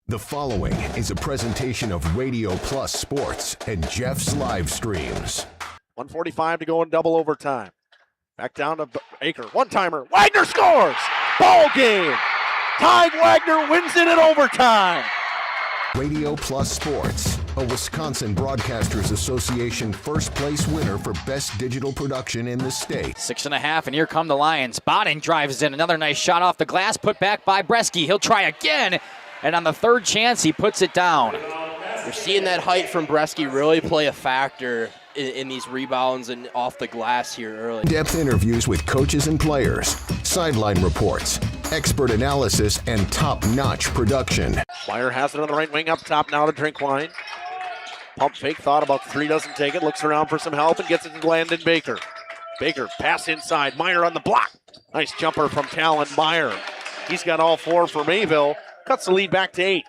The following is a presentation of Radio Plus Sports and Jeff's Livestreams. 1:45 to go in double overtime. Back down to Baker. One-timer. Wagner scores! Ball game! Ty Wagner wins it in overtime. Radio Plus Sports, a Wisconsin Broadcasters Association first place winner for best digital production in the state. 6.5, and here come the Lions. Bodden drives in. Another nice shot off the glass, put back by Bresky. He'll try again, and on the third chance, he puts it down. You're seeing that height from Bresky really play a factor in these rebounds and off the glass here early. In-depth interviews with coaches and players, sideline reports, expert analysis, and top-notch production. Meyer has it on the right wing up top now to Drinkwine. Pump fake, thought about the three, doesn't take it, looks around for some help and gets it to Landon Baker. Baker, pass inside, Meyer on the block. Nice jumper from Talon Meyer. He's got all four for Mayville, cuts the lead back to 8.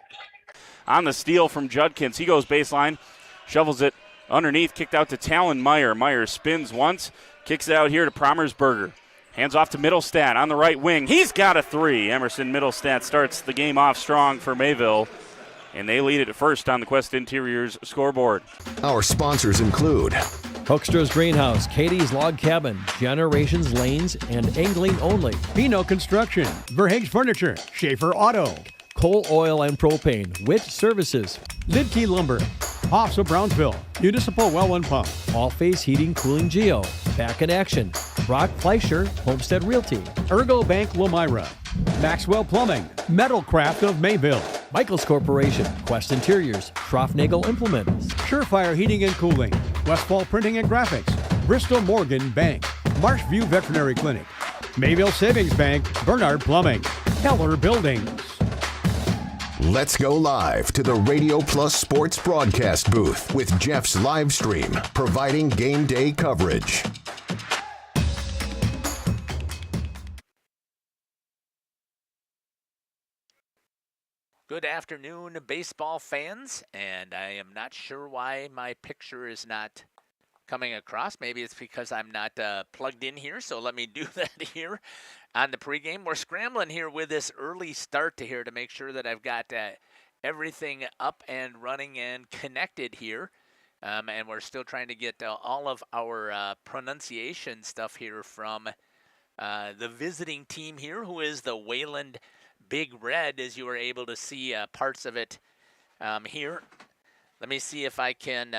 On the steal from Judkins, he goes baseline, shovels it underneath, kicked out to Talon Meyer. Meyer spins once, kicks it out here to Promersberger. Hands off to Middlestat on the right wing. He's got a three. Emerson Middlestat starts the game off strong for Mayville, and they lead it at first on the Quest Interiors scoreboard. Our sponsors include Hoekstra's Greenhouse, Katie's Log Cabin, Generations Lanes, and Angling Only. Pino Construction, Verhaeg's Furniture, Schaefer Auto, Coal Oil and Propane, Witt Services, Lidkey Lumber, Hoffs of Brownsville, Municipal Well and Pump, All Face Heating Cooling Geo, Back in Action, Brock Fleischer, Homestead Realty, Ergo Bank Lomira, Maxwell Plumbing, Metalcraft of Mayville, Michaels Corporation, Quest Interiors, Schroffnagel Implements, Surefire Heating and Cooling, Westfall Printing and Graphics, Bristol Morgan Bank, Marshview Veterinary Clinic, Mayville Savings Bank, Bernard Plumbing, Keller Buildings. Let's go live to the Radio Plus Sports broadcast booth with Jeff's Livestream, providing game day coverage. Good afternoon, baseball fans, and I am not sure why my picture is not coming across. Maybe it's because I'm not plugged in here, so let me do that here on the pregame. We're scrambling here with this early start to make sure that I've got everything up and running and connected here, and we're still trying to get all of our pronunciation stuff here from the visiting team here, who is the Wayland Big Red, as you were able to see parts of it here. Let me see if I can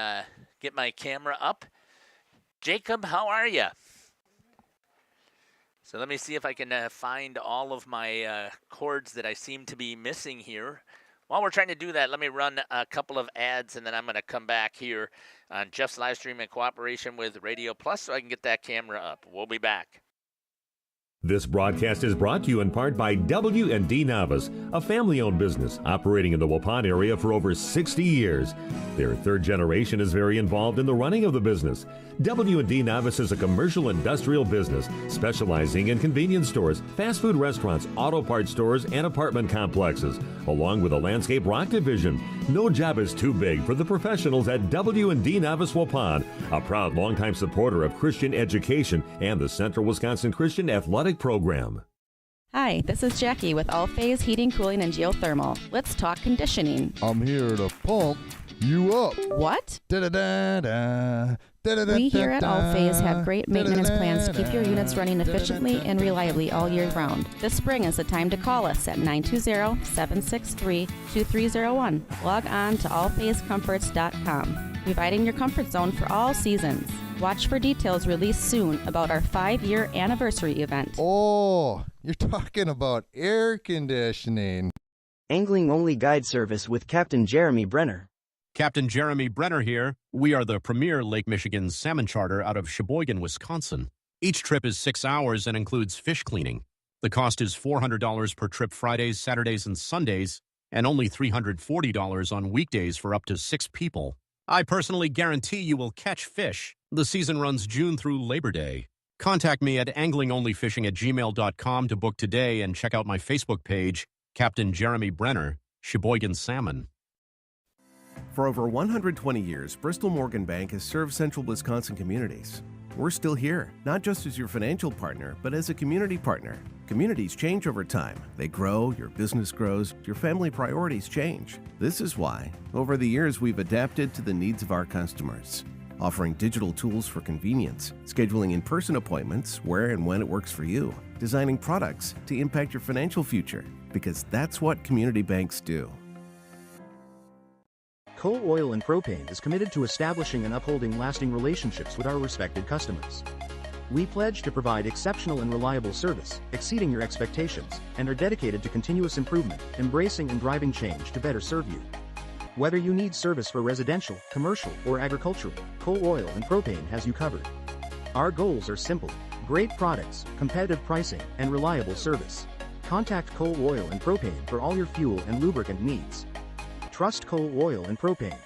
get my camera up. Jacob, how are you? So let me see if I can find all of my chords that I seem to be missing here. While we're trying to do that, let me run a couple of ads, and then I'm going to come back here on Jeff's Livestream in cooperation with Radio Plus so I can get that camera up. We'll be back. This broadcast is brought to you in part by W&D Navas, a family-owned business operating in the Waupun area for over 60 years. Their third generation is very involved in the running of the business. W&D Navas is a commercial industrial business specializing in convenience stores, fast food restaurants, auto parts stores, and apartment complexes, along with a landscape rock division. No job is too big for the professionals at W&D Navas Waupun, a proud longtime supporter of Christian education and the Central Wisconsin Christian Athletic Program. Hi, this is Jackie with All Phase Heating, Cooling, and Geothermal. Let's talk conditioning. I'm here to pump you up. What? Da-da-da-da. We here at All Phase have great maintenance plans to keep your units running efficiently and reliably all year round. This spring is the time to call us at 920-763-2301. Log on to allphasecomforts.com, providing your comfort zone for all seasons. Watch for details released soon about our 5-year anniversary event. Oh, you're talking about air conditioning. Angling Only Guide Service with Captain Jeremy Brenner. Captain Jeremy Brenner here. We are the premier Lake Michigan salmon charter out of Sheboygan, Wisconsin. Each trip is 6 hours and includes fish cleaning. The cost is $400 per trip Fridays, Saturdays, and Sundays, and only $340 on weekdays for up to 6 people. I personally guarantee you will catch fish. The season runs June through Labor Day. Contact me at anglingonlyfishing@gmail.com to book today and check out my Facebook page, Captain Jeremy Brenner, Sheboygan Salmon. For over 120 years, Bristol Morgan Bank has served central Wisconsin communities. we're still here, not just as your financial partner, but as a community partner. Communities change over time. They grow, your business grows, your family priorities change. This is why, over the years, we've adapted to the needs of our customers, offering digital tools for convenience, scheduling in-person appointments where and when it works for you, designing products to impact your financial future, because that's what community banks do. Coal Oil and Propane is committed to establishing and upholding lasting relationships with our respected customers. We pledge to provide exceptional and reliable service, exceeding your expectations, and are dedicated to continuous improvement, embracing and driving change to better serve you. Whether you need service for residential, commercial, or agricultural, Coal Oil and Propane has you covered. Our goals are simple: great products, competitive pricing, and reliable service. Contact Coal Oil and Propane for all your fuel and lubricant needs. Trust Coal Oil and Propane.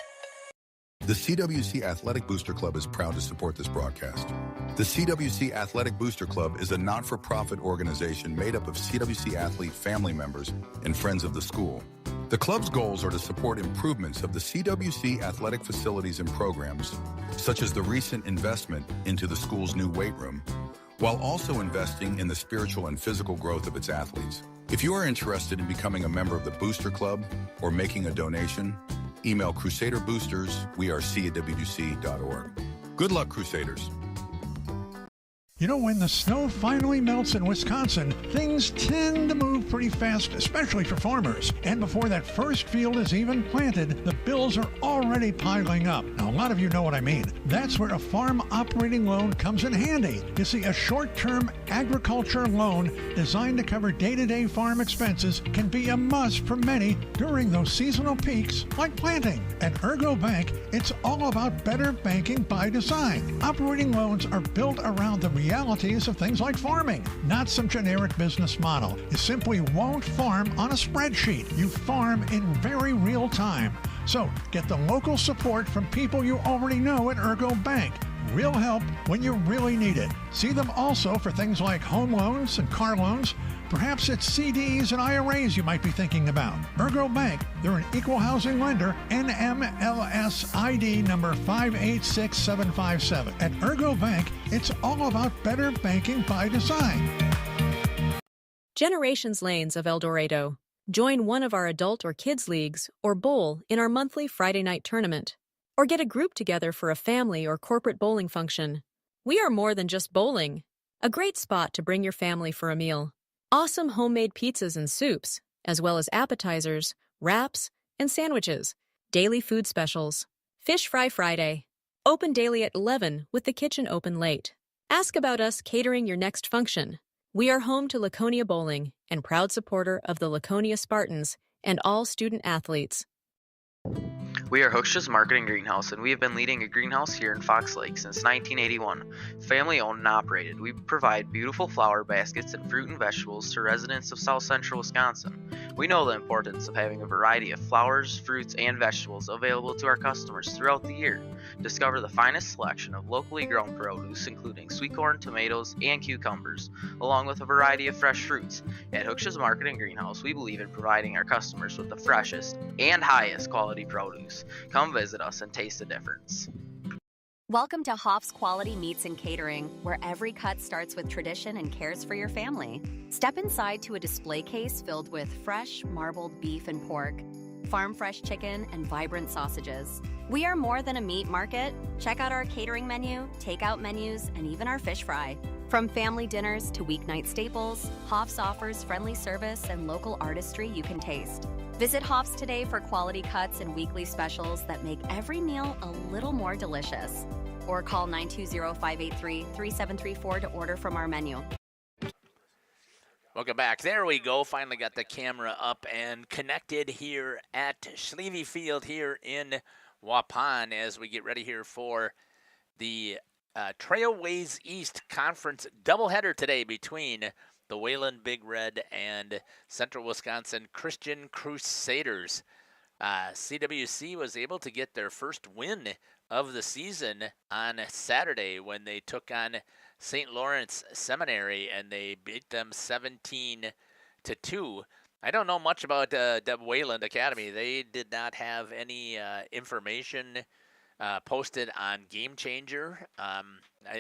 The CWC Athletic Booster Club is proud to support this broadcast. The CWC Athletic Booster Club is a not-for-profit organization made up of CWC athlete family members and friends of the school. The club's goals are to support improvements of the CWC athletic facilities and programs, such as the recent investment into the school's new weight room, while also investing in the spiritual and physical growth of its athletes. If you are interested in becoming a member of the Booster Club or making a donation, email crusaderboosters@CWC.org. Good luck, Crusaders. You know, when the snow finally melts in Wisconsin, things tend to move pretty fast, especially for farmers. And before that first field is even planted, the bills are already piling up. Now, a lot of you know what I mean. That's where a farm operating loan comes in handy. You see, a short-term agriculture loan designed to cover day-to-day farm expenses can be a must for many during those seasonal peaks like planting. At Ergo Bank, it's all about better banking by design. Operating loans are built around the realities of things like farming, not some generic business model. You simply won't farm on a spreadsheet. You farm in very real time. So get the local support from people you already know at Ergo Bank. Real help when you really need it. See them also for things like home loans and car loans. Perhaps it's CDs and IRAs you might be thinking about. Ergo Bank, they're an equal housing lender, NMLS ID number 586757. At Ergo Bank, it's all about better banking by design. Generations Lanes of El Dorado. Join one of our adult or kids leagues or bowl in our monthly Friday night tournament. Or get a group together for a family or corporate bowling function. We are more than just bowling. A great spot to bring your family for a meal. Awesome homemade pizzas and soups, as well as appetizers, wraps, and sandwiches. Daily food specials. Fish Fry Friday. Open daily at 11 with the kitchen open late. Ask about us catering your next function. We are home to Laconia Bowling and proud supporter of the Laconia Spartans and all student athletes. We are Hooksha's Marketing Greenhouse, and we have been leading a greenhouse here in Fox Lake since 1981. Family owned and operated, we provide beautiful flower baskets and fruit and vegetables to residents of South Central Wisconsin. We know the importance of having a variety of flowers, fruits, and vegetables available to our customers throughout the year. Discover the finest selection of locally grown produce, including sweet corn, tomatoes, and cucumbers, along with a variety of fresh fruits. At Hooksha's Marketing Greenhouse, we believe in providing our customers with the freshest and highest quality produce. Come visit us and taste the difference. Welcome to Hoff's Quality Meats and Catering, where every cut starts with tradition and cares for your family. Step inside to a display case filled with fresh, marbled beef and pork, farm-fresh chicken, and vibrant sausages. We are more than a meat market. Check out our catering menu, takeout menus, and even our fish fry. From family dinners to weeknight staples, Hoff's offers friendly service and local artistry you can taste. Visit Hoff's today for quality cuts and weekly specials that make every meal a little more delicious. Or call 920-583-3734 to order from our menu. Welcome back. There we go. Finally got the camera up and connected here at Schleve Field here in Waupun as we get ready here for the Trailways East Conference doubleheader today between the Wayland Big Red and Central Wisconsin Christian Crusaders. CWC was able to get their first win of the season on Saturday when they took on St. Lawrence Seminary and they beat them 17-2. I don't know much about the Wayland Academy. They did not have any information posted on Game Changer.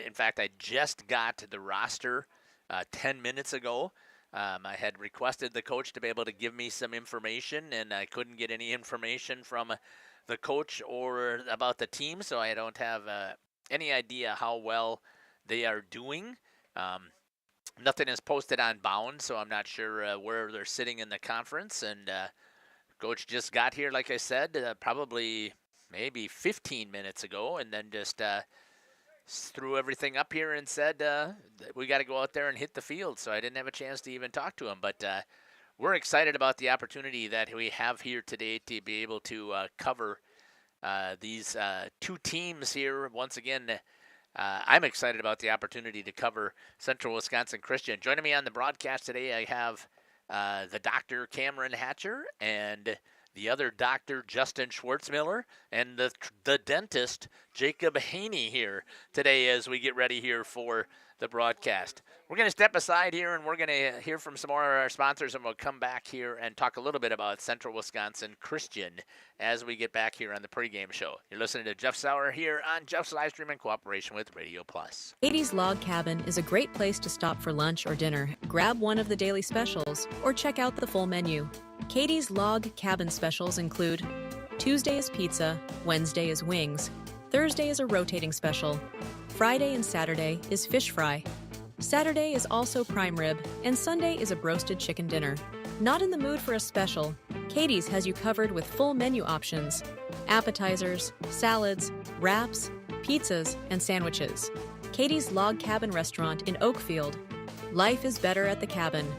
In fact, I just got the roster 10 minutes ago. I had requested the coach to be able to give me some information, and I couldn't get any information from the coach or about the team, so I don't have any idea how well they are doing. Nothing is posted on Bound, so I'm not sure where they're sitting in the conference. And coach just got here, like I said, probably maybe 15 minutes ago, and then just threw everything up here and said, we got to go out there and hit the field. So I didn't have a chance to even talk to him. But we're excited about the opportunity that we have here today to be able to cover these two teams here. Once again, I'm excited about the opportunity to cover Central Wisconsin Christian. Joining me on the broadcast today, I have the Dr. Cameron Hatcher and the other Dr. Justin Schwartzmiller, and the dentist Jacob Haney here today as we get ready here for the broadcast. We're going to step aside here, and we're going to hear from some more of our sponsors, and we'll come back here and talk a little bit about Central Wisconsin Christian as we get back here on the pregame show. You're listening to Jeff Sauer here on Jeff's Livestream in cooperation with Radio Plus. Katie's Log Cabin is a great place to stop for lunch or dinner. Grab one of the daily specials or check out the full menu. Katie's Log Cabin specials include Tuesday is pizza, Wednesday is wings, Thursday is a rotating special, Friday and Saturday is fish fry, Saturday is also prime rib, and Sunday is a broasted chicken dinner. Not in the mood for a special? Katie's has you covered with full menu options, appetizers, salads, wraps, pizzas, and sandwiches. Katie's Log Cabin Restaurant in Oakfield. Life is better at the cabin.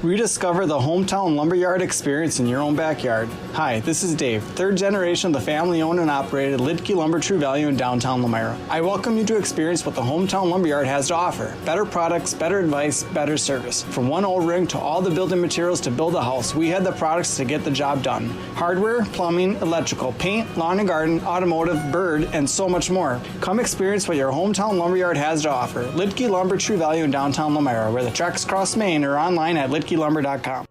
Rediscover the hometown lumberyard experience in your own backyard. Hi, this is Dave, third generation of the family-owned and operated Lidke Lumber True Value in downtown Lamira. I welcome you to experience what the hometown lumberyard has to offer. Better products, better advice, better service. From one O-ring to all the building materials to build a house, we had the products to get the job done. Hardware, plumbing, electrical, paint, lawn and garden, automotive, bird, and so much more. Come experience what your hometown lumberyard has to offer. Lidke Lumber True Value in downtown Lamira, where the tracks cross Main, or online at lidkelumber.com.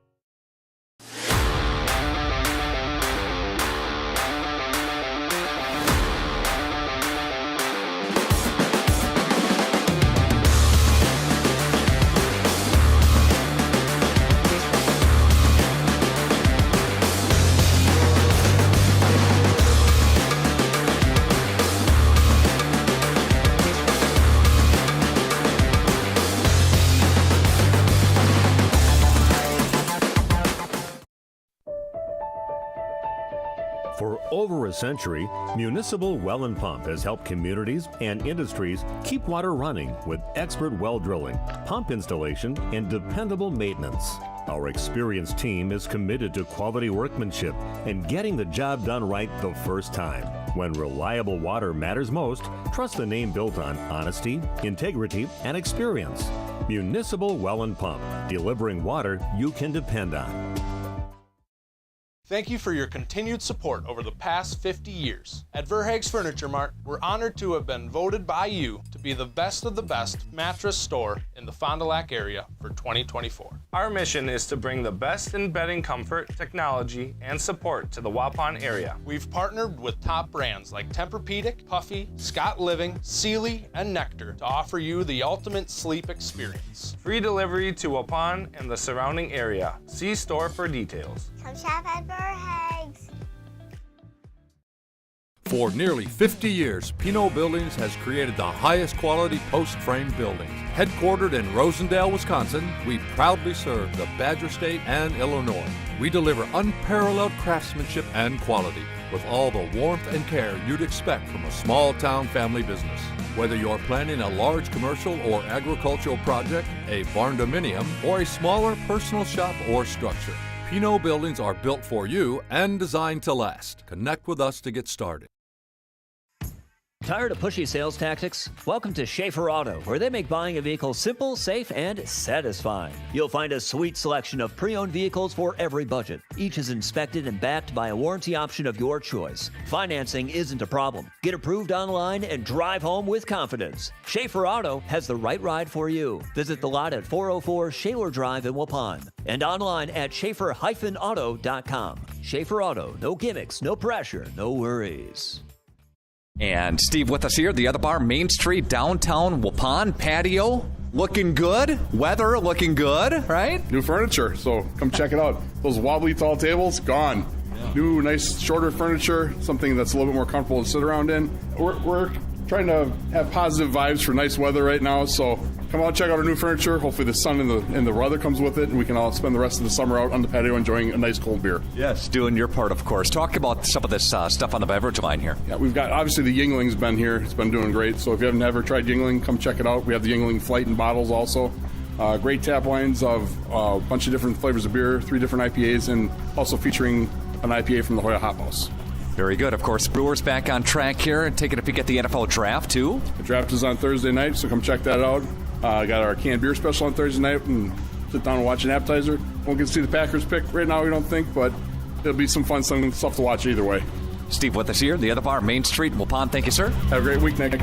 For over a century, Municipal Well and Pump has helped communities and industries keep water running with expert well drilling, pump installation, and dependable maintenance. Our experienced team is committed to quality workmanship and getting the job done right the first time. When reliable water matters most, trust the name built on honesty, integrity, and experience. Municipal Well and Pump, delivering water you can depend on. Thank you for your continued support over the past 50 years. At Verhaeg's Furniture Mart, we're honored to have been voted by you to be the best of the best mattress store in the Fond du Lac area for 2024. Our mission is to bring the best in bedding comfort, technology, and support to the Waupun area. We've partnered with top brands like Tempur-Pedic, Puffy, Scott Living, Sealy, and Nectar to offer you the ultimate sleep experience. Free delivery to Waupun and the surrounding area. See store for details. Come shop at Verhaeg's. For nearly 50 years, Pinot Buildings has created the highest quality post-frame buildings. Headquartered in Rosendale, Wisconsin, we proudly serve the Badger State and Illinois. We deliver unparalleled craftsmanship and quality with all the warmth and care you'd expect from a small-town family business. Whether you're planning a large commercial or agricultural project, a barn dominium, or a smaller personal shop or structure, Pinot Buildings are built for you and designed to last. Connect with us to get started. Tired of pushy sales tactics? Welcome to Schaefer Auto, where they make buying a vehicle simple, safe, and satisfying. You'll find a sweet selection of pre-owned vehicles for every budget. Each is inspected and backed by a warranty option of your choice. Financing isn't a problem. Get approved online and drive home with confidence. Schaefer Auto has the right ride for you. Visit the lot at 404 Shaler Drive in Waupun and online at schaefer-auto.com. Schaefer Auto, no gimmicks, no pressure, no worries. And Steve with us here, the other bar, Main Street, downtown Waupun, patio. Looking good. Weather looking good, right? New furniture, so come check it out. Those wobbly tall tables, gone. Yeah. New, nice, shorter furniture, something that's a little bit more comfortable to sit around in. We're trying to have positive vibes for nice weather right now, so come out, check out our new furniture. Hopefully the sun and the weather comes with it, and we can all spend the rest of the summer out on the patio enjoying a nice cold beer. Yes, doing your part, of course. Talk about some of this stuff on the beverage line here. Yeah, we've got, obviously, the Yingling's been here. It's been doing great. So if you haven't ever tried Yingling, come check it out. We have the Yingling Flight in bottles also. Great tap lines of a bunch of different flavors of beer, 3 different IPAs, and also featuring an IPA from the Hoya Hop House. Very good. Of course, Brewers back on track here and taking a peek at the NFL draft, too. The draft is on Thursday night, so come check that out. Got our canned beer special on Thursday night, and sit down and watch an appetizer. Won't get to see the Packers pick right now, we don't think, but it'll be some fun stuff to watch either way. Steve with us here, the other bar, Main Street, Waupun. Thank you, sir. Have a great week, Nick.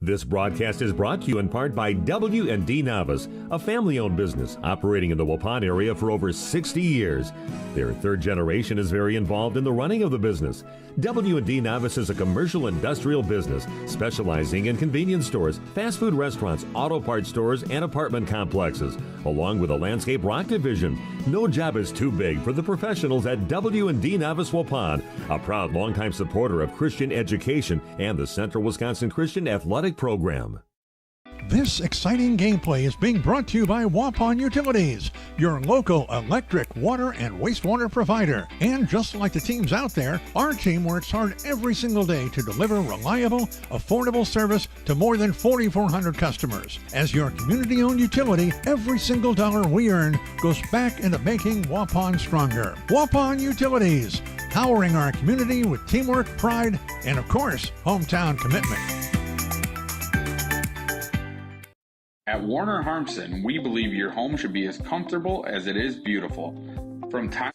This broadcast is brought to you in part by W&D Navas, a family-owned business operating in the Waupun area for over 60 years. Their third generation is very involved in the running of the business. W&D Navas is a commercial industrial business specializing in convenience stores, fast food restaurants, auto parts stores, and apartment complexes, along with a landscape rock division. No job is too big for the professionals at W&D Navas Waupun, a proud longtime supporter of Christian education and the Central Wisconsin Christian Athletic Program. This exciting gameplay is being brought to you by Waupun Utilities, your local electric, water, and wastewater provider. And just like the teams out there, our team works hard every single day to deliver reliable, affordable service to more than 4,400 customers. As your community-owned utility, every single dollar we earn goes back into making Waupun stronger. Waupun Utilities, powering our community with teamwork, pride, and of course, hometown commitment. At Warner Harmson, we believe your home should be as comfortable as it is beautiful. From time.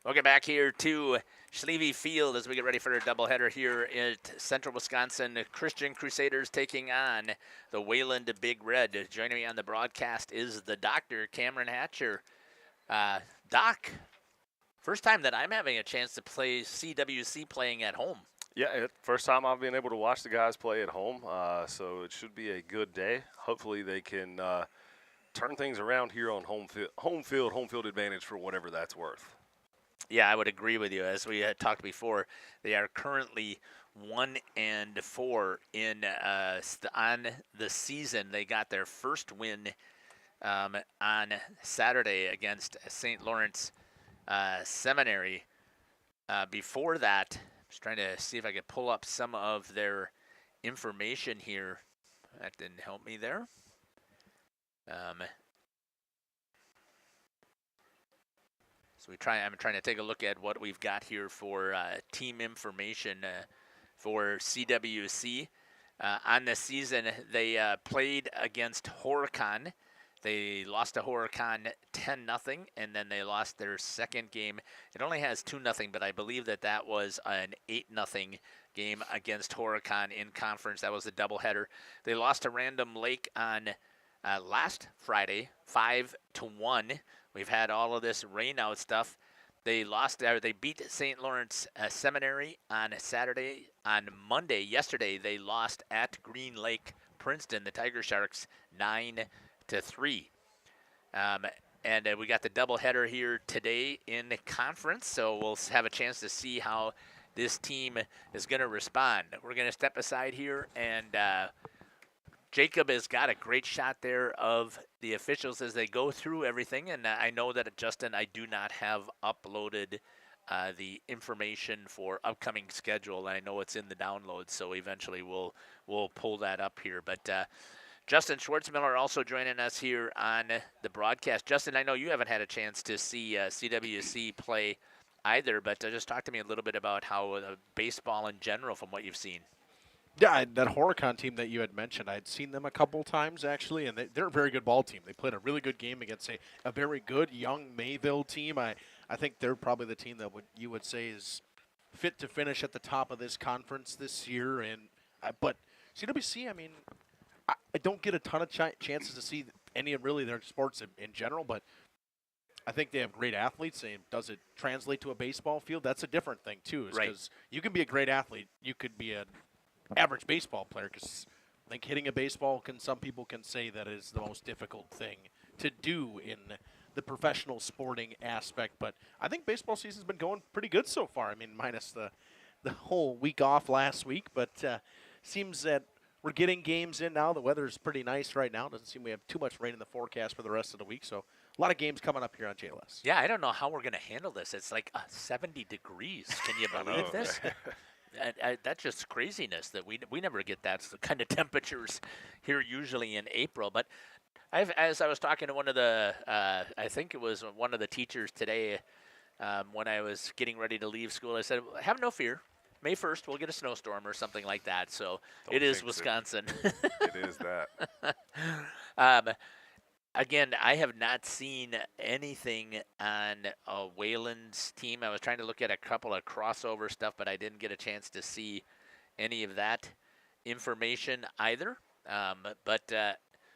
Welcome back here to Schleve Field as we get ready for a doubleheader here at Central Wisconsin. Christian Crusaders taking on the Wayland Big Red. Joining me on the broadcast is the doctor, Cameron Hatcher. Doc, first time that I'm having a chance to play CWC playing at home. Yeah, first time I've been able to watch the guys play at home, so it should be a good day. Hopefully they can turn things around here on home field advantage for whatever that's worth. Yeah, I would agree with you. As we had talked before, they are currently 1-4 in on the season. They got their first win on Saturday against St. Lawrence Seminary. Before that, just trying to see if I could pull up some of their information here. That didn't help me there. So I'm trying to take a look at what we've got here for team information for CWC. On the season, they played against Horicon. They lost to Horicon 10-0, and then they lost their second game. It only has 2-0, but I believe that was an 8-0 game against Horicon in conference. That was a doubleheader. They lost to Random Lake on last Friday, 5-1. We've had all of this rain-out stuff. They beat St. Lawrence Seminary on Saturday. On Monday, yesterday, they lost at Green Lake Princeton, the Tiger Sharks, 9-3. And we got the doubleheader here today in the conference, so we'll have a chance to see how this team is going to respond. We're going to step aside here, and Jacob has got a great shot there of the officials as they go through everything. And I know that, Justin, I do not have uploaded the information for upcoming schedule. I know it's in the download, so eventually we'll pull that up here. But Justin Schwartzmiller also joining us here on the broadcast. Justin, I know you haven't had a chance to see CWC play either, but just talk to me a little bit about how baseball in general from what you've seen. Yeah, that Horicon team that you had mentioned, I'd seen them a couple times, actually, and they're a very good ball team. They played a really good game against a very good young Mayville team. I think they're probably the team that you would say is fit to finish at the top of this conference this year. But CWC, I mean, I don't get a ton of chances to see any of really their sports in general, but I think they have great athletes. And does it translate to a baseball field? That's a different thing, too, because you can be a great athlete. You could be a average baseball player, because I think hitting a baseball some people can say that is the most difficult thing to do in the professional sporting aspect. But I think baseball season's been going pretty good so far. I mean, minus the whole week off last week, but seems that we're getting games in now. The weather's pretty nice right now. Doesn't seem we have too much rain in the forecast for the rest of the week, so a lot of games coming up here on JLS. Yeah, I don't know how we're going to handle this. It's like 70 degrees. Can you believe this? That's just craziness that we never get that kind of temperatures here usually in April. But as I was talking to one of the, I think it was one of the teachers today when I was getting ready to leave school, I said, have no fear. May 1st, we'll get a snowstorm or something like that. So it is Wisconsin. It is that. Again, I have not seen anything on Wayland's team. I was trying to look at a couple of crossover stuff, but I didn't get a chance to see any of that information either. But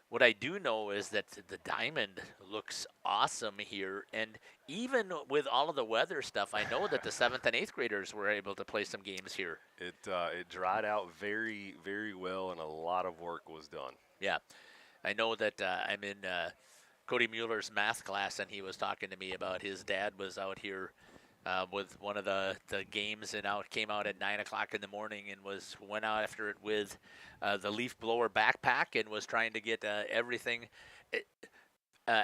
what I do know is that the diamond looks awesome here. And even with all of the weather stuff, I know that the 7th and 8th graders were able to play some games here. It dried out very, very well, and a lot of work was done. Yeah. I know that I'm in Cody Mueller's math class, and he was talking to me about his dad was out here with one of the games and came out at 9 o'clock in the morning and went out after it with the leaf blower backpack and was trying to get everything.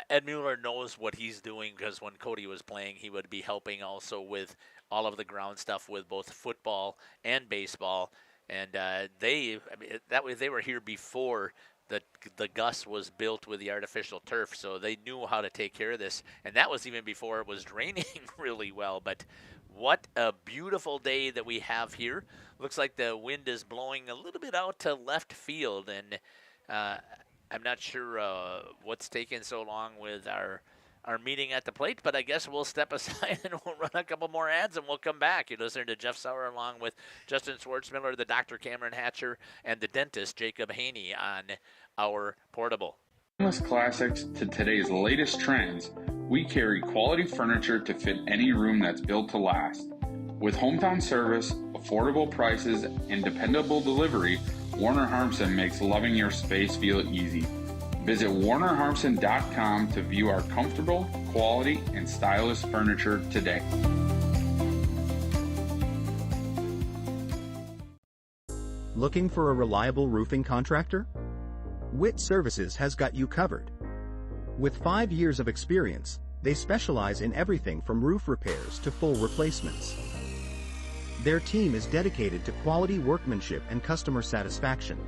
Ed Mueller knows what he's doing, because when Cody was playing, he would be helping also with all of the ground stuff with both football and baseball. And they were here before the Gus was built with the artificial turf, so they knew how to take care of this. And that was even before it was draining really well. But what a beautiful day that we have here. Looks like the wind is blowing a little bit out to left field, and I'm not sure what's taking so long with our meeting at the plate, but I guess we'll step aside and we'll run a couple more ads and we'll come back. You're listening to Jeff Sauer along with Justin Schwartzmiller, the Dr. Cameron Hatcher, and the dentist Jacob Haney on our portable. Timeless classics to today's latest trends, we carry quality furniture to fit any room that's built to last. With hometown service, affordable prices, and dependable delivery, Warner Harmsen makes loving your space feel easy. Visit WarnerHarmsen.com to view our comfortable, quality, and stylish furniture today. Looking for a reliable roofing contractor? Witt Services has got you covered. With 5 years of experience, they specialize in everything from roof repairs to full replacements. Their team is dedicated to quality workmanship and customer satisfaction.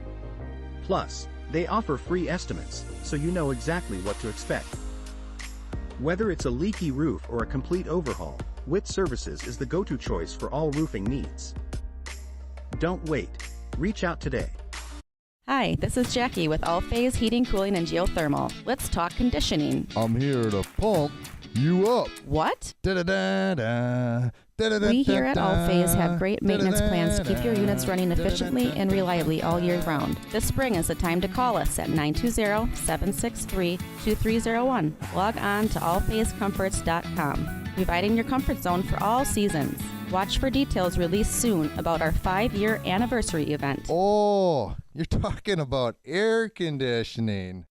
Plus, they offer free estimates, so you know exactly what to expect. Whether it's a leaky roof or a complete overhaul, Witt Services is the go-to choice for all roofing needs. Don't wait. Reach out today. Hi, this is Jackie with All Phase Heating, Cooling, and Geothermal. Let's talk conditioning. I'm here to pump you up. What? Da-da-da-da. We here at All Phase have great maintenance plans to keep your units running efficiently and reliably all year round. This spring is the time to call us at 920-763-2301. Log on to allphasecomforts.com, providing your comfort zone for all seasons. Watch for details released soon about our 5-year anniversary event. Oh, you're talking about air conditioning.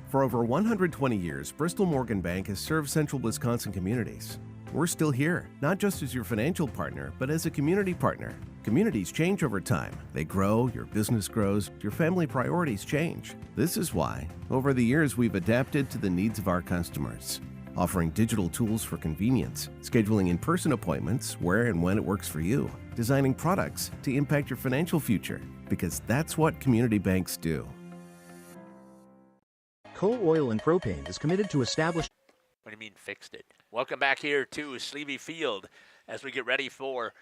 For over 120 years, Bristol Morgan Bank has served central Wisconsin communities. We're still here, not just as your financial partner, but as a community partner. Communities change over time. They grow, your business grows, your family priorities change. This is why, over the years, we've adapted to the needs of our customers, offering digital tools for convenience, scheduling in-person appointments where and when it works for you, designing products to impact your financial future, because that's what community banks do. Coal Oil and Propane is committed to establish... What do you mean fixed it? Welcome back here to Sleevey Field as we get ready for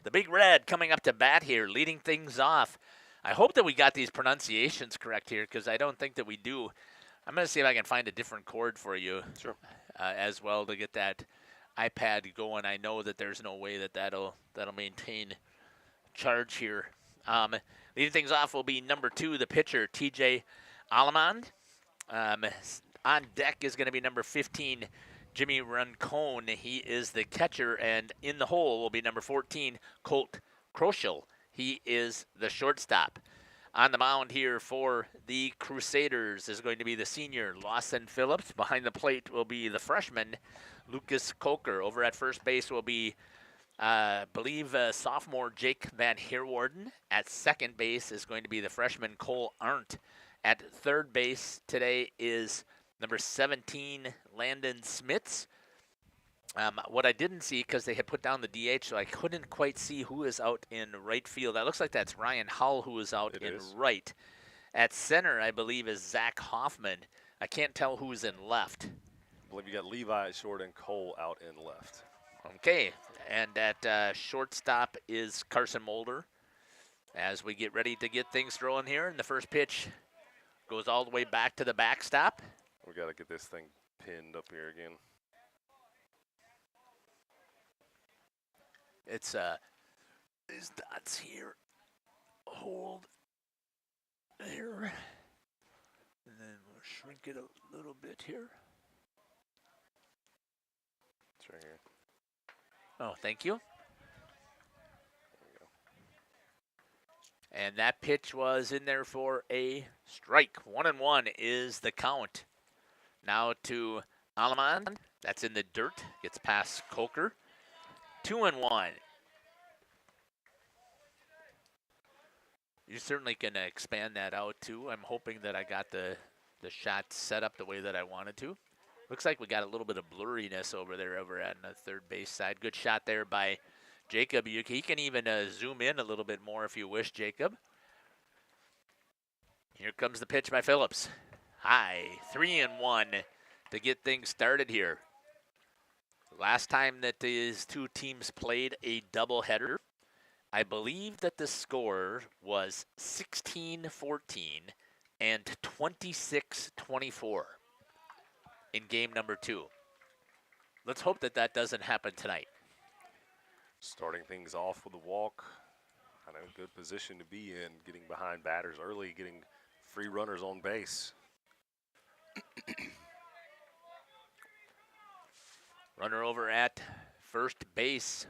the Big Red coming up to bat here, leading things off. I hope that we got these pronunciations correct here, because I don't think that we do. I'm going to see if I can find a different chord for you as well to get that iPad going. I know that there's no way that that'll maintain charge here. Leading things off will be number 2, the pitcher, TJ Alamond. On deck is going to be number 15, Jimmy Runcone. He is the catcher, and in the hole will be number 14, Colt Kroschel. He is the shortstop. On the mound here for the Crusaders is going to be the senior, Lawson Phillips. Behind the plate will be the freshman, Lucas Coker. Over at first base will be, sophomore Jake Van Heerwarden. At second base is going to be the freshman Cole Arndt. At third base today is number 17, Landon Smits. What I didn't see, because they had put down the DH, so I couldn't quite see who is out in right field. That looks like that's Ryan Hull who is out in right. At center, I believe, is Zach Hoffman. I can't tell who's in left. I believe you got Levi at short and Cole out in left. Okay, and at shortstop is Carson Mulder. As we get ready to get things rolling here, and the first pitch goes all the way back to the backstop. We got to get this thing pinned up here again. It's these dots here. Hold there. And then we'll shrink it a little bit here. It's right here. Oh, thank you. And that pitch was in there for a strike. 1-1 is the count. Now to Alaman. That's in the dirt. Gets past Coker. 2-1. You certainly can expand that out too. I'm hoping that I got the shot set up the way that I wanted to. Looks like we got a little bit of blurriness over there over at the third base side. Good shot there by Jacob. He can even zoom in a little bit more if you wish, Jacob. Here comes the pitch by Phillips. High, 3-1 to get things started here. Last time that these two teams played a doubleheader, I believe that the score was 16-14 and 26-24 in game number 2. Let's hope that that doesn't happen tonight. Starting things off with a walk. I know, good position to be in, getting behind batters early, getting free runners on base. Runner over at first base.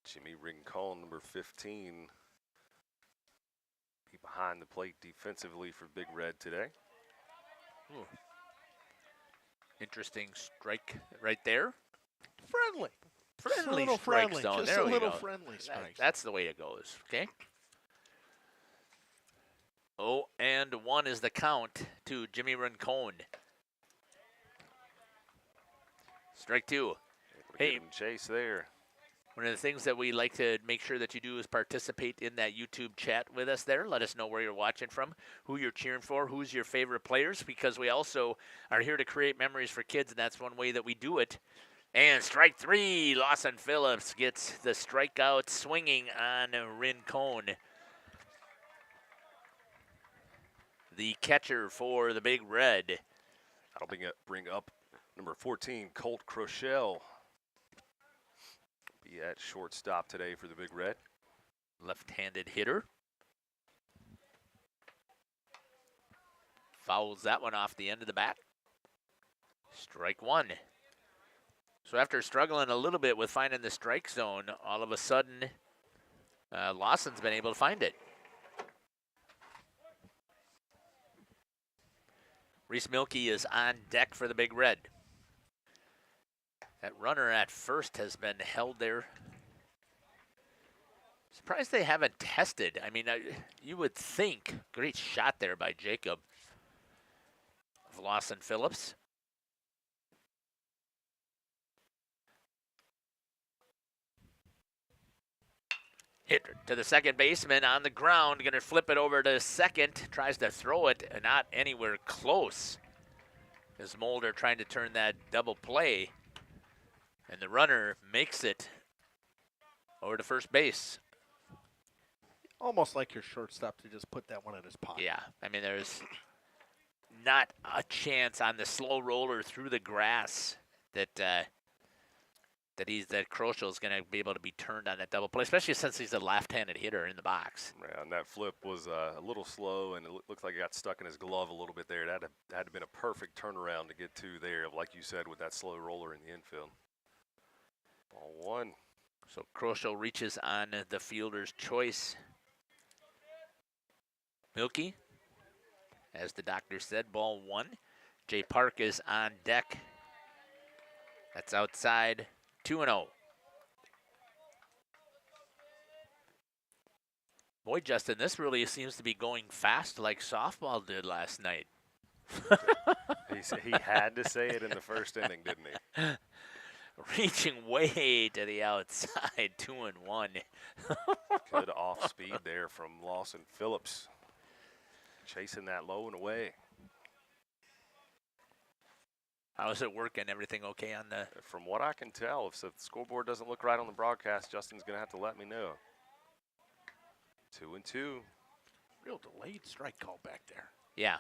Jimmy Rincon, number 15. Be behind the plate defensively for Big Red today. Ooh. Interesting strike right there. Friendly Strike friendly. zone. Just there a we little go. friendly strike. That's the way it goes, okay? 0-1 is the count to Jimmy Rincon. Strike 2. Hey, chase there. One of the things that we like to make sure that you do is participate in that YouTube chat with us there. Let us know where you're watching from, who you're cheering for, who's your favorite players, because we also are here to create memories for kids, and that's one way that we do it. And strike 3, Lawson Phillips gets the strikeout swinging on Rincon. The catcher for the Big Red. That'll bring up number 14, Colt Crochelle. Be at shortstop today for the Big Red. Left-handed hitter. Fouls that one off the end of the bat. Strike 1. So after struggling a little bit with finding the strike zone, all of a sudden, Lawson's been able to find it. Reese Milkey is on deck for the Big Red. That runner at first has been held there. Surprised they haven't tested. I mean, you would think. Great shot there by Jacob of Lawson Phillips. Hit to the second baseman on the ground. Going to flip it over to second. Tries to throw it, not anywhere close. As Mulder trying to turn that double play. And the runner makes it over to first base. Almost like your shortstop to just put that one in his pocket. Yeah, I mean, there's not a chance on the slow roller through the grass that Crochelle is going to be able to be turned on that double play, especially since he's a left-handed hitter in the box. Yeah, and that flip was a little slow, and it looks like it got stuck in his glove a little bit there. That had to have been a perfect turnaround to get to there, like you said, with that slow roller in the infield. Ball 1. So Kroschel reaches on the fielder's choice. Milky, as the doctor said, ball 1. Jay Park is on deck. That's outside, 2-0. Boy, Justin, this really seems to be going fast like softball did last night. He had to say it in the first inning, didn't he? Reaching way to the outside, 2-1. Good off speed there from Lawson Phillips. Chasing that low and away. How is it working? Everything okay on the... From what I can tell, if the scoreboard doesn't look right on the broadcast, Justin's going to have to let me know. 2-2. Real delayed strike call back there. Yeah.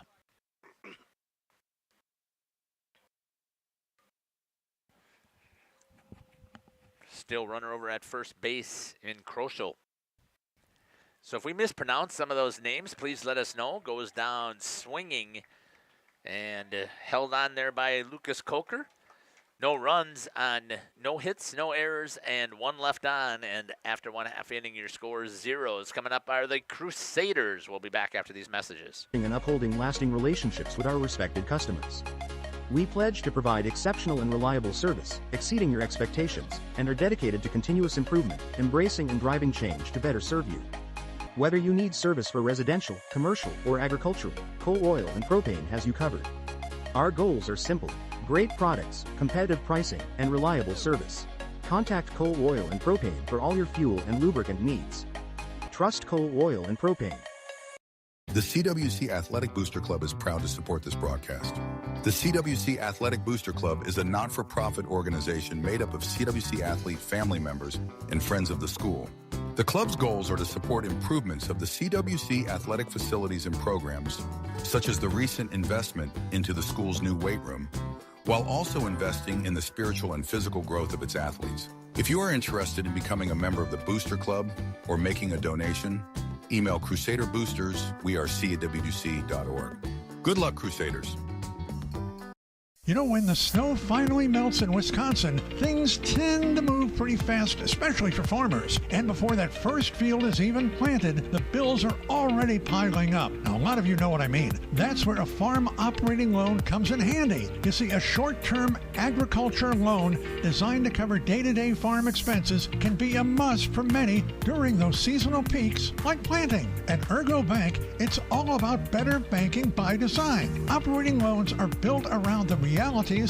Still runner over at first base in Kroschel. So if we mispronounce some of those names, please let us know. Goes down swinging and held on there by Lucas Coker. No runs on no hits, no errors, and 1 left on. And after 1.5 inning, your score is 0s. Coming up are the Crusaders. We'll be back after these messages. And upholding lasting relationships with our respected customers. We pledge to provide exceptional and reliable service, exceeding your expectations, and are dedicated to continuous improvement, embracing and driving change to better serve you. Whether you need service for residential, commercial, or agricultural, Coal Oil and Propane has you covered. Our goals are simple: great products, competitive pricing, and reliable service. Contact Coal Oil and Propane for all your fuel and lubricant needs. Trust Coal Oil and Propane. The CWC Athletic Booster Club is proud to support this broadcast. The CWC Athletic Booster Club is a not-for-profit organization made up of CWC athlete family members and friends of the school. The club's goals are to support improvements of the CWC athletic facilities and programs, such as the recent investment into the school's new weight room, while also investing in the spiritual and physical growth of its athletes. If you are interested in becoming a member of the Booster Club or making a donation, email crusaderboosters@CWC.org. Good luck, Crusaders. You know, when the snow finally melts in Wisconsin, things tend to move pretty fast, especially for farmers. And before that first field is even planted, the bills are already piling up. Now, a lot of you know what I mean. That's where a farm operating loan comes in handy. You see, a short-term agriculture loan designed to cover day-to-day farm expenses can be a must for many during those seasonal peaks like planting. At Ergo Bank, it's all about better banking by design. Operating loans are built around the realities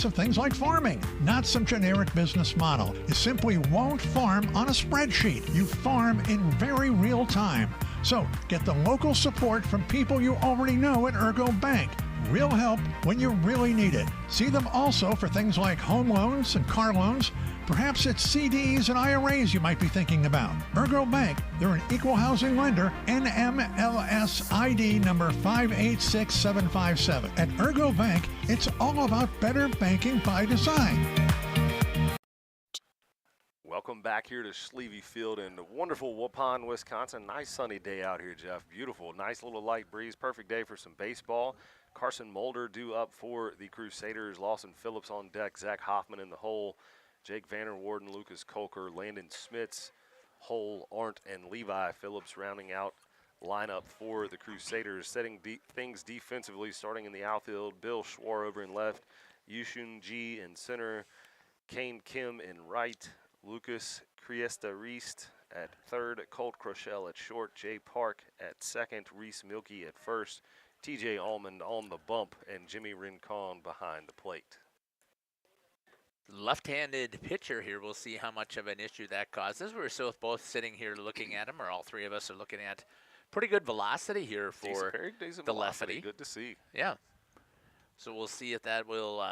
of things like farming, not some generic business model. You simply won't farm on a spreadsheet. You farm in very real time. So get the local support from people you already know at Ergo Bank. Real help when you really need it. See them also for things like home loans and car loans. Perhaps it's CDs and IRAs you might be thinking about. Ergo Bank, they're an equal housing lender, NMLS ID number 586757. At Ergo Bank, it's all about better banking by design. Welcome back here to Schlevy Field in wonderful Waupun, Wisconsin. Nice sunny day out here, Jeff. Beautiful. Nice little light breeze. Perfect day for some baseball. Carson Mulder due up for the Crusaders. Lawson Phillips on deck. Zach Hoffman in the hole. Jake Vanderwarden, Lucas Kolker, Landon Smits, Hull, Arndt, and Levi Phillips rounding out lineup for the Crusaders. Setting things defensively, starting in the outfield. Bill Schwar over in left. Yushun Ji in center. Kane Kim in right. Lucas Criesta-Reist at third. Colt Crochelle at short. Jay Park at second. Reese Milkey at first. TJ Almond on the bump. And Jimmy Rincon behind the plate. Left-handed pitcher here. We'll see how much of an issue that causes. We're still both sitting here looking at him, or all three of us are looking at pretty good velocity here for the lefty. Good to see. Yeah. So we'll see if that will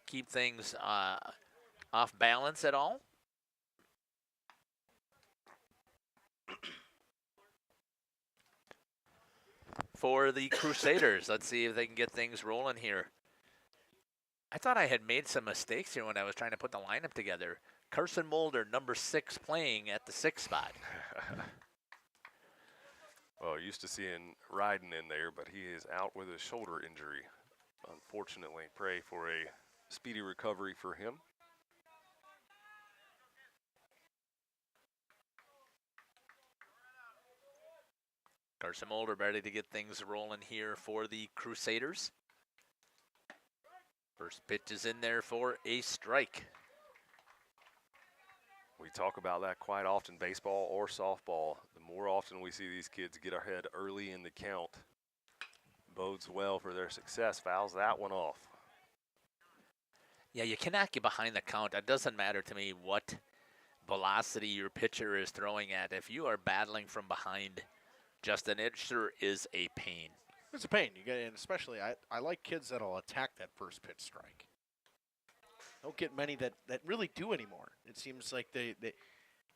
keep things off balance at all. For the Crusaders, let's see if they can get things rolling here. I thought I had made some mistakes here when I was trying to put the lineup together. Carson Mulder, number 6, playing at the 6th spot. Well, used to seeing Ryden in there, but he is out with a shoulder injury. Unfortunately, pray for a speedy recovery for him. Carson Mulder ready to get things rolling here for the Crusaders. First pitch is in there for a strike. We talk about that quite often, baseball or softball. The more often we see these kids get ahead early in the count, bodes well for their success. Fouls that one off. Yeah, you cannot get behind the count. It doesn't matter to me what velocity your pitcher is throwing at. If you are battling from behind, Justin, it sure is a pain. It's a pain. You get, and especially I like kids that'll attack that first pitch strike. Don't get many that really do anymore. It seems like they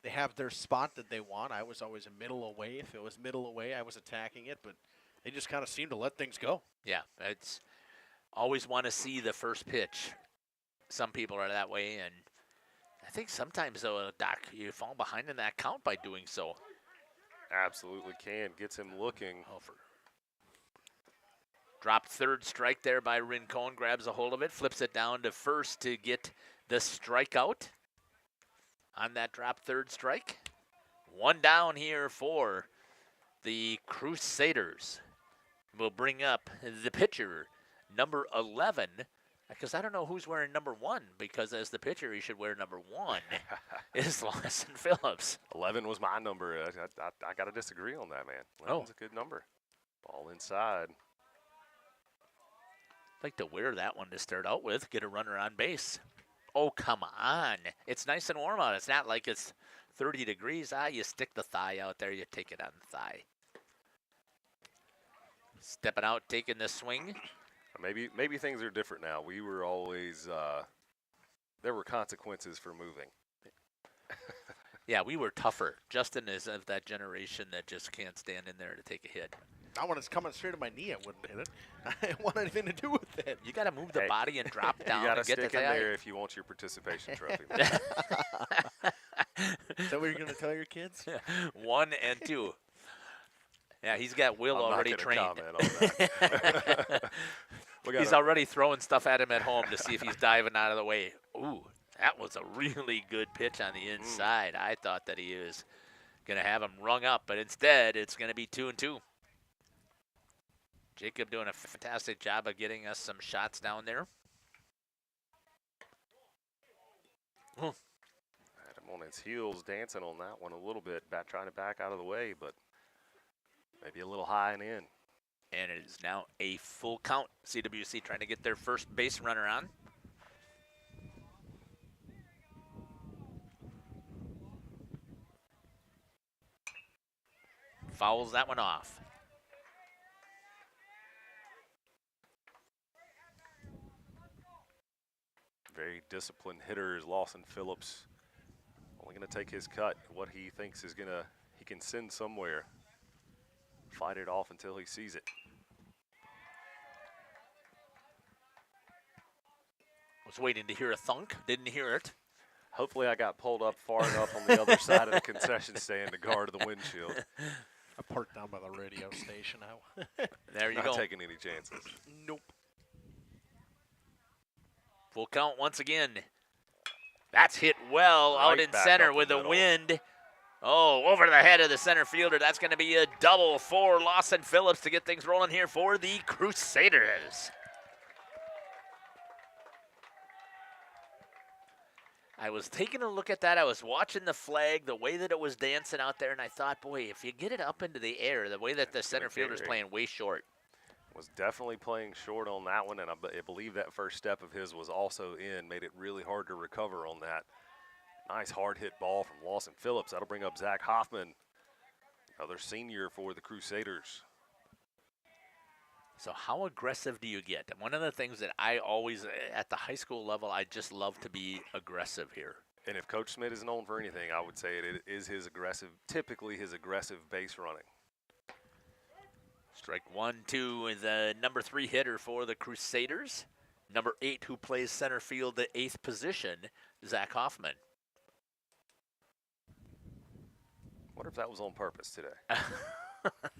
have their spot that they want. I was always a middle away. If it was middle away, I was attacking it, but they just kind of seem to let things go. Yeah, it's always want to see the first pitch. Some people are that way, and I think sometimes, though, Doc, you fall behind in that count by doing so. Absolutely can. Gets him looking. Dropped third strike there by Rincon, grabs a hold of it, flips it down to first to get the strikeout on that drop third strike. One down here for the Crusaders. We'll bring up the pitcher, number 11, because I don't know who's wearing number 1, because as the pitcher, he should wear number 1, is Lawson Phillips. 11 was my number. I got to disagree on that, man. 11's a good number. Ball inside. Like to wear that one to start out with, get a runner on base. Oh, come on. It's nice and warm out. It's not like it's 30 degrees. You stick the thigh out there, you take it on the thigh. Stepping out, taking the swing. Maybe things are different now. We were always, there were consequences for moving. Yeah, we were tougher. Justin is of that generation that just can't stand in there to take a hit. Not when it's coming straight at my knee, I wouldn't hit it. I didn't want anything to do with it. You got to move the body and drop down. You got to and get stick the in there if you want your participation trophy. Is that what you're going to tell your kids? 1 and 2. Yeah, he's got Will already trained. He's already throwing stuff at him at home to see if he's diving out of the way. Ooh, that was a really good pitch on the inside. I thought that he was going to have him rung up, but instead it's going to be 2-2. Jacob doing a fantastic job of getting us some shots down there. Had him on his heels, dancing on that one a little bit, trying to back out of the way, but maybe a little high and in. And it is now a full count. CWC trying to get their first base runner on. Fouls that one off. Very disciplined hitter is Lawson Phillips. Only going to take his cut, what he thinks is he can send somewhere. Fight it off until he sees it. Was waiting to hear a thunk, didn't hear it. Hopefully I got pulled up far enough on the other side of the concession stand to guard the windshield. I parked down by the radio station. There you Not go. taking any chances. Nope. Full count once again. That's hit well Right out in back center up with the the middle. wind. Oh, over the head of the center fielder. That's going to be a double for Lawson Phillips to get things rolling here for the Crusaders. I was taking a look at that. I was watching the flag, the way that it was dancing out there, and I thought, boy, if you get it up into the air, the way that the center fielder's playing way short. Was definitely playing short on that one, and I believe that first step of his was also in, made it really hard to recover on that. Nice hard hit ball from Lawson Phillips. That'll bring up Zach Hoffman, another senior for the Crusaders. So how aggressive do you get? One of the things that I always, at the high school level, I just love to be aggressive here. And if Coach Smith is known for anything, I would say it is his aggressive, typically his aggressive base running. Strike 1-2 with the number 3 hitter for the Crusaders. Number 8 who plays center field, the 8th position, Zach Hoffman. Wonder if that was on purpose today.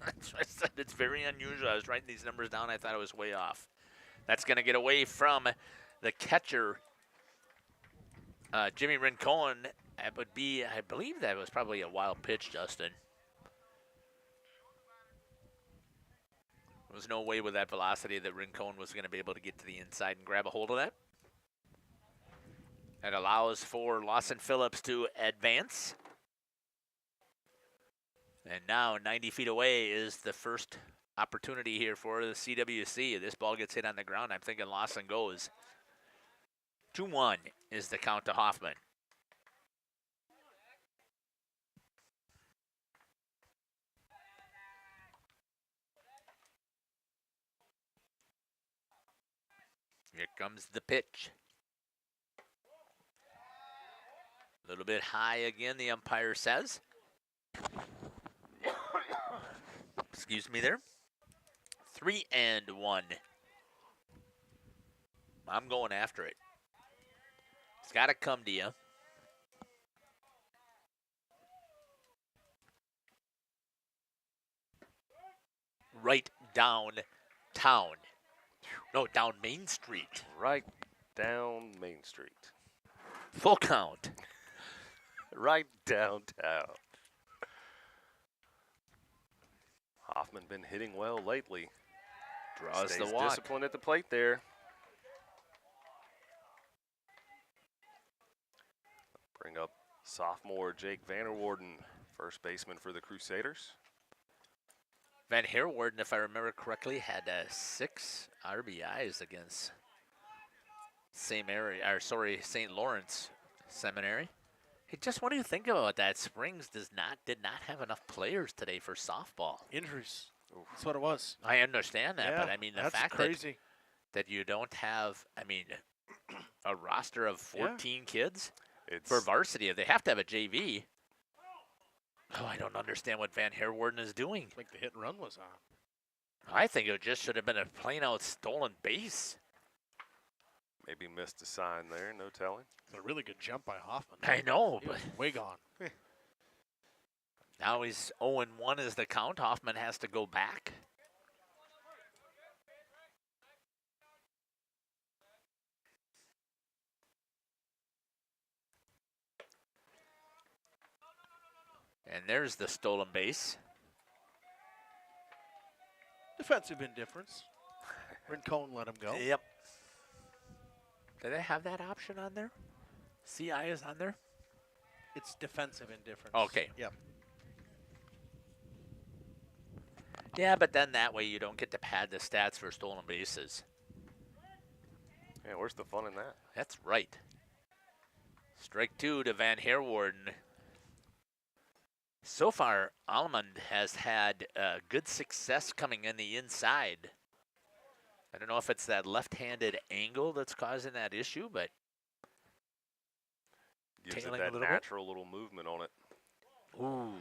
That's what I said. It's very unusual. I was writing these numbers down. I thought it was way off. That's going to get away from the catcher, Jimmy Rincon. It would be, I believe that was probably a wild pitch, Justin. was no way with that velocity that Rincon was going to be able to get to the inside and grab a hold of that. That allows for Lawson Phillips to advance. And now 90 feet away is the first opportunity here for the CWC. This ball gets hit on the ground. I'm thinking Lawson goes. 2-1 is the count to Hoffman. Here comes the pitch. A little bit high again, the umpire says. Excuse me there. 3-1. I'm going after it. It's got to come to you. Right downtown. No, down Main Street. Right down Main Street. Full count. Right downtown. Hoffman been hitting well lately. Draws Stays the walk. discipline at the plate there. Bring up sophomore Jake Vanderwarden, first baseman for the Crusaders. Van Herwarden, if I remember correctly, had 6 RBIs against St. Lawrence Seminary. Hey, just what do you think about that? Springs did not have enough players today for softball. Injuries. That's what it was. I understand that, Yeah, but I mean the that's fact crazy. that you don't have, a roster of 14 kids for varsity. They have to have a JV. Oh, I don't understand what Van Herwarden is doing. I think the hit and run was on. I think it just should have been a plain out stolen base. Maybe missed a sign there, no telling. It's a really good jump by Hoffman. I know, He was but way gone. Now he's 0-1 is the count. Hoffman has to go back. And there's the stolen base. Defensive indifference. Rincon let him go. Yep. Do they have that option on there? CI is on there? It's defensive indifference. Okay. Yep. Yeah, but then that way you don't get to pad the stats for stolen bases. Yeah, where's the fun in that? That's right. Strike 2 to Van Herwarden. So far, Almond has had good success coming in the inside. I don't know if it's that left-handed angle that's causing that issue, but Gives it tailing that a little natural little movement on it. bit. Ooh.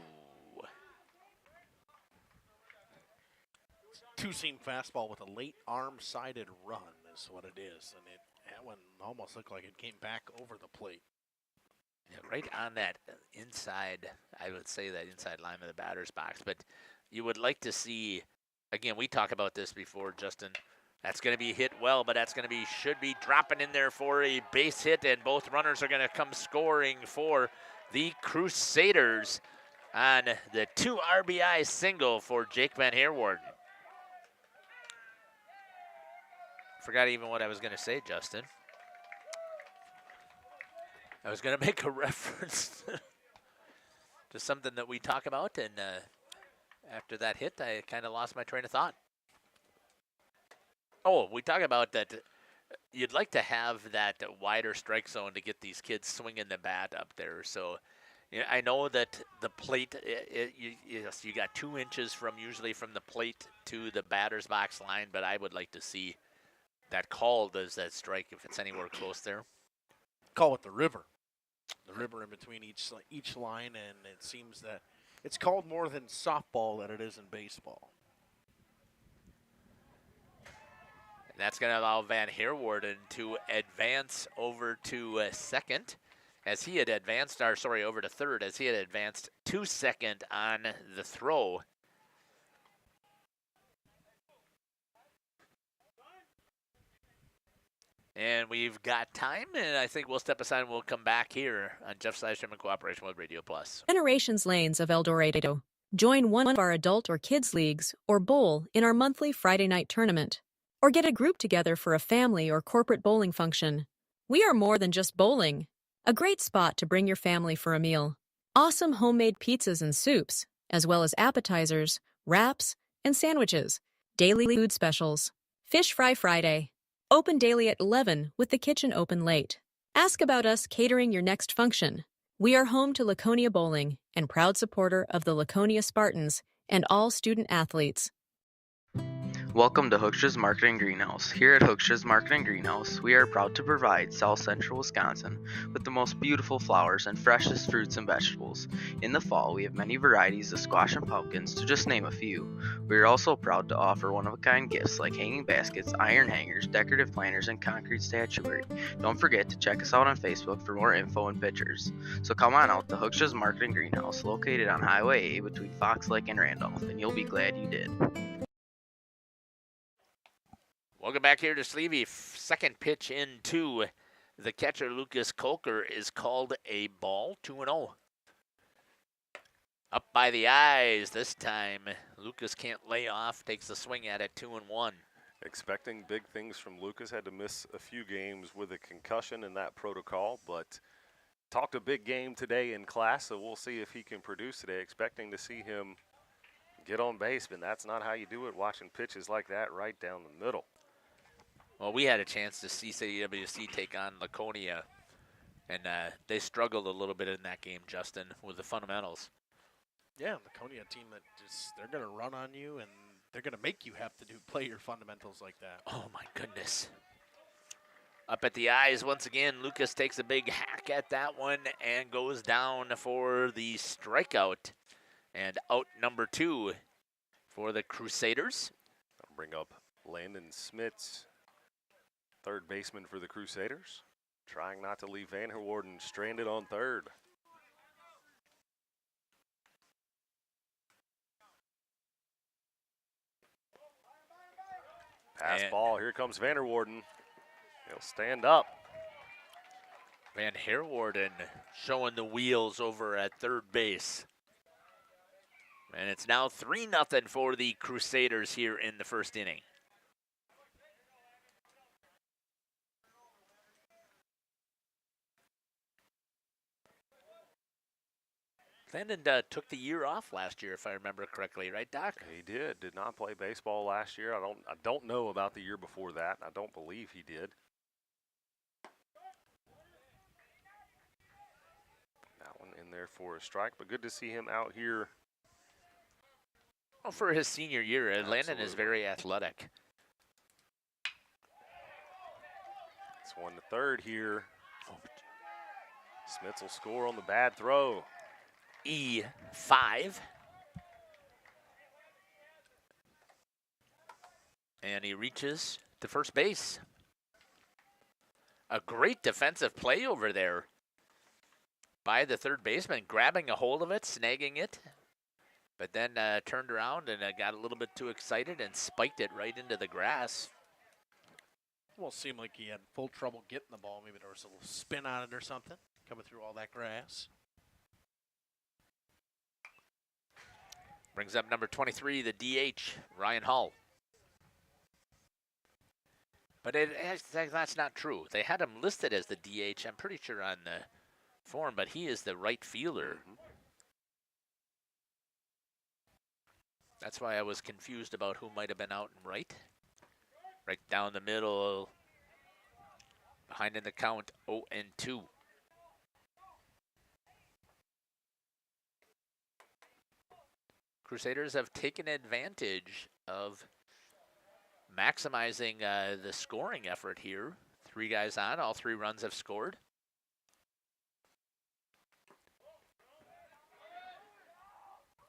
Two-seam fastball with a late arm-sided run is what it is. And that one almost looked like it came back over the plate. Yeah, right on that inside, I would say that inside line of the batter's box. But you would like to see, again, we talked about this before, Justin. That's going to be hit well, but that's going to be, should be dropping in there for a base hit, and both runners are going to come scoring for the Crusaders on the 2 RBI single for Jake Van Herwarden. Forgot even what I was going to say, Justin. I was going to make a reference to something that we talk about, and after that hit, I kind of lost my train of thought. Oh, we talk about that you'd like to have that wider strike zone to get these kids swinging the bat up there. So I know that the plate, you got 2 inches usually from the plate to the batter's box line, but I would like to see that called as that strike if it's anywhere close there. Call it the river. The river in between each line, and it seems that it's called more than softball than it is in baseball. And that's going to allow Van Herwarden to advance over to second, as he had advanced, over to third, as he had advanced to second on the throw. And we've got time, and I think we'll step aside and we'll come back here on Jeff Sidestrom in cooperation with Radio Plus. Generations Lanes of El Dorado. Join one of our adult or kids leagues or bowl in our monthly Friday night tournament. Or get a group together for a family or corporate bowling function. We are more than just bowling. A great spot to bring your family for a meal. Awesome homemade pizzas and soups, as well as appetizers, wraps, and sandwiches. Daily food specials. Fish Fry Friday. Open daily at 11 with the kitchen open late. Ask about us catering your next function. We are home to Laconia Bowling and proud supporter of the Laconia Spartans and all student athletes. Welcome to Hooksha's Marketing Greenhouse. Here at Hooksha's Marketing Greenhouse, we are proud to provide South Central Wisconsin with the most beautiful flowers and freshest fruits and vegetables. In the fall, we have many varieties of squash and pumpkins, to just name a few. We are also proud to offer one-of-a-kind gifts like hanging baskets, iron hangers, decorative planters, and concrete statuary. Don't forget to check us out on Facebook for more info and pictures. So come on out to Hooksha's Marketing Greenhouse, located on Highway A between Fox Lake and Randolph, and you'll be glad you did. Welcome back here to Sleevey. Second pitch into the catcher, Lucas Kolker, is called a ball, 2-0. Up by the eyes this time. Lucas can't lay off, takes a swing at it, 2-1. Expecting big things from Lucas. Had to miss a few games with a concussion in that protocol, but talked a big game today in class, so we'll see if he can produce today. Expecting to see him get on base, but that's not how you do it, watching pitches like that right down the middle. Well, we had a chance to see CWC take on Laconia, and they struggled a little bit in that game, Justin, with the fundamentals. Yeah, Laconia team that they're going to run on you, and they're going to make you have to play your fundamentals like that. Oh, my goodness. Up at the eyes once again, Lucas takes a big hack at that one and goes down for the strikeout. And out number 2 for the Crusaders. I'll bring up Landon Smits, third baseman for the Crusaders, trying not to leave Van Herwarden stranded on third. Pass ball, here comes Van Herwarden. He'll stand up. Van Herwarden showing the wheels over at third base. And it's now 3-0 for the Crusaders here in the first inning. Landon took the year off last year, if I remember correctly, right, Doc? He did. Did not play baseball last year. I don't know about the year before that. I don't believe he did. That one in there for a strike, but good to see him out here. Well, for his senior year, Landon is very athletic. It's 1-3 here. Smits will score on the bad throw. E5. And he reaches to first base. A great defensive play over there by the third baseman, grabbing a hold of it, snagging it, but then turned around and got a little bit too excited and spiked it right into the grass. Well, it seemed like he had full trouble getting the ball. Maybe there was a little spin on it or something, coming through all that grass. Brings up number 23, the DH, Ryan Hull. But that's not true. They had him listed as the DH, I'm pretty sure, on the form, but he is the right fielder. That's why I was confused about who might have been out and right. Right down the middle, behind in the count, 0-2. Crusaders have taken advantage of maximizing the scoring effort here. 3 guys on, all 3 runs have scored.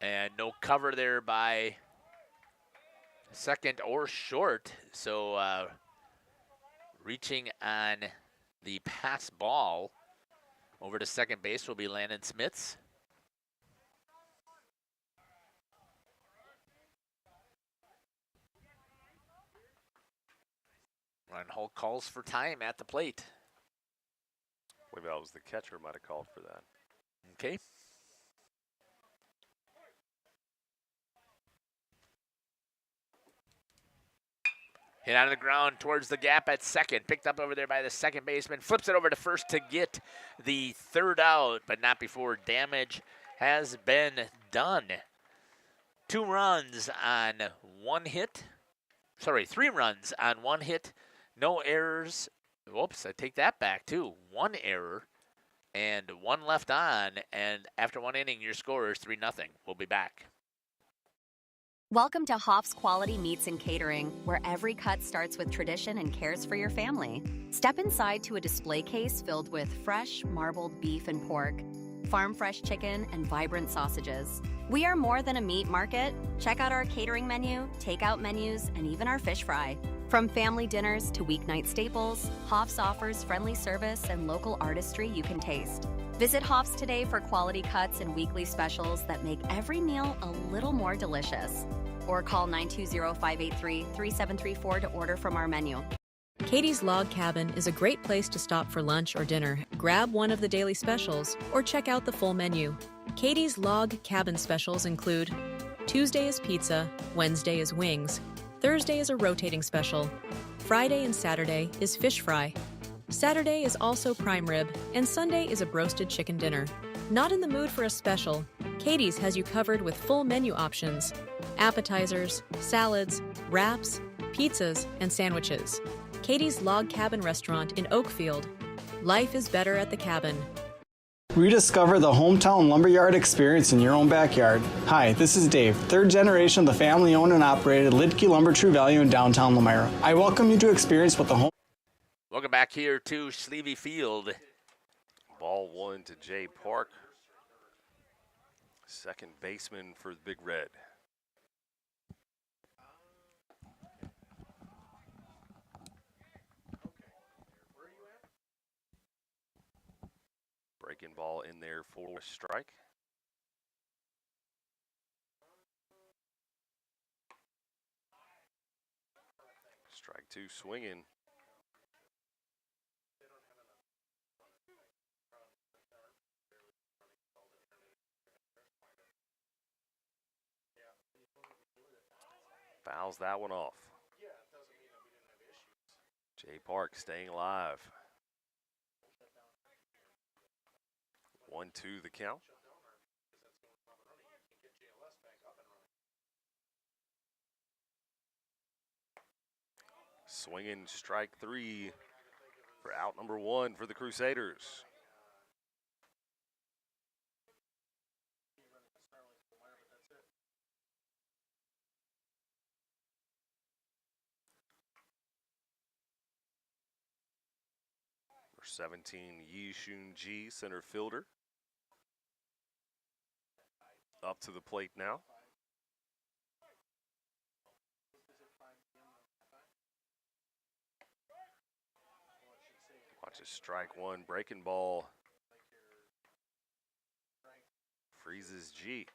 And no cover there by second or short. So reaching on the pass ball over to second base will be Landon Smits. Ryan Hull calls for time at the plate. Maybe that was the catcher might have called for that. Okay. Hit on the ground towards the gap at second. Picked up over there by the second baseman. Flips it over to first to get the third out, but not before damage has been done. 2 runs on 1 hit. Sorry, 3 runs on 1 hit. No errors. Whoops, I take that back too. 1 error and 1 left on. And after 1 inning, your score is 3-0. We'll be back. Welcome to Hoff's Quality Meats and Catering, where every cut starts with tradition and cares for your family. Step inside to a display case filled with fresh, marbled beef and pork, farm-fresh chicken, and vibrant sausages. We are more than a meat market. Check out our catering menu, takeout menus, and even our fish fry. From family dinners to weeknight staples, Hoff's offers friendly service and local artistry you can taste. Visit Hoff's today for quality cuts and weekly specials that make every meal a little more delicious. Or call 920-583-3734 to order from our menu. Katie's Log Cabin is a great place to stop for lunch or dinner. Grab one of the daily specials or check out the full menu. Katie's Log Cabin specials include Tuesday is pizza, Wednesday is wings, Thursday is a rotating special, Friday and Saturday is fish fry, Saturday is also prime rib, and Sunday is a broasted chicken dinner. Not in the mood for a special? Katie's has you covered with full menu options, appetizers, salads, wraps, pizzas, and sandwiches. Katie's Log Cabin Restaurant in Oakfield. Life is better at the cabin. Rediscover the hometown lumberyard experience in your own backyard. Hi, this is Dave, 3rd generation of the family-owned and operated Lidke Lumber True Value in downtown Lamira. I welcome you to experience what the home... Welcome back here to Sleevey Field. Ball 1 to Jay Park. Second baseman for the Big Red. Breaking ball in there for a strike. Strike 2 swinging. Fouls that one off. Jay Park staying alive. 1-2 the count. Swinging strike 3 for out number 1 for the Crusaders. Number 17, Yi Shun Ji, center fielder. Up to the plate now. Watch a strike 1, breaking ball. Freezes G.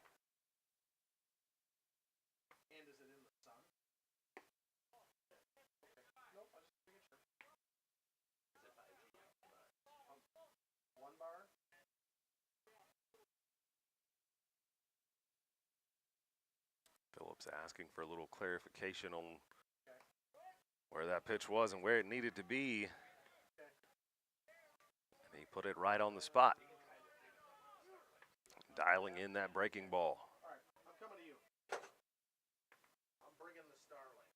Phillips asking for a little clarification on where that pitch was and where it needed to be. And he put it right on the spot. Dialing in that breaking ball. All right, I'm coming to you. I'm bringing the Starling.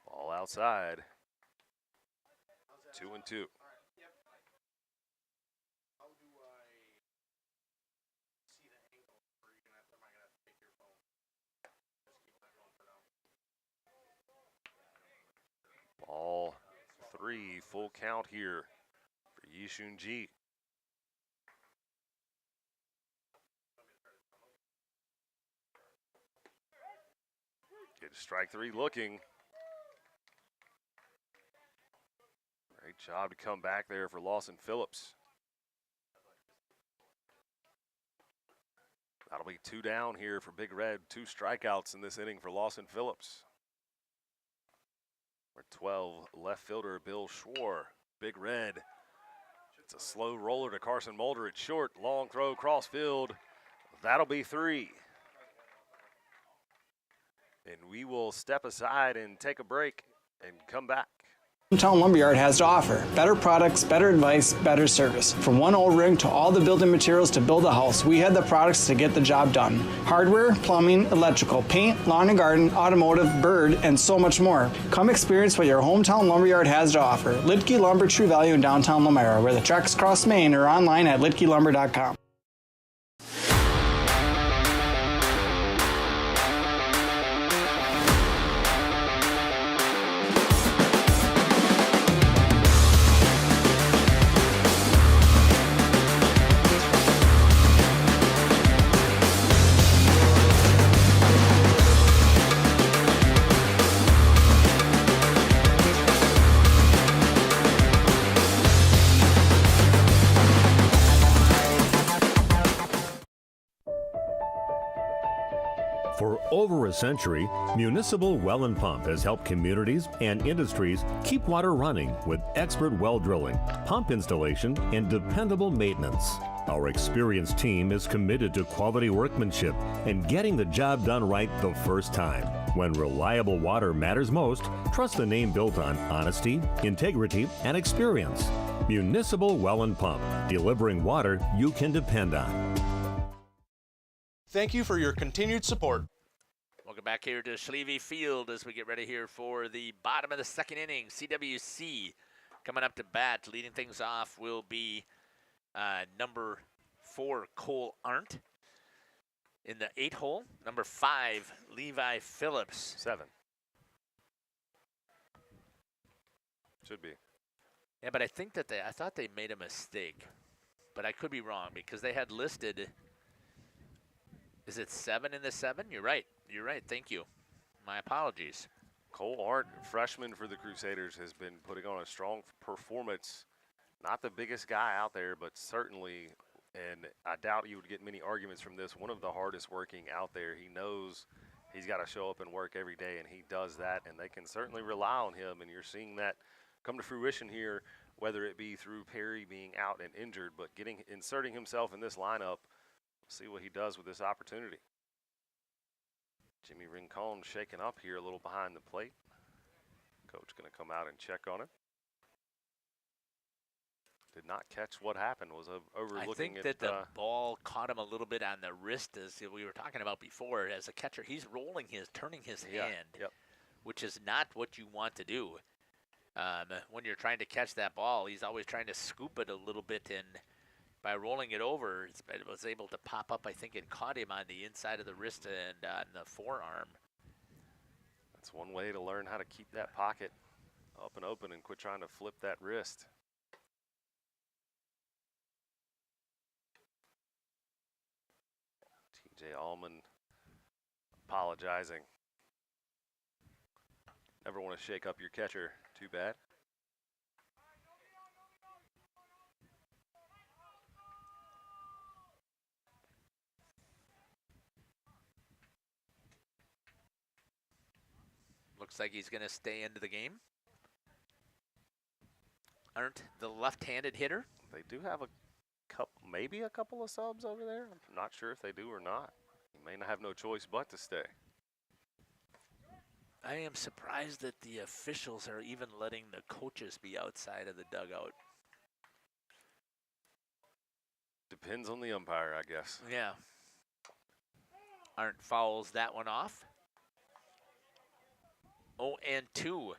Ball outside. 2-2. Ball 3, full count here for Yi Shun Ji. Get to strike 3 looking. Great job to come back there for Lawson Phillips. That'll be 2 down here for Big Red. 2 strikeouts in this inning for Lawson Phillips. Number 12, left fielder Bill Schwar. Big Red. It's a slow roller to Carson Mulder at short. Long throw cross field. That'll be 3. And we will step aside and take a break and come back. Hometown Lumberyard has to offer better products, better advice, better service. From one O-ring to all the building materials to build a house, we had the products to get the job done. Hardware, plumbing, electrical, paint, lawn and garden, automotive, bird, and so much more. Come experience what your Hometown Lumberyard has to offer. Lidke Lumber, True Value in downtown Lamera, where the tracks cross Main, or online at lidkelumber.com. For over a century, Municipal Well and Pump has helped communities and industries keep water running with expert well drilling, pump installation, and dependable maintenance. Our experienced team is committed to quality workmanship and getting the job done right the first time. When reliable water matters most, trust the name built on honesty, integrity, and experience. Municipal Well and Pump, delivering water you can depend on. Thank you for your continued support. Welcome back here to Schleve Field as we get ready here for the bottom of the second inning. CWC coming up to bat. Leading things off will be number 4, Cole Arndt. In the 8 hole, number 5, Levi Phillips. 7. Should be. Yeah, but I think that I thought they made a mistake, but I could be wrong because they had listed. Is it 7 in the 7? You're right. You're right. Thank you. My apologies. Cole Arndt, freshman for the Crusaders, has been putting on a strong performance. Not the biggest guy out there, but certainly, and I doubt you would get many arguments from this, one of the hardest working out there. He knows he's got to show up and work every day, and he does that, and they can certainly rely on him, and you're seeing that come to fruition here, whether it be through Perry being out and injured, but inserting himself in this lineup. See what he does with this opportunity. Jimmy Rincon shaking up here a little behind the plate. Coach going to come out and check on him. Did not catch what happened. Was overlooking I think that the ball caught him a little bit on the wrist, as we were talking about before. As a catcher, he's turning his hand, which is not what you want to do. When you're trying to catch that ball, he's always trying to scoop it a little bit, and by rolling it over, it was able to pop up. I think it caught him on the inside of the wrist and on the forearm. That's one way to learn how to keep that pocket up and open and quit trying to flip that wrist. TJ Allman apologizing. Never want to shake up your catcher. Too bad. Looks like he's going to stay into the game. Aren't the left-handed hitter? They do have maybe a couple of subs over there. I'm not sure if they do or not. He may not have no choice but to stay. I am surprised that the officials are even letting the coaches be outside of the dugout. Depends on the umpire, I guess. Yeah. Arndt fouls that one off. 0-2. Good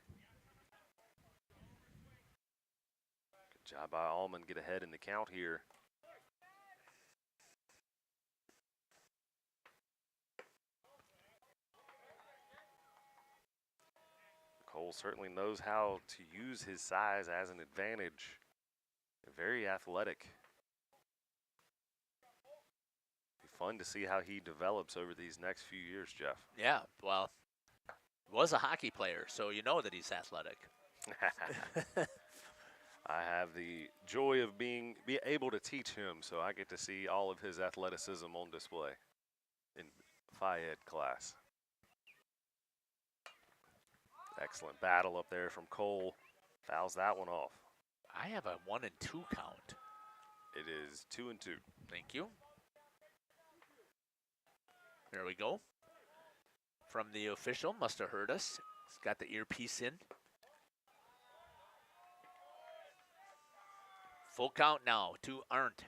job by Allman. Get ahead in the count here. Cole certainly knows how to use his size as an advantage. Very athletic. Be fun to see how he develops over these next few years, Jeff. Yeah, well, was a hockey player, so you know that he's athletic. I have the joy of be able to teach him, so I get to see all of his athleticism on display in Phi Ed class. Excellent battle up there from Cole. Fouls that one off. I have a 1-2 count. It is 2-2. Thank you. There we go. from the official. Must have heard us. He's got the earpiece in. Full count now to Arndt.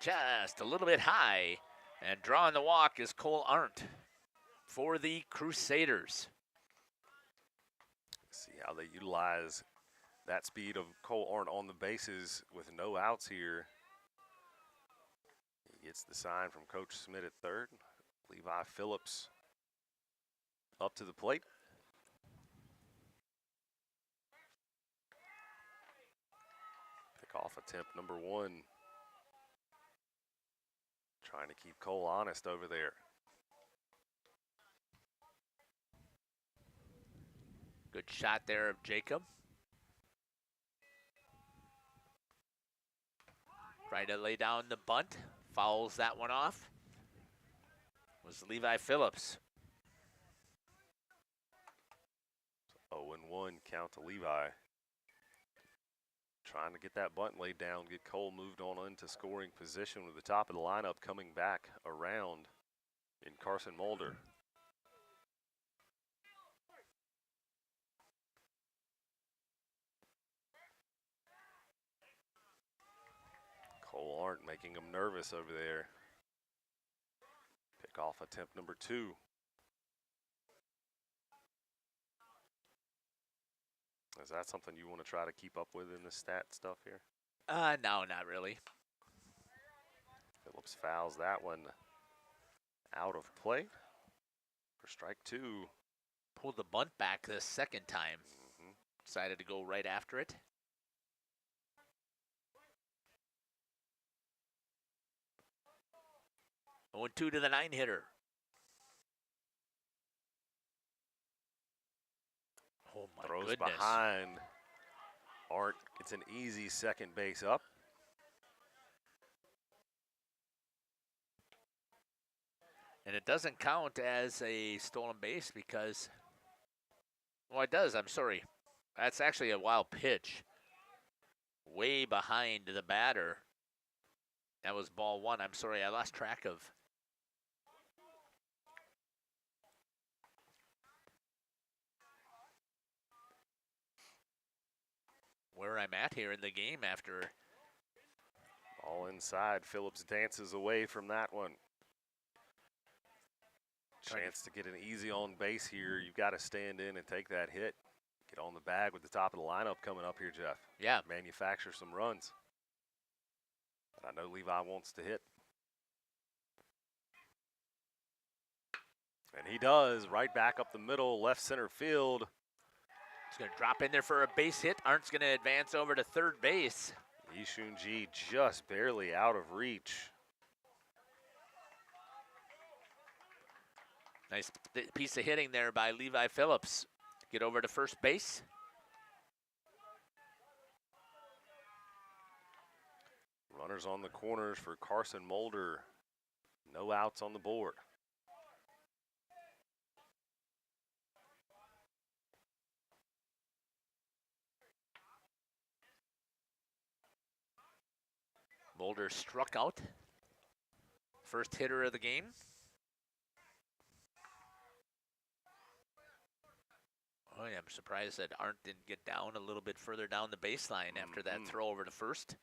Just a little bit high, and drawing the walk is Cole Arndt for the Crusaders. See how they utilize that speed of Cole Arndt on the bases with no outs here. He gets the sign from Coach Smith at third. Levi Phillips up to the plate. Pick-off attempt number 1. Trying to keep Cole honest over there. Good shot there of Jacob. Trying to lay down the bunt. Fouls that one off. Was Levi Phillips. 0-1 count to Levi. Trying to get that bunt laid down, get Cole moved on into scoring position with the top of the lineup coming back around in Carson Mulder. Cole Arndt making him nervous over there. Pick off attempt number 2. Is that something you want to try to keep up with in the stat stuff here? No, not really. Phillips fouls that one out of play for strike 2. Pulled the bunt back the second time. Decided to go right after it. Going 2 to the 9 hitter. Oh my Throws goodness. behind. Arndt gets an easy second base up. And it doesn't count as a stolen base because, well, it does, I'm sorry. That's actually a wild pitch. Way behind the batter. That was ball 1. I'm sorry, I lost track of. Where I'm at here in the game after. All inside. Phillips dances away from that one. Chance to get an easy on base here. You've got to stand in and take that hit. Get on the bag with the top of the lineup coming up here, Jeff. Yeah. Manufacture some runs. But I know Levi wants to hit. And he does. Right back up the middle, left center field. He's going to drop in there for a base hit. Arndt's going to advance over to third base. Yishun-Ji just barely out of reach. Nice piece of hitting there by Levi Phillips. Get over to first base. Runners on the corners for Carson Mulder. No outs on the board. Mulder struck out. First hitter of the game. Oh, yeah, I'm surprised that Arndt didn't get down a little bit further down the baseline after that throw over to first.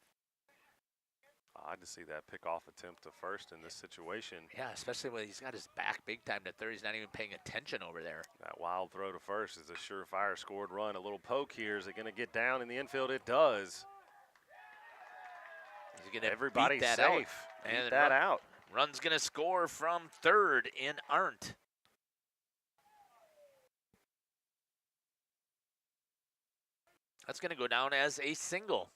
Odd to see that pickoff attempt to first in this situation. Yeah, especially when he's got his back big time to third. He's not even paying attention over there. That wild throw to first is a surefire scored run. A little poke here. Is it going to get down in the infield? It does. He's going to Everybody's beat that safe. out. Beat that out. Run's going to score from third in Arndt. That's going to go down as a single.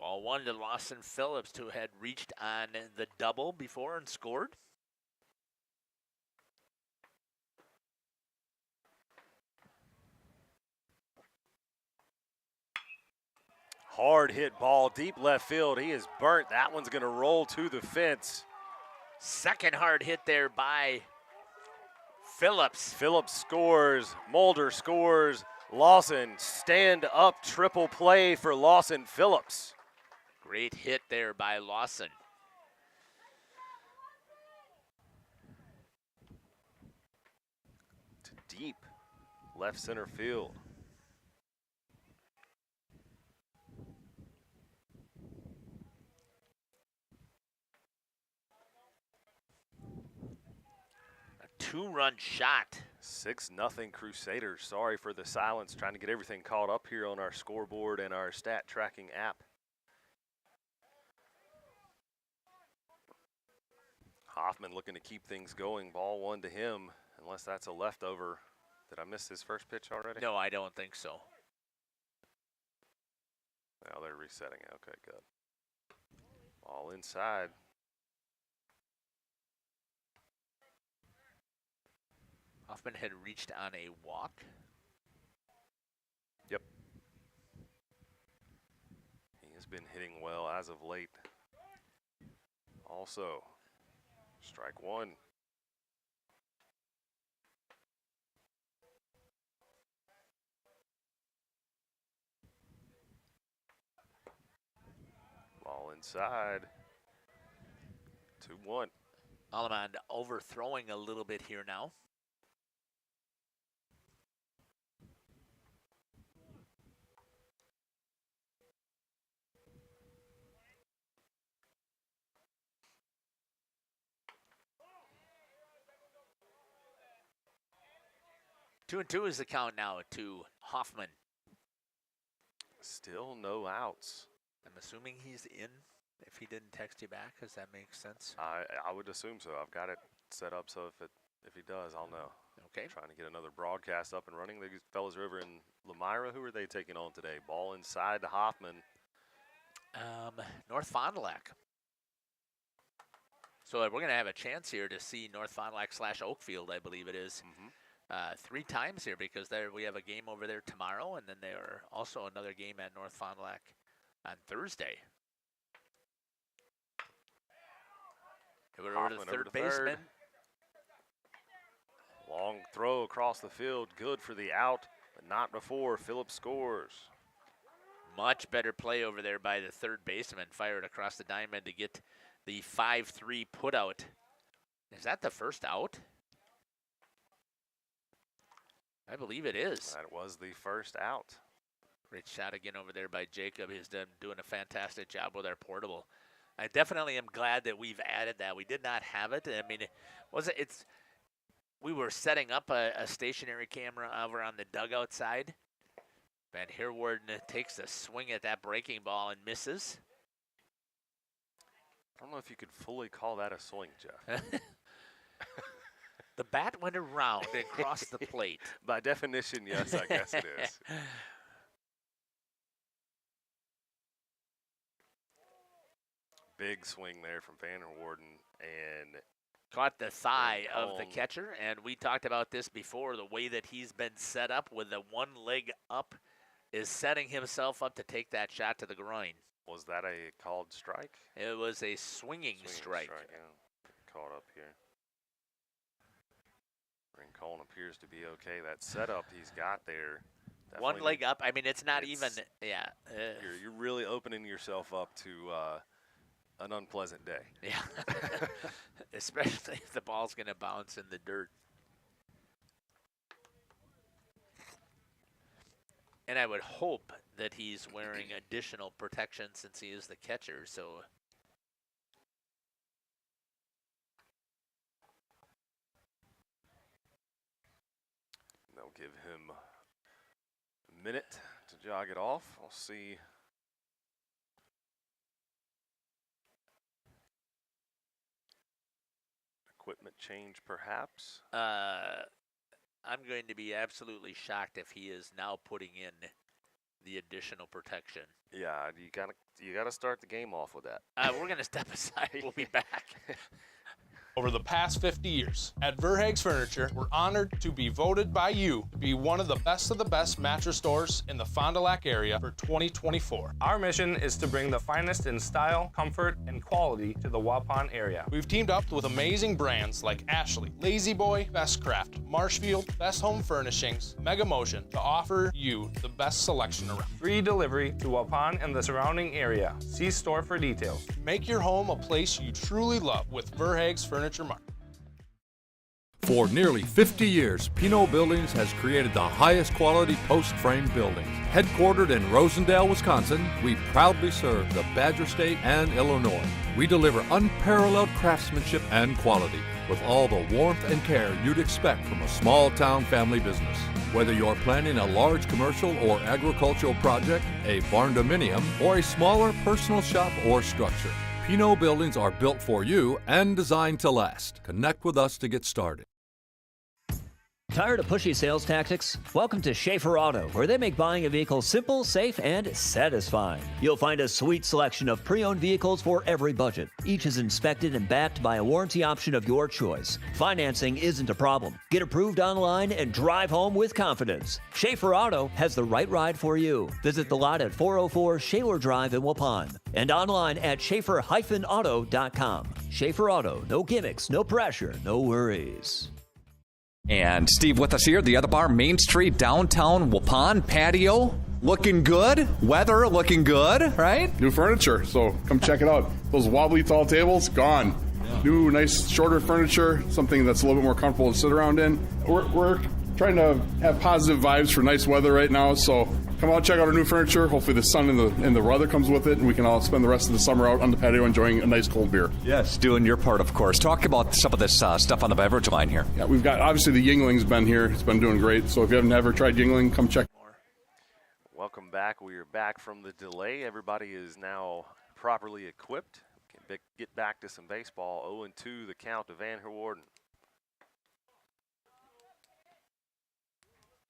Ball one to Lawson Phillips, who had reached on the double before and scored. Hard hit ball, deep left field. He is burnt. That one's going to roll to the fence. Second hard hit there by Phillips. Phillips scores. Mulder scores. Lawson, stand up triple play for Lawson Phillips. Great hit there by Lawson. To deep left center field. Two-run shot. 6-0 Crusaders. Sorry for the silence. Trying to get everything caught up here on our scoreboard and our stat tracking app. Hoffman looking to keep things going. Ball one to him, unless that's a leftover. Did I miss his first pitch already? No, I don't think so. Now they're resetting. Okay, good. Ball inside. Hoffman had reached on a walk. Yep. He has been hitting well as of late. Also, strike one. Ball inside. 2-1. Alamand overthrowing a little bit here now. Two and two is the count now to Hoffman. Still no outs. I'm assuming he's in. If he didn't text you back, does that make sense? I would assume so. I've got it set up so if he does, I'll know. Okay. Trying to get another broadcast up and running. These fellas are over in Lamira. Who are they taking on today? Ball inside to Hoffman. North Fond du Lac. So we're going to have a chance here to see North Fond du Lac / Oakfield, I believe it is. 3 times here, because we have a game over there tomorrow, and then there are also another game at North Fond du Lac on Thursday. We're over to the third baseman. Long throw across the field, good for the out, but not before Phillips scores. Much better play over there by the third baseman. Fired across the diamond to get the 5-3 put out. Is that the first out? I believe it is. That was the first out. Great shot again over there by Jacob. He's doing a fantastic job with our portable. I definitely am glad that we've added that. We did not have it. I mean, we were setting up a stationary camera over on the dugout side. Van Heerwarden takes a swing at that breaking ball and misses. I don't know if you could fully call that a swing, Jeff. The bat went around and crossed the plate. By definition, yes, I guess it is. Big swing there from Van Heerwarden and caught the thigh of the catcher, and we talked about this before. The way that he's been set up with the one leg up is setting himself up to take that shot to the groin. Was that a called strike? It was a swinging strike. Yeah. Caught up here. Rincon appears to be okay. That setup he's got there. One leg up. I mean, it's not even. Yeah. You're really opening yourself up to an unpleasant day. Yeah. Especially if the ball's going to bounce in the dirt. And I would hope that he's wearing additional protection since he is the catcher. So. They'll give him a minute to jog it off. We'll see. Equipment change, perhaps. I'm going to be absolutely shocked if he is now putting in the additional protection. Yeah, you gotta start the game off with that. We're gonna step aside. We'll be back. Over the past 50 years, at Verhaeg's Furniture, we're honored to be voted by you to be one of the best mattress stores in the Fond du Lac area for 2024. Our mission is to bring the finest in style, comfort, and quality to the Waupun area. We've teamed up with amazing brands like Ashley, Lazy Boy, Bestcraft, Marshfield, Best Home Furnishings, Mega Motion to offer you the best selection around. Free delivery to Waupun and the surrounding area. See store for details. Make your home a place you truly love with Verhaeg's Furniture Market. For nearly 50 years, Pinot Buildings has created the highest quality post-frame buildings. Headquartered in Rosendale, Wisconsin, we proudly serve the Badger State and Illinois. We deliver unparalleled craftsmanship and quality with all the warmth and care you'd expect from a small-town family business. Whether you're planning a large commercial or agricultural project, a barn-dominium, or a smaller personal shop or structure, Pinot Buildings are built for you and designed to last. Connect with us to get started. Tired of pushy sales tactics? Welcome to Schaefer Auto, where they make buying a vehicle simple, safe, and satisfying. You'll find a sweet selection of pre-owned vehicles for every budget. Each is inspected and backed by a warranty option of your choice. Financing isn't a problem. Get approved online and drive home with confidence. Schaefer Auto has the right ride for you. Visit the lot at 404 Shaler Drive in Waupun and online at schaefer-auto.com. Schaefer Auto, no gimmicks, no pressure, no worries. And Steve with us here, the other bar, Main Street, downtown Waupun, patio, looking good, weather looking good, right? New furniture, so come check it out. Those wobbly tall tables, gone. New, nice, shorter furniture, something that's a little bit more comfortable to sit around in. We're trying to have positive vibes for nice weather right now, so come out, check out our new furniture. Hopefully the sun and the weather comes with it, and we can all spend the rest of the summer out on the patio enjoying a nice cold beer. Yes, doing your part, of course. Talk about some of this stuff on the beverage line here. Yeah, we've got, obviously the Yingling's been here. It's been doing great, so if you haven't ever tried Yingling, come check. Welcome back. We are back from the delay. Everybody is now properly equipped. Can get back to some baseball. 0-2 the count to Van Herwarden.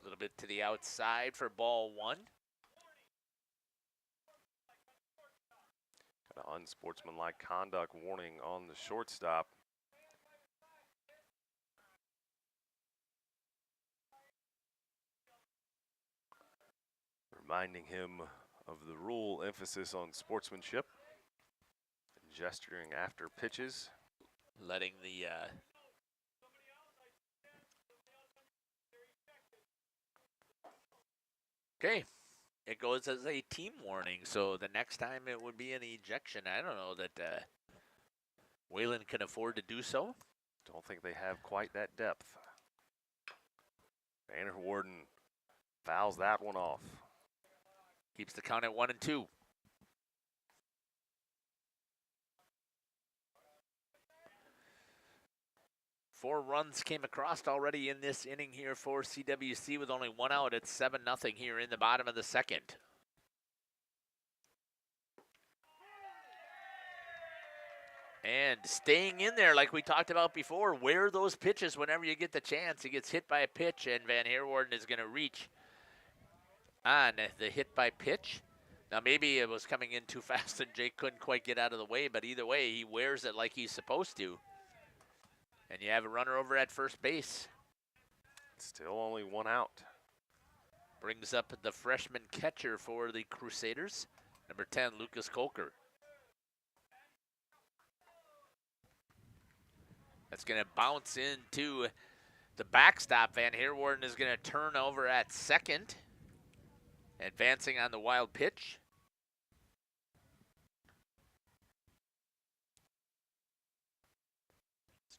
A little bit to the outside for ball one. Got an unsportsmanlike conduct warning on the shortstop. Reminding him of the rule, emphasis on sportsmanship. Gesturing after pitches. Letting the okay, it goes as a team warning, so the next time it would be an ejection. I don't know that Wayland can afford to do so. Don't think they have quite that depth. Van Herwarden fouls that one off. Keeps the count at 1-2. Four runs came across already in this inning here for CWC with only one out. It's 7-0 here in the bottom of the second. And staying in there like we talked about before, wear those pitches whenever you get the chance. He gets hit by a pitch, and Van Herwarden is going to reach on the hit by pitch. Now maybe it was coming in too fast and Jake couldn't quite get out of the way, but either way, he wears it like he's supposed to. And you have a runner over at first base. Still only one out. Brings up the freshman catcher for the Crusaders, number 10, Lucas Kolker. That's going to bounce into the backstop. Van Herwarden is going to turn over at second, advancing on the wild pitch.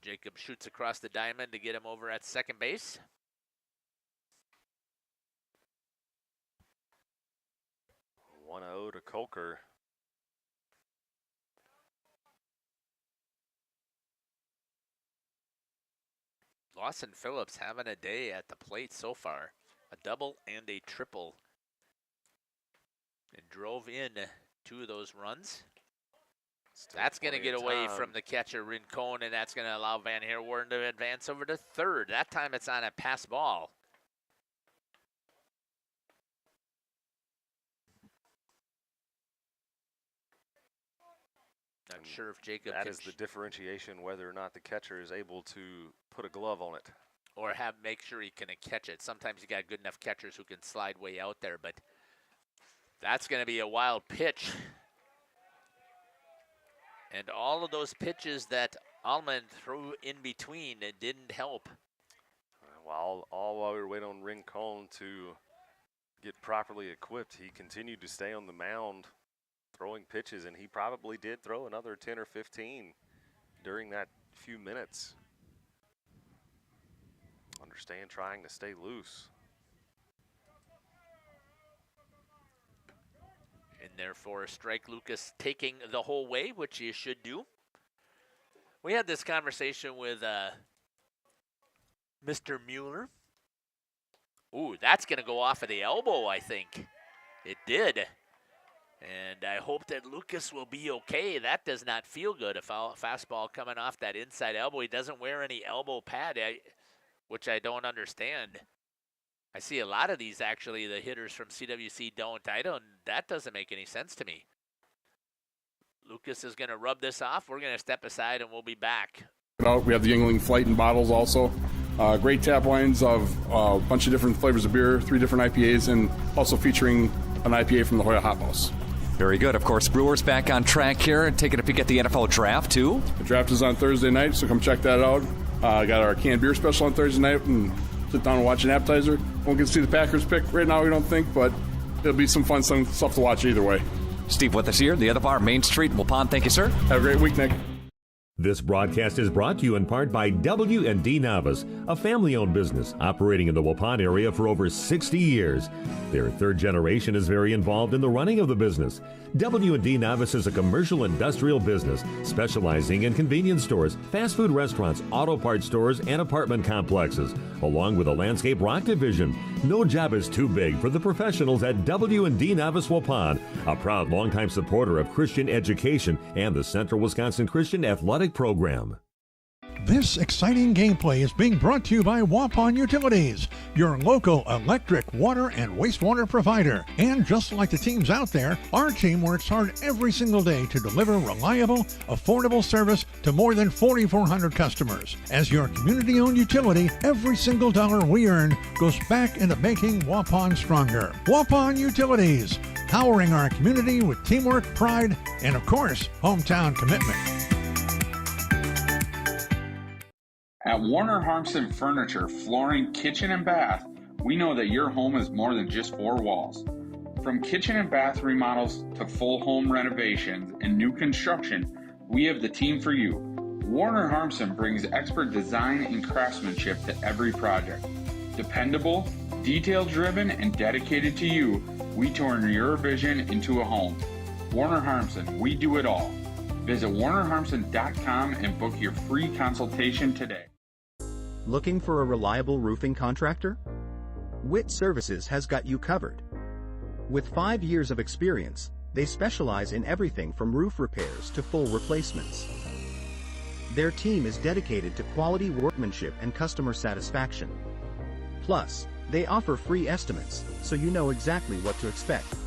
Jacob shoots across the diamond to get him over at second base. 1-0 to Kolker. Lawson Phillips having a day at the plate so far. A double and a triple. And drove in two of those runs. That's going to get away from the catcher, Rincon, and that's going to allow Van Herwarden to advance over to third. That time it's on a pass ball. Not sure if Jacob That can is the differentiation, whether or not the catcher is able to put a glove on it. or make sure he can catch it. Sometimes you got good enough catchers who can slide way out there, but that's going to be a wild pitch. And all of those pitches that Allman threw in between, it didn't help. All while we were waiting on Rincon to get properly equipped, he continued to stay on the mound throwing pitches, and he probably did throw another 10 or 15 during that few minutes. Understand trying to stay loose. And therefore, strike Lucas taking the whole way, which you should do. We had this conversation with Mr. Mueller. Ooh, that's going to go off of the elbow, I think. It did. And I hope that Lucas will be okay. That does not feel good. A fastball coming off that inside elbow. He doesn't wear any elbow pad, which I don't understand. I see a lot of these, actually, the hitters from CWC don't. That doesn't make any sense to me. Lucas is going to rub this off. We're going to step aside, and we'll be back. We have the Yuengling Flight in bottles also. Great tap lines of a bunch of different flavors of beer, 3 different IPAs, and also featuring an IPA from the Hoya Hop House. Very good. Of course, Brewers back on track here and taking a peek at the NFL draft, too. The draft is on Thursday night, so come check that out. Got our canned beer special on Thursday night, and sit down and watch an appetizer. Won't get to see the Packers pick right now, we don't think, but it'll be some fun stuff to watch either way. Steve with us here, the other bar, Main Street, Waupun. Thank you, sir. Have a great week, Nick. This broadcast is brought to you in part by W&D Navas, a family-owned business operating in the Waupun area for over 60 years. Their third generation is very involved in the running of the business. W&D Navas is a commercial industrial business specializing in convenience stores, fast food restaurants, auto parts stores, and apartment complexes, along with a landscape rock division. No job is too big for the professionals at W&D Navas Waupun, a proud longtime supporter of Christian education and the Central Wisconsin Christian Athletic Program. This exciting gameplay is being brought to you by Waupun Utilities, your local electric, water, and wastewater provider. And just like the teams out there, our team works hard every single day to deliver reliable, affordable service to more than 4,400 customers. As your community-owned utility, every single dollar we earn goes back into making Waupun stronger. Waupun Utilities, powering our community with teamwork, pride, and of course, hometown commitment. At Warner Harmson Furniture, Flooring, Kitchen, and Bath, we know that your home is more than just 4 walls. From kitchen and bath remodels to full home renovations and new construction, we have the team for you. Warner Harmson brings expert design and craftsmanship to every project. Dependable, detail-driven, and dedicated to you, we turn your vision into a home. Warner Harmson, we do it all. Visit warnerharmson.com and book your free consultation today. Looking for a reliable roofing contractor? Witt Services has got you covered. With 5 years of experience, they specialize in everything from roof repairs to full replacements. Their team is dedicated to quality workmanship and customer satisfaction. Plus, they offer free estimates, so you know exactly what to expect.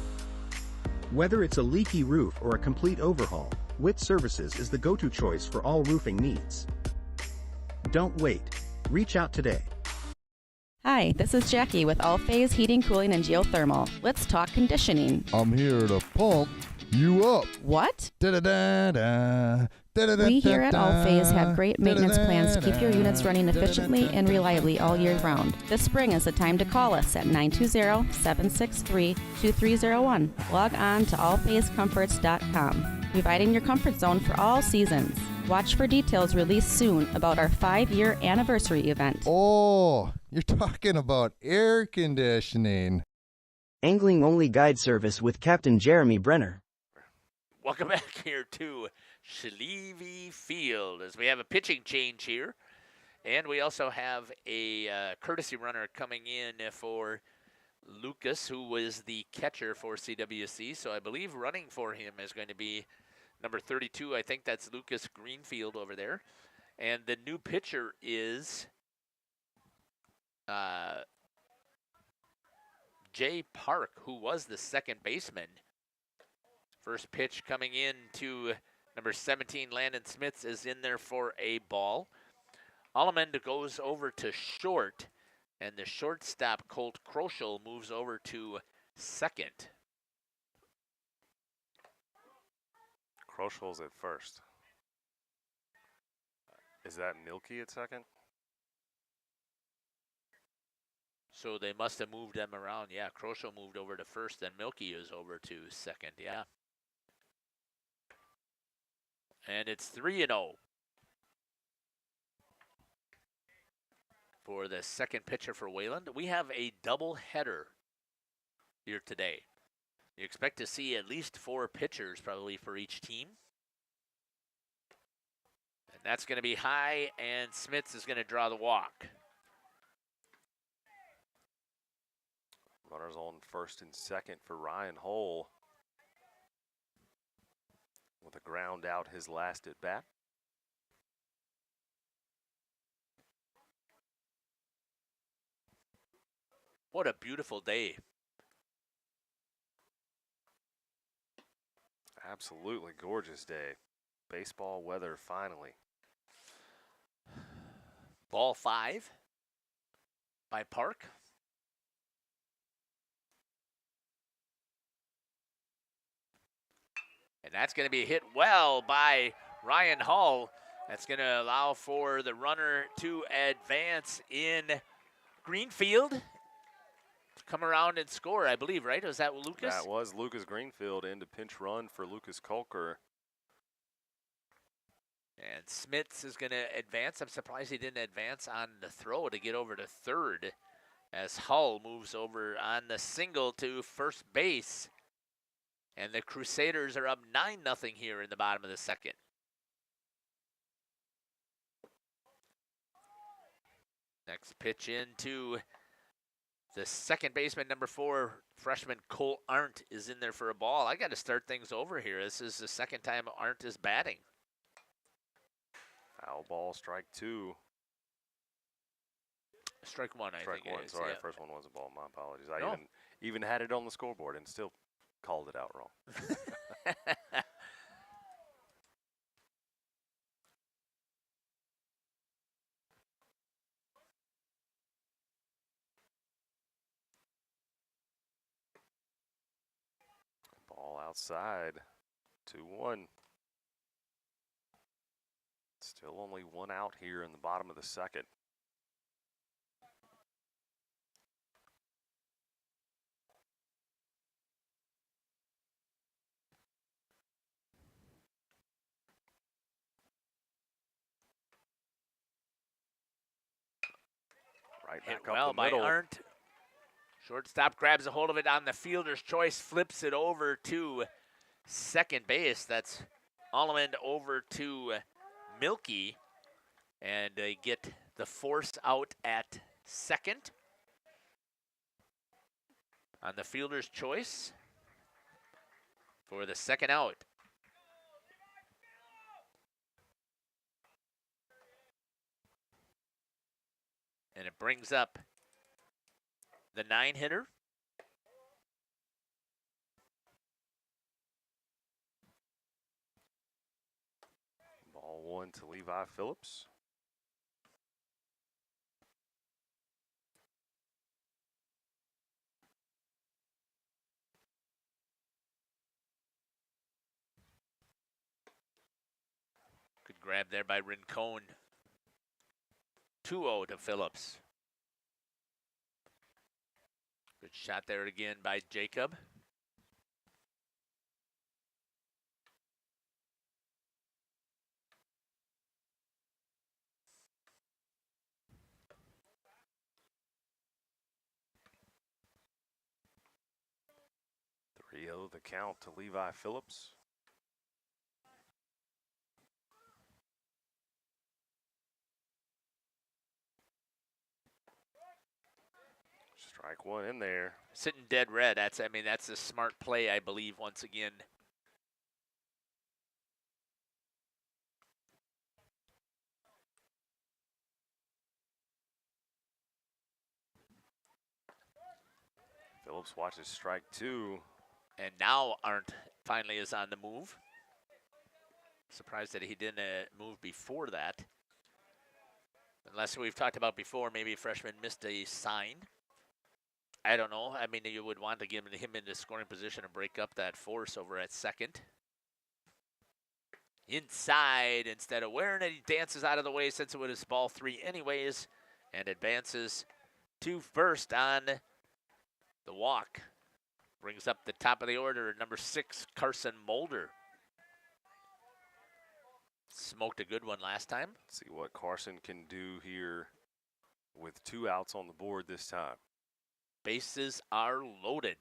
Whether it's a leaky roof or a complete overhaul, Witt Services is the go-to choice for all roofing needs. Don't wait. Reach out today. Hi, this is Jackie with All Phase Heating, Cooling, and Geothermal. Let's talk conditioning. I'm here to pump you up. What? Da-da-da-da. We here at All Phase have great maintenance plans to keep your units running efficiently and reliably all year round. This spring is the time to call us at 920-763-2301. Log on to allphasecomforts.com, providing your comfort zone for all seasons. Watch for details released soon about our 5-year anniversary event. Oh, you're talking about air conditioning. Angling-only guide service with Captain Jeremy Brenner. Welcome back here to Schleve Field as we have a pitching change here. And we also have a courtesy runner coming in for Lucas, who was the catcher for CWC. So I believe running for him is going to be number 32. I think that's Lucas Greenfield over there. And the new pitcher is Jay Park, who was the second baseman. First pitch coming in to Number 17, Landon Smits, is in there for a ball. Allemande goes over to short, and the shortstop, Colt Kroschel, moves over to second. Kroschel's at first. Is that Milky at second? So they must have moved them around. Yeah, Kroschel moved over to first, then Milky is over to second. Yeah. And it's 3-0 for the second pitcher for Wayland. We have a double header here today. You expect to see at least 4 pitchers probably for each team. And that's going to be high, and Smits is going to draw the walk. Runners on first and second for Ryan Hull. With a ground out his last at bat. What a beautiful day. Absolutely gorgeous day. Baseball weather finally. Ball 5 by Park. And that's going to be hit well by Ryan Hull. That's going to allow for the runner to advance in Greenfield. Come around and score, I believe, right? Was that Lucas? That was Lucas Greenfield into pinch run for Lucas Kolker. And Smits is going to advance. I'm surprised he didn't advance on the throw to get over to third as Hull moves over on the single to first base. And the Crusaders are up 9-0 here in the bottom of the second. Next pitch into the second baseman, number 4, freshman Cole Arndt is in there for a ball. I got to start things over here. This is the second time Arndt is batting. Foul ball, strike 2. Strike 1, I think Strike 1, it is. sorry, Yeah. first one was a ball, my apologies. I No. even had it on the scoreboard and still called it out wrong. Ball outside, 2-1. Still only 1 out here in the bottom of the second. Right Hit back well up the by middle. Arndt. Shortstop grabs a hold of it on the fielder's choice, flips it over to second base. That's Allemande over to Milky. And they get the force out at second on the fielder's choice for the second out. And it brings up the 9-hitter. Ball 1 to Levi Phillips. Good grab there by Rincon. 2-0 to Phillips. Good shot there again by Jacob. The count to Levi Phillips. Strike 1 in there. Sitting dead red. That's a smart play, I believe, once again. Phillips watches strike 2. And now Arndt finally is on the move. Surprised that he didn't move before that. Unless we've talked about before, maybe a freshman missed a sign. I don't know. I mean, you would want to get him into scoring position and break up that force over at second. Inside, instead of wearing it, he dances out of the way since it was ball 3 anyways, and advances to first on the walk. Brings up the top of the order, number 6, Carson Mulder. Smoked a good one last time. See what Carson can do here with 2 outs on the board this time. Bases are loaded.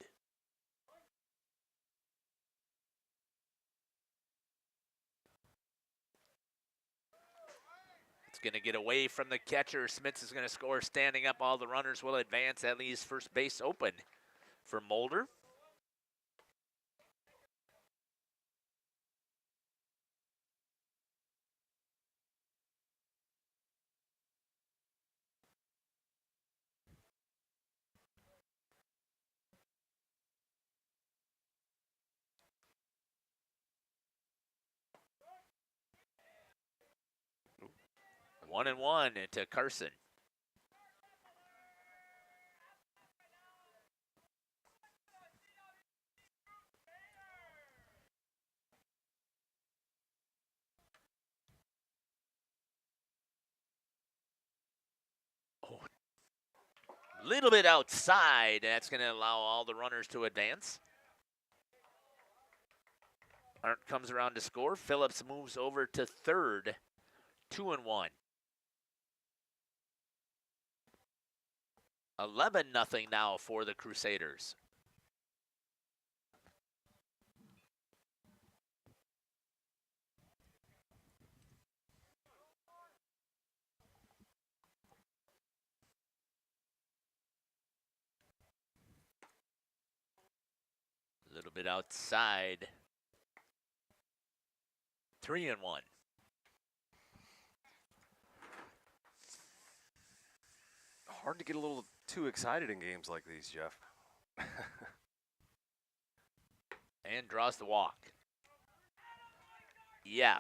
It's going to get away from the catcher. Smits is going to score standing up. All the runners will advance. That leaves first base open for Mulder. One and one to Carson. Oh, little bit outside. That's going to allow all the runners to advance. Arndt comes around to score. Phillips moves over to third. 2 and 1. 11-0 now for the Crusaders. A little bit outside. 3 and 1. Hard to get a little too excited in games like these, Jeff. And draws the walk. Yeah.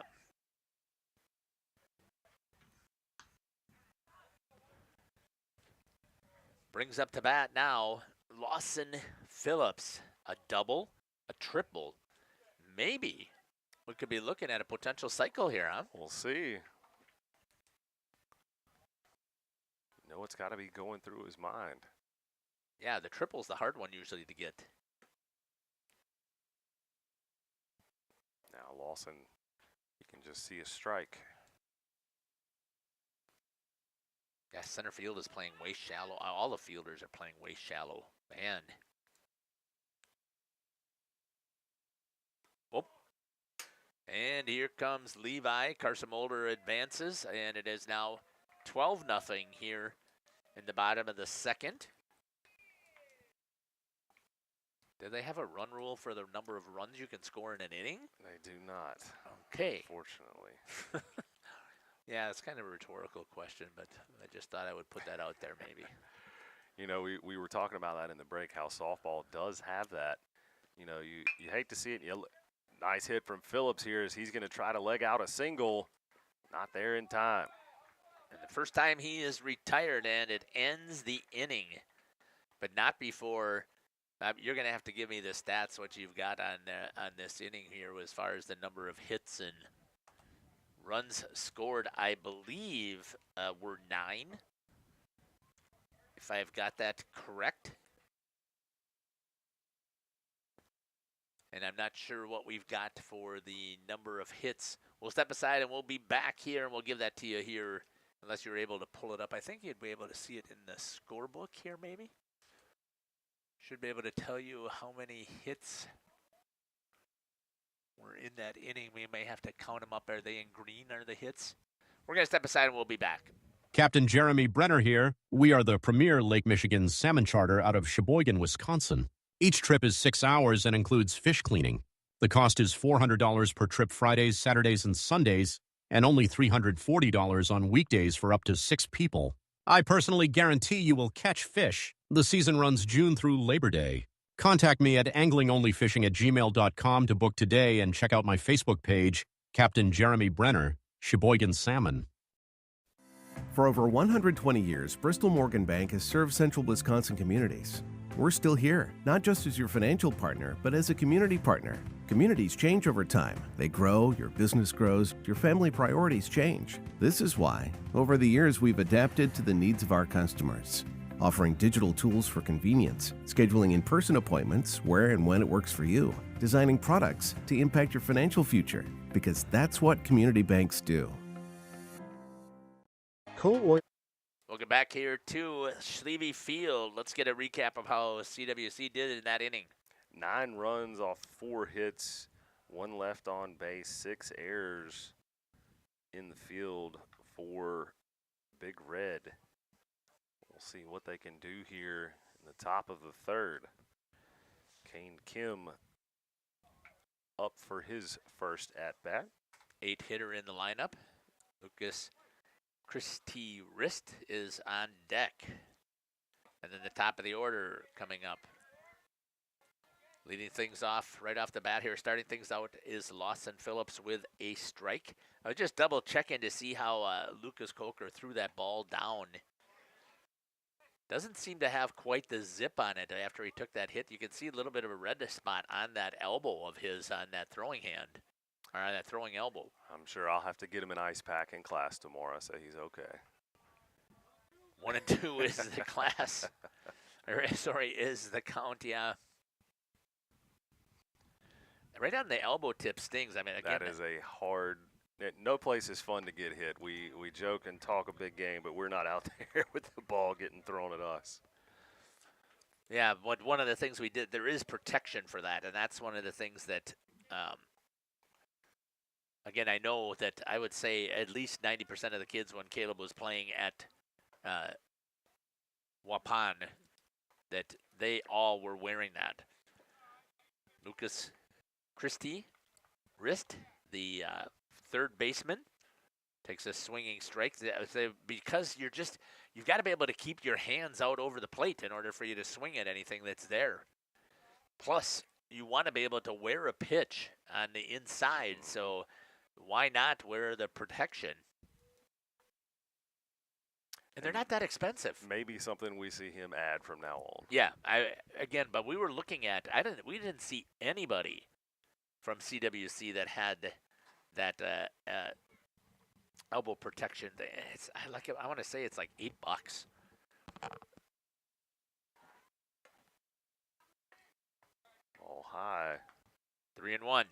Brings up to bat now Lawson Phillips. A double, a triple. Maybe we could be looking at a potential cycle here, huh? We'll see. You know what's got to be going through his mind. Yeah, the triple's the hard one usually to get. Now Lawson, you can just see a strike. Yeah, center field is playing way shallow. All the fielders are playing way shallow. Man. Whoop. And here comes Levi. Carson Mulder advances, and it is now 12-0 here in the bottom of the second. Do they have a run rule for the number of runs you can score in an inning? They do not. Okay. Unfortunately. Yeah, it's kind of a rhetorical question, but I just thought I would put that out there maybe. You know, we were talking about that in the break, how softball does have that. You know, you hate to see it. Nice hit from Phillips here as he's going to try to leg out a single. Not there in time. And the first time he is retired, and it ends the inning, but not before. You're going to have to give me the stats, what you've got on this inning here as far as the number of hits and runs scored. I believe were 9, if I've got that correct. And I'm not sure what we've got for the number of hits. We'll step aside and we'll be back here, and we'll give that to you here, unless you're able to pull it up. I think you'd be able to see it in the scorebook here, maybe. Should be able to tell you how many hits were in that inning. We may have to count them up. Are they in green, are the hits? We're going to step aside and we'll be back. Captain Jeremy Brenner here. We are the premier Lake Michigan salmon charter out of Sheboygan, Wisconsin. Each trip is 6 hours and includes fish cleaning. The cost is $400 per trip Fridays, Saturdays, and Sundays, and only $340 on weekdays for up to 6 people. I personally guarantee you will catch fish. The season runs June through Labor Day. Contact me at anglingonlyfishing@gmail.com to book today and check out my Facebook page, Captain Jeremy Brenner, Sheboygan Salmon. For over 120 years, Bristol Morgan Bank has served central Wisconsin communities. We're still here, not just as your financial partner, but as a community partner. Communities change over time. They grow, your business grows, your family priorities change. This is why, over the years, we've adapted to the needs of our customers, offering digital tools for convenience, scheduling in-person appointments where and when it works for you, designing products to impact your financial future, because that's what community banks do. Welcome back here to Schleve Field. Let's get a recap of how CWC did in that inning. 9 runs off 4 hits, 1 left on base, 6 errors in the field for Big Red. We'll see what they can do here in the top of the third. Kane Kim up for his first at-bat. 8-hitter in the lineup. Lucas Christie Wrist is on deck. And then the top of the order coming up. Leading things off right off the bat here, starting things out, is Lawson Phillips with a strike. I was just double checking to see how Lucas Coker threw that ball down. Doesn't seem to have quite the zip on it after he took that hit. You can see a little bit of a red spot on that elbow of his on that throwing hand, or on that throwing elbow. I'm sure I'll have to get him an ice pack in class tomorrow so he's okay. 1 and 2 is the class. Or, sorry, is the count, yeah. Right on the elbow tip stings. I mean, again, that is a hard. No place is fun to get hit. We joke and talk a big game, but we're not out there with the ball getting thrown at us. Yeah, one of the things we did, there is protection for that, and that's one of the things that, again, I know that I would say at least 90% of the kids when Caleb was playing at Waupun, that they all were wearing that. Lucas Christie Wrist, the third baseman, takes a swinging strike. Because you've got to be able to keep your hands out over the plate in order for you to swing at anything that's there. Plus, you want to be able to wear a pitch on the inside, so why not wear the protection? And they're not that expensive. Maybe something we see him add from now on. Yeah, but we were looking at, we didn't see anybody from CWC that had that elbow protection. I want to say it's like $8. Oh, high. 3-1.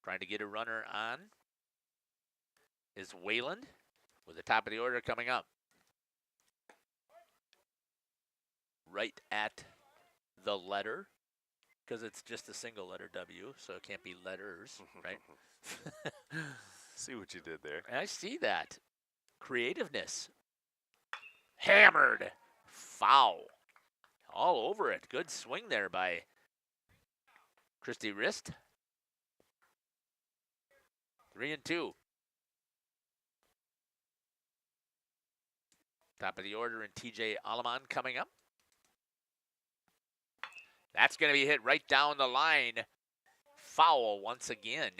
Trying to get a runner on is Wayland with the top of the order coming up. Right at the letter, because it's just a single letter W, so it can't be letters, right? See what you did there. I see that. Creativeness. Hammered. Foul. All over it. Good swing there by Christie Wrist. 3-2. Top of the order, and TJ Alaman coming up. That's going to be hit right down the line. Foul once again.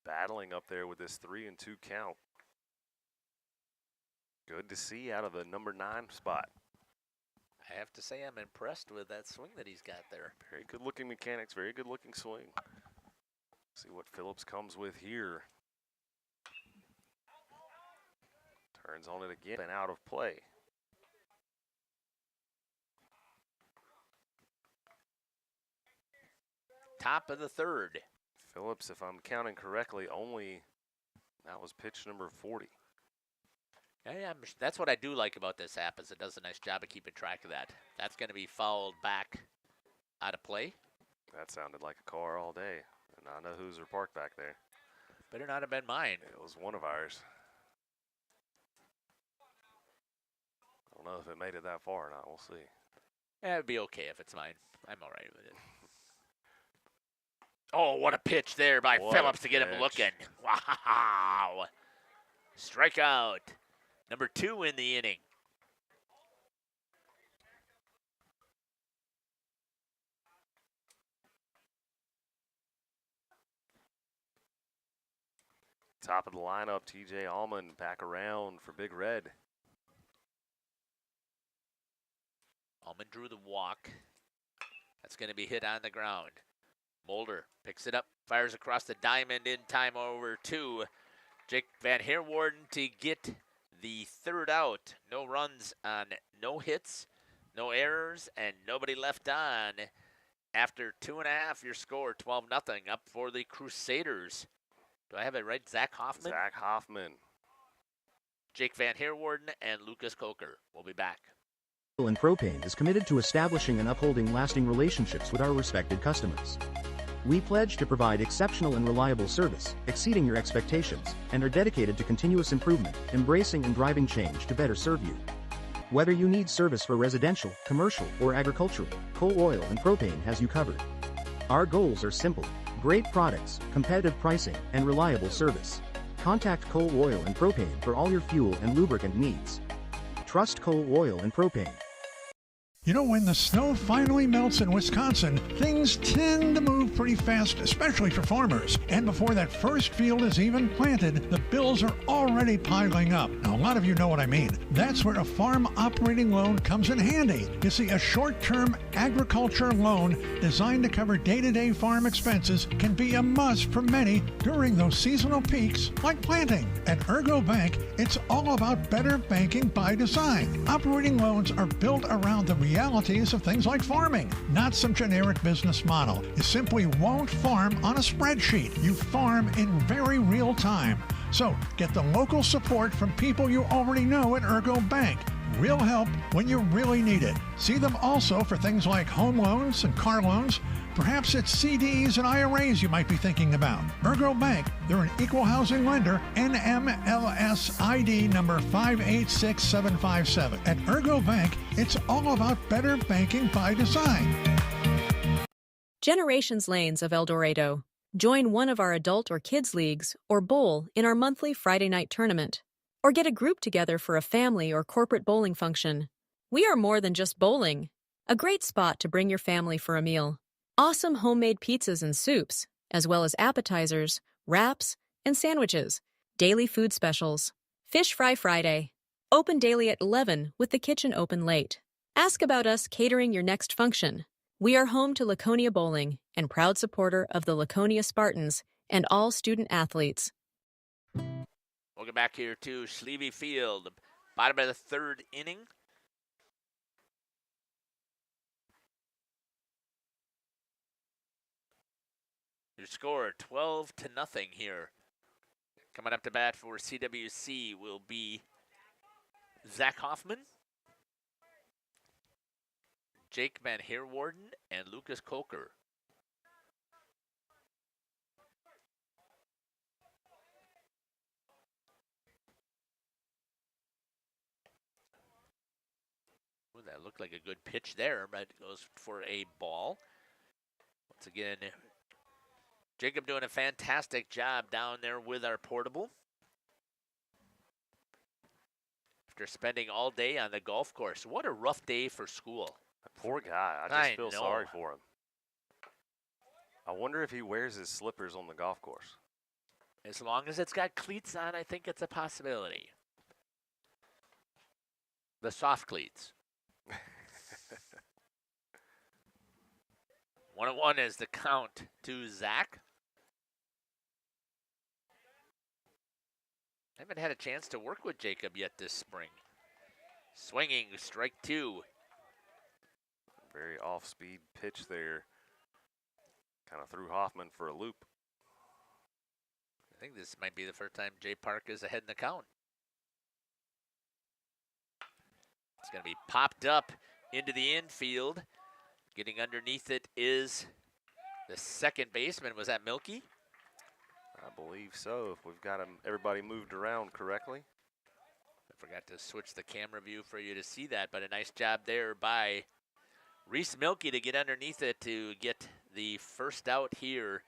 Battling up there with this 3-2 count. Good to see out of the number 9 spot. I have to say I'm impressed with that swing that he's got there. Very good looking mechanics, very good looking swing. See what Phillips comes with here. Turns on it again and out of play. Top of the third. Phillips, if I'm counting correctly, that was pitch number 40. Yeah, that's what I do like about this app, is it does a nice job of keeping track of that. That's going to be fouled back out of play. That sounded like a car all day, and I know whose are parked back there. Better not have been mine. It was one of ours. I don't know if it made it that far or not. We'll see. Yeah, it'd be okay if it's mine. I'm all right with it. Oh, what a pitch there by Phillips to get him looking. Wow. Strikeout. Number 2 in the inning. Top of the lineup, TJ Allman back around for Big Red. Allman drew the walk. That's going to be hit on the ground. Mulder picks it up, fires across the diamond in time over to Jake Van Heerwarden to get the third out. No runs on no hits, no errors, and nobody left on. After 2.5, your score 12-0 up for the Crusaders. Do I have it right? Zach Hoffman? Zach Hoffman. Jake Van Heerwarden and Lucas Coker will be back. And Propane is committed to establishing and upholding lasting relationships with our respected customers. We pledge to provide exceptional and reliable service, exceeding your expectations, and are dedicated to continuous improvement, embracing and driving change to better serve you. Whether you need service for residential, commercial, or agricultural, Coal Oil and Propane has you covered. Our goals are simple: great products, competitive pricing, and reliable service. Contact Coal Oil and Propane for all your fuel and lubricant needs. Trust Coal Oil and Propane. You know, when the snow finally melts in Wisconsin, things tend to move pretty fast, especially for farmers. And before that first field is even planted, the bills are already piling up. Now, a lot of you know what I mean. That's where a farm operating loan comes in handy. You see, a short-term agriculture loan designed to cover day-to-day farm expenses can be a must for many during those seasonal peaks like planting. At Ergo Bank, it's all about better banking by design. Operating loans are built around the realities of things like farming, not some generic business model. You simply won't farm on a spreadsheet. You farm in very real time. So get the local support from people you already know at Ergo Bank. Real help when you really need it. See them also for things like home loans and car loans. Perhaps it's CDs and IRAs you might be thinking about. Ergo Bank, they're an equal housing lender, NMLS ID number 586757. At Ergo Bank, it's all about better banking by design. Generations Lanes of El Dorado. Join one of our adult or kids leagues or bowl in our monthly Friday night tournament. Or get a group together for a family or corporate bowling function. We are more than just bowling. A great spot to bring your family for a meal. Awesome homemade pizzas and soups, as well as appetizers, wraps, and sandwiches. Daily food specials. Fish Fry Friday. Open daily at 11 with the kitchen open late. Ask about us catering your next function. We are home to Laconia Bowling and proud supporter of the Laconia Spartans and all student athletes. Welcome back here to Schleve Field, bottom of the third inning. Your score 12-0 here. Coming up to bat for CWC will be Zach Hoffman, Jake Van Heerwarden, and Lucas Coker. Ooh, that looked like a good pitch there, but it goes for a ball. Once again, Jacob doing a fantastic job down there with our portable. After spending all day on the golf course. What a rough day for school. That poor guy. I just feel sorry for him. I wonder if he wears his slippers on the golf course. As long as it's got cleats on, I think it's a possibility. The soft cleats. 1-1 is the count to Zach. I haven't had a chance to work with Jacob yet this spring. Swinging, strike two. Very off-speed pitch there. Kind of threw Hoffman for a loop. I think this might be the first time Jay Park is ahead in the count. It's going to be popped up into the infield. Getting underneath it is the second baseman. Was that Milky? I believe so, if we've got everybody moved around correctly. I forgot to switch the camera view for you to see that, but a nice job there by Reese Milky to get underneath it to get the first out here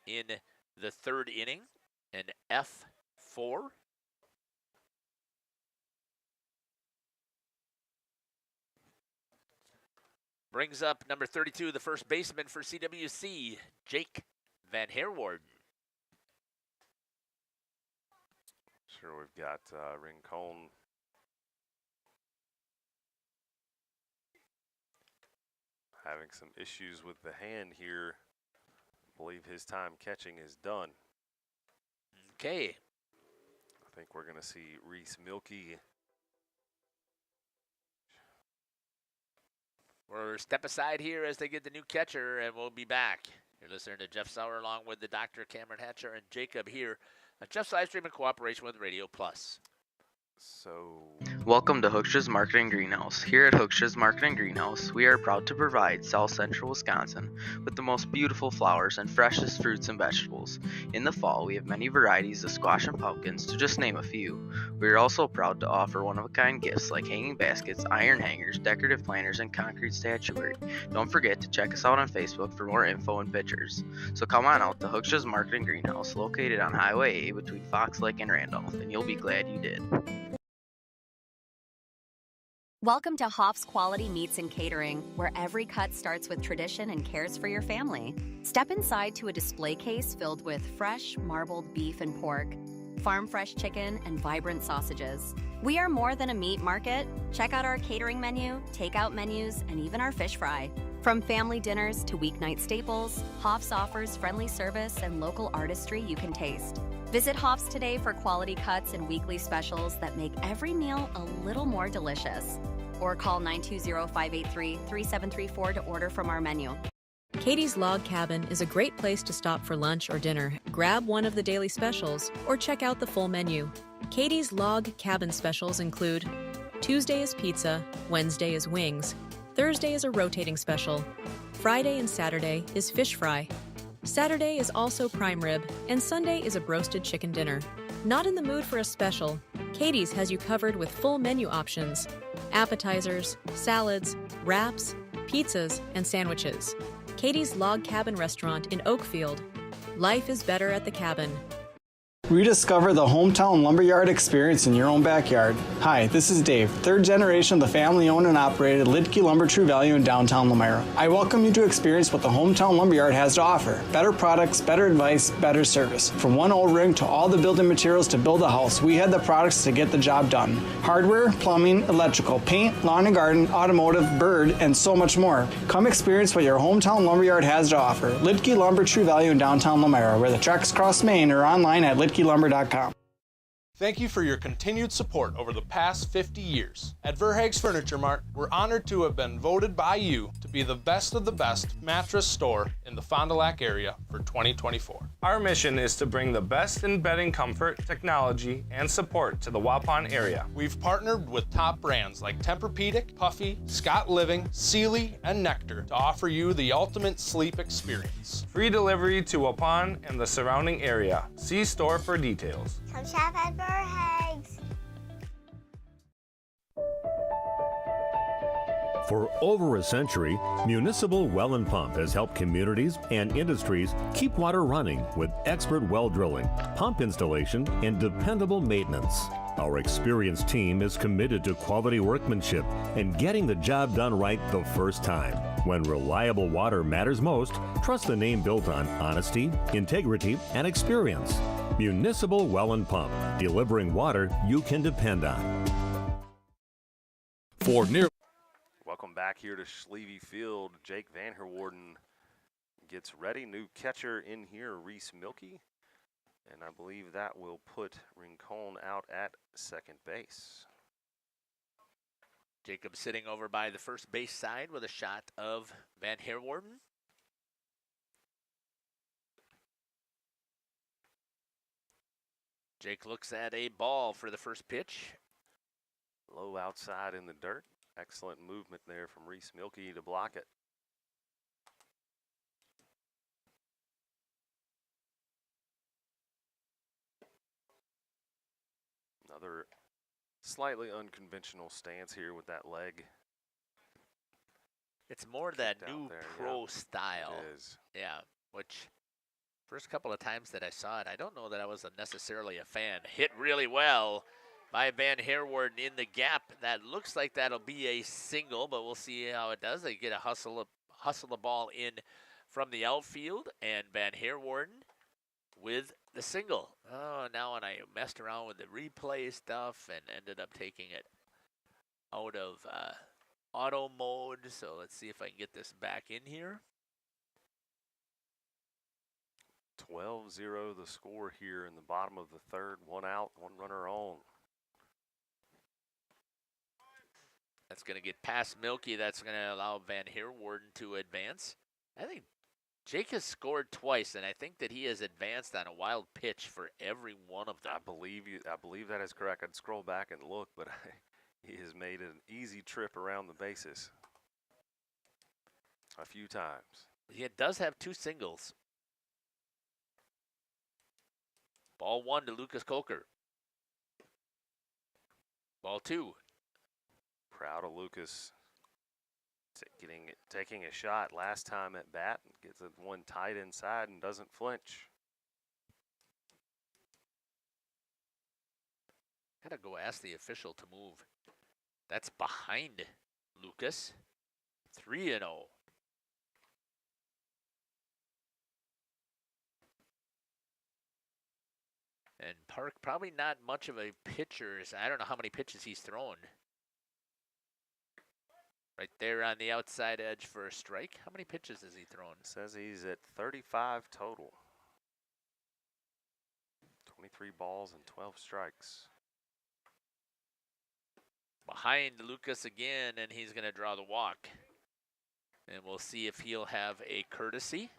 in the third inning, an F4. Brings up number 32, the first baseman for CWC, Jake Van Heerwarden. Sure, we've got Rincon having some issues with the hand here. I believe his time catching is done. Okay. I think we're going to see Reese Milkey. We'll step aside here as they get the new catcher, and we'll be back. You're listening to Jeff Sauer along with the Dr. Cameron Hatcher and Jacob here on Jeff's live stream in cooperation with Radio Plus. Welcome to Hookstra's Marketing Greenhouse. Here at Hookstra's Marketing Greenhouse, we are proud to provide South Central Wisconsin with the most beautiful flowers and freshest fruits and vegetables. In the fall, we have many varieties of squash and pumpkins, to just name a few. We are also proud to offer one-of-a-kind gifts like hanging baskets, iron hangers, decorative planters, and concrete statuary. Don't forget to check us out on Facebook for more info and pictures. So come on out to Hookstra's Marketing Greenhouse, located on Highway A between Fox Lake and Randolph, and you'll be glad you did. Welcome to Hoff's Quality Meats and Catering, where every cut starts with tradition and cares for your family. Step inside to a display case filled with fresh, marbled beef and pork, farm-fresh chicken, and vibrant sausages. We are more than a meat market. Check out our catering menu, takeout menus, and even our fish fry. From family dinners to weeknight staples, Hoff's offers friendly service and local artistry you can taste. Visit Hoff's today for quality cuts and weekly specials that make every meal a little more delicious. Or call 920-583-3734 to order from our menu. Katie's Log Cabin is a great place to stop for lunch or dinner. Grab one of the daily specials or check out the full menu. Katie's Log Cabin specials include Tuesday is pizza, Wednesday is wings, Thursday is a rotating special, Friday and Saturday is fish fry, Saturday is also prime rib, and Sunday is a broasted chicken dinner. Not in the mood for a special? Katie's has you covered with full menu options, appetizers, salads, wraps, pizzas, and sandwiches. Katie's Log Cabin Restaurant in Oakfield. Life is better at the cabin. Rediscover the hometown lumberyard experience in your own backyard. Hi, this is Dave, third generation of the family-owned and operated Lidke Lumber True Value in downtown Elmira. I welcome you to experience what the hometown lumberyard has to offer. Better products, better advice, better service. From one O-ring to all the building materials to build a house, we had the products to get the job done. Hardware, plumbing, electrical, paint, lawn and garden, automotive, bird, and so much more. Come experience what your hometown lumberyard has to offer. Lidke Lumber True Value in downtown Elmira, where the tracks cross Main, or online at lidkelumber.com. Thank you for your continued support over the past 50 years. At Verhaeg's Furniture Mart, we're honored to have been voted by you to be the best of the best mattress store in the Fond du Lac area for 2024. Our mission is to bring the best in bedding comfort, technology, and support to the Waupun area. We've partnered with top brands like Tempur-Pedic, Puffy, Scott Living, Sealy, and Nectar to offer you the ultimate sleep experience. Free delivery to Waupun and the surrounding area. See store for details. Come shop at Verhaeg's. For over a century, Municipal Well and Pump has helped communities and industries keep water running with expert well drilling, pump installation, and dependable maintenance. Our experienced team is committed to quality workmanship and getting the job done right the first time. When reliable water matters most, trust the name built on honesty, integrity, and experience. Municipal Well and Pump, delivering water you can depend on. Welcome back here to Schlevy Field. Jake Van Herwarden gets ready. New catcher in here, Reese Milkey. And I believe that will put Rincon out at second base. Jacob sitting over by the first base side with a shot of Van Herwarden. Jake looks at a ball for the first pitch. Low outside in the dirt. Excellent movement there from Reese Milkey to block it. Another slightly unconventional stance here with that leg. It's more that new pro style. It is. Yeah, which first couple of times that I saw it, I don't know that I was necessarily a fan. Hit really well by Van Herwarden in the gap. That looks like that'll be a single, but we'll see how it does. They get a hustle the ball in from the outfield, and Van Herwarden with the single. Oh, now when I messed around with the replay stuff and ended up taking it out of auto mode. So let's see if I can get this back in here. 12-0 the score here in the bottom of the third. One out, one runner on. That's going to get past Milky. That's going to allow Van Heerwarden to advance. I think Jake has scored twice, and I think that he has advanced on a wild pitch for every one of them. I believe that is correct. I'd scroll back and look, but he has made an easy trip around the bases a few times. He does have 2 singles. Ball 1 to Lucas Kolker. Ball 2. Proud of Lucas taking a shot last time at bat. Gets it one tight inside and doesn't flinch. Gotta go ask the official to move. That's behind Lucas. 3-0. And Park, probably not much of a pitcher. I don't know how many pitches he's thrown. Right there on the outside edge for a strike. How many pitches has he thrown? Says he's at 35 total. 23 balls and 12 strikes. Behind Lucas again, and he's going to draw the walk. And we'll see if he'll have a courtesy.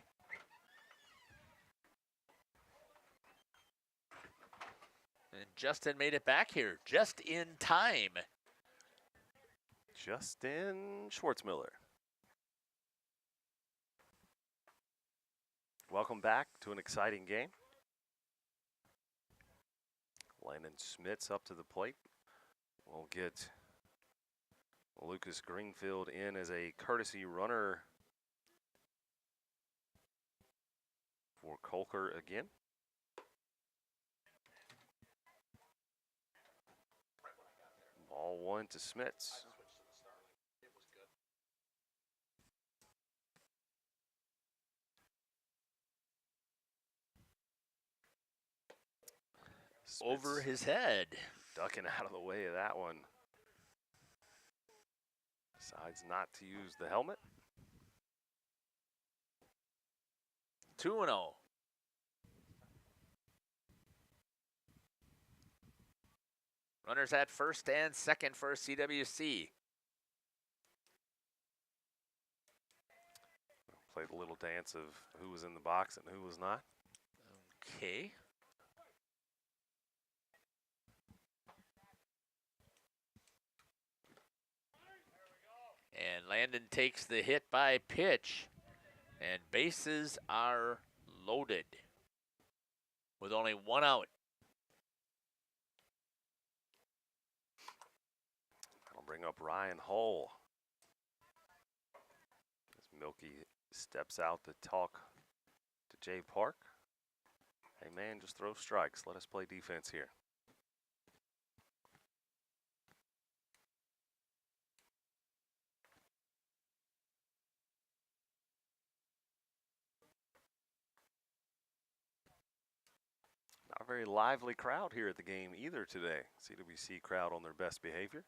And Justin made it back here just in time. Justin Schwartzmiller. Welcome back to an exciting game. Landon Smits up to the plate. We'll get Lucas Greenfield in as a courtesy runner for Kolker again. Ball 1 to Smits. Over his head. Ducking out of the way of that one. Decides not to use the helmet. 2-0. Runners at first and second for CWC. Played a little dance of who was in the box and who was not. Okay. And Landon takes the hit by pitch, and bases are loaded with only 1 out. I'll bring up Ryan Hull. As Milky steps out to talk to Jay Park. Hey man, just throw strikes. Let us play defense here. Not a very lively crowd here at the game either today. CWC crowd on their best behavior.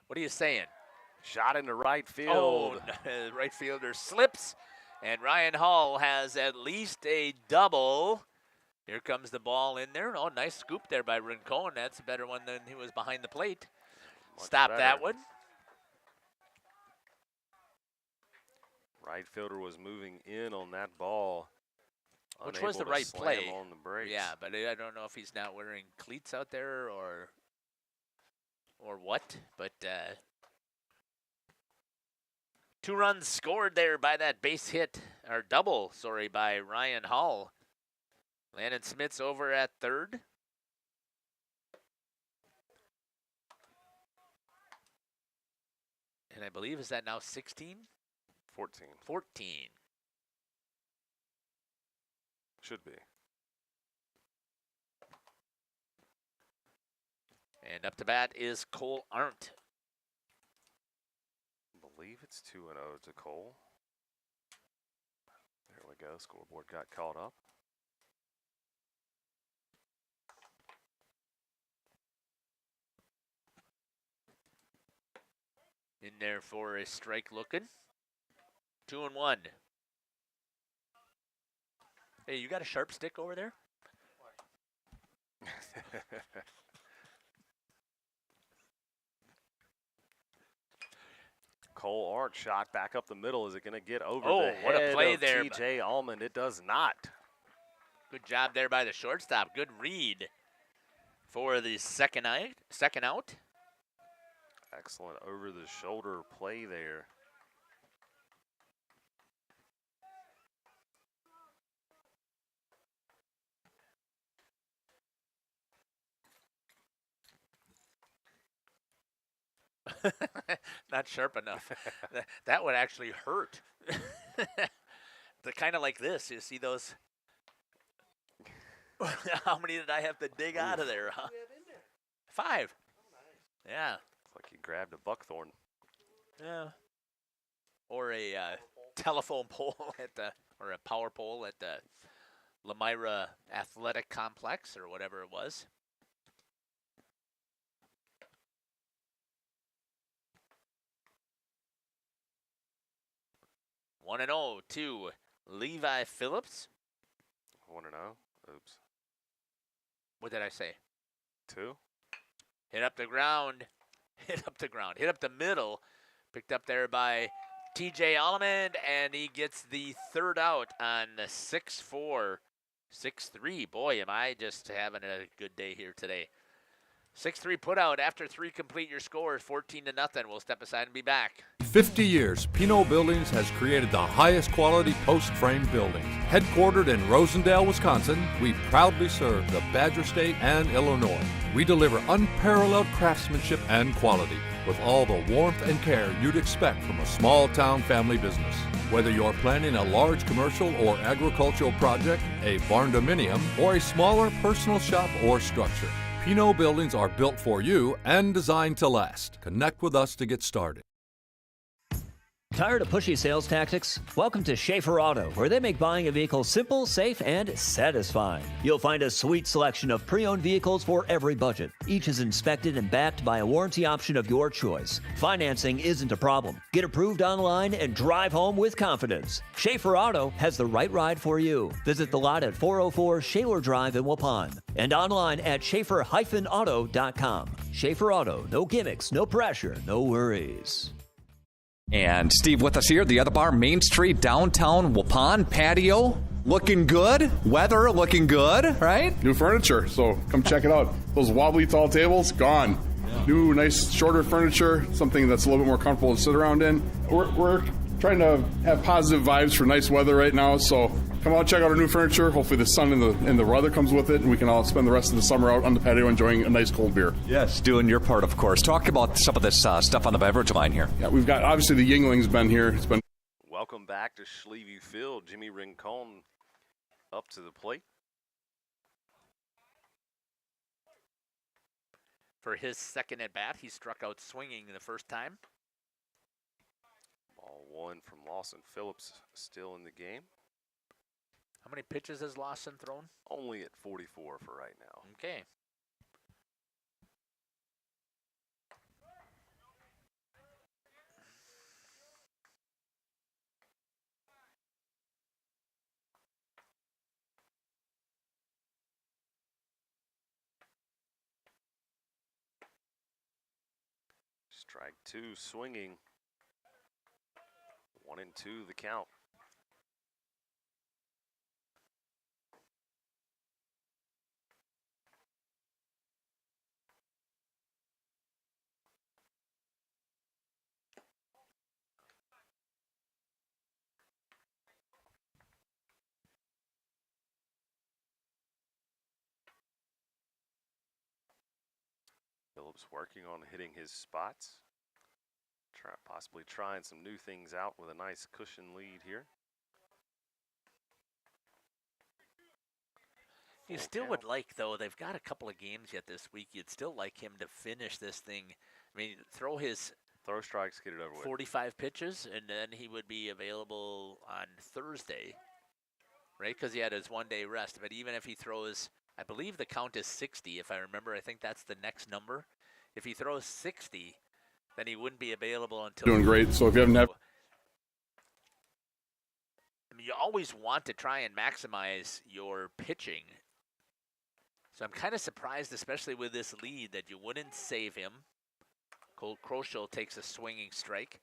What are you saying? Shot into right field. Oh, right fielder slips, and Ryan Hall has at least a double. Here comes the ball in there. Oh, nice scoop there by Rincon. That's a better one than he was behind the plate. Stop that one. Right fielder was moving in on that ball. Which was the right play. On the brakes. Yeah, but I don't know if he's not wearing cleats out there or what. But 2 runs scored there by that base hit, or double, sorry, by Ryan Hall. Landon Smits over at third. And I believe, is that now 16? 14. 14. Should be. And up to bat is Cole Arndt. I believe it's 2-0 to Cole. There we we go. Scoreboard got caught up. In there for a strike looking. 2-1. Hey, you got a sharp stick over there? Cole Art shot back up the middle. Is it going to get over Oh, the head what a play of there. TJ Allman? It does not. Good job there by the shortstop. Good read for the second out. Excellent over-the-shoulder play there. Not sharp enough. That would actually hurt. The kind of like this. You see those? How many did I have to dig out of there? Huh? 5. Yeah. It's like he grabbed a buckthorn. Yeah. Or a telephone pole or a power pole at the Lamira Athletic Complex or whatever it was. One and 0 to Levi Phillips. 1-0. Oops. What did I say? 2. Hit up the ground. Hit up the ground. Hit up the middle. Picked up there by TJ Allman, and he gets the third out on the 6-4, 6-3. Boy, am I just having a good day here today. 6-3 put out after 3 complete your score, 14-0. We'll step aside and be back. 50 years, Pinot Buildings has created the highest quality post-frame buildings. Headquartered in Rosendale, Wisconsin, we proudly serve the Badger State and Illinois. We deliver unparalleled craftsmanship and quality with all the warmth and care you'd expect from a small-town family business. Whether you're planning a large commercial or agricultural project, a barn-dominium, or a smaller personal shop or structure, Pinot Buildings are built for you and designed to last. Connect with us to get started. Tired of pushy sales tactics? Welcome to Schaefer Auto, where they make buying a vehicle simple, safe, and satisfying. You'll find a sweet selection of pre-owned vehicles for every budget. Each is inspected and backed by a warranty option of your choice. Financing isn't a problem. Get approved online and drive home with confidence. Schaefer Auto has the right ride for you. Visit the lot at 404 Shaler Drive in Waupun and online at schaefer-auto.com. Schaefer Auto, no gimmicks, no pressure, no worries. And Steve with us here, the other bar, Main Street, downtown Waupun, patio, looking good, weather looking good, right? New furniture, so come check it out. Those wobbly tall tables, gone. Yeah. New, nice, shorter furniture, something that's a little bit more comfortable to sit around in. We're trying to have positive vibes for nice weather right now, so come out, check out our new furniture. Hopefully the sun and the weather comes with it, and we can all spend the rest of the summer out on the patio enjoying a nice cold beer. Yes, doing your part, of course. Talk about some of this stuff on the beverage line here. Yeah, we've got, obviously, the Yingling's been here. It's been. Welcome back to Schleview Field. Jimmy Rincon up to the plate. For his second at bat, he struck out swinging the first time. Ball 1 from Lawson Phillips still in the game. How many pitches has Lawson thrown? Only at 44 for right now. Okay. Strike 2 swinging. 1-2 the count. Phillips working on hitting his spots. Possibly trying some new things out with a nice cushion lead here. You still would like, though, they've got a couple of games yet this week. You'd still like him to finish this thing. I mean, throw strikes, get it over with. 45 pitches, and then he would be available on Thursday. right? Because he had his 1 day rest. But even if he throws, I believe the count is 60, if I remember. I think that's the next number. If he throws 60, then he wouldn't be available until... Doing great. So if you haven't... I mean, you always want to try and maximize your pitching. So I'm kind of surprised, especially with this lead, that you wouldn't save him. Cole Kroschel takes a swinging strike.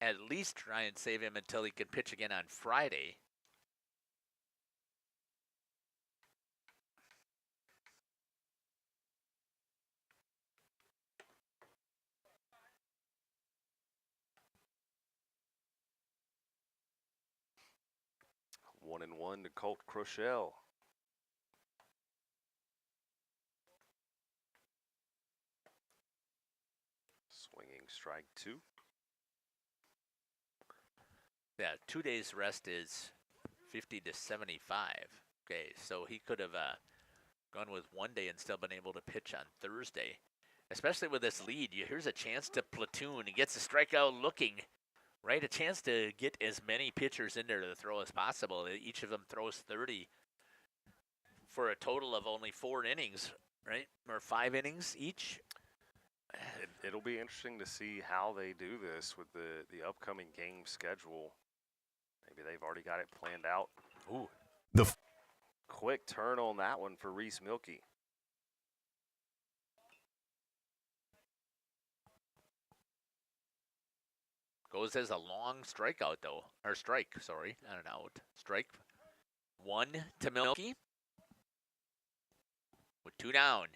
At least try and save him until he can pitch again on Friday. One and one to Colt Kroschel. Swinging strike 2. Yeah, 2 days rest is 50 to 75. Okay, so he could have gone with 1 day and still been able to pitch on Thursday. Especially with this lead, here's a chance to platoon. He gets a strikeout looking, right? A chance to get as many pitchers in there to throw as possible. Each of them throws 30 for a total of only 4 innings, right? Or 5 innings each. It'll be interesting to see how they do this with the upcoming game schedule. Maybe they've already got it planned out. Ooh. The quick turn on that one for Reese Milkey. Goes as a long strikeout, though. Or strike, sorry. Not an out. Strike. 1 to Milkey. With 2 down.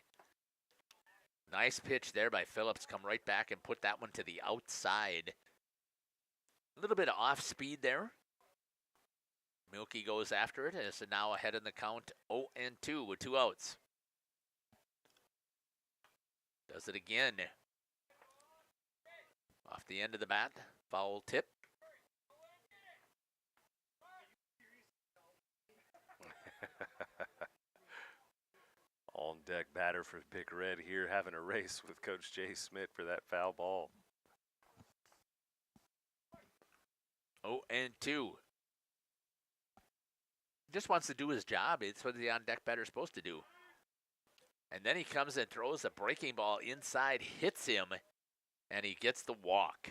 Nice pitch there by Phillips. Come right back and put that one to the outside. A little bit of off speed there. Milkey goes after it. It's now ahead in the count 0-2 with 2 outs. Does it again. Off the end of the bat. Foul tip. On deck batter for Big Red here, having a race with Coach Jay Smith for that foul ball. 0-2. Just wants to do his job. It's what the on deck batter is supposed to do. And then he comes and throws a breaking ball inside, hits him, and he gets the walk.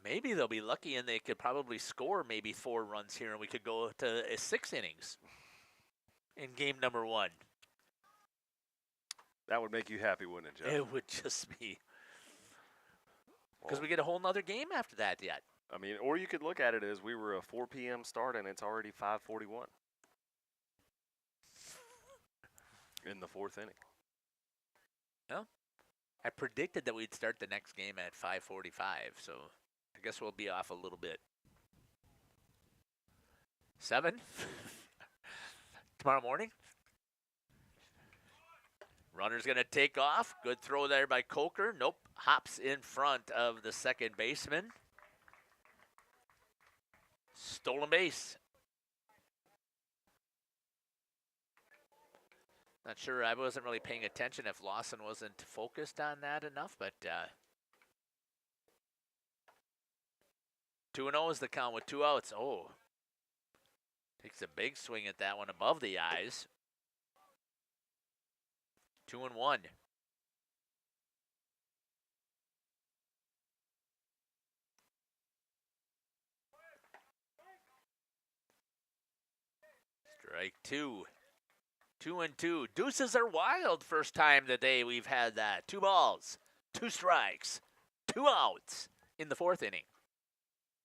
Maybe they'll be lucky and they could probably score maybe 4 runs here and we could go to 6 innings in game number 1. That would make you happy, wouldn't it, Jeff? It would just be. Because we get a whole nother game after that yet. I mean, or you could look at it as we were a 4 p.m. start and it's already 5:41 in the 4th inning. Well, I predicted that we'd start the next game at 5:45, so I guess we'll be off a little bit. 7 tomorrow morning. Runner's going to take off. Good throw there by Coker. Nope. Hops in front of the second baseman. Stolen base. Not sure. I wasn't really paying attention if Lawson wasn't focused on that enough, but 2-0 is the count with 2 outs. Oh. Takes a big swing at that one above the eyes. 2-1. Strike 2. 2-2. Deuces are wild. First time today we've had that. 2 balls, 2 strikes, 2 outs in the 4th inning.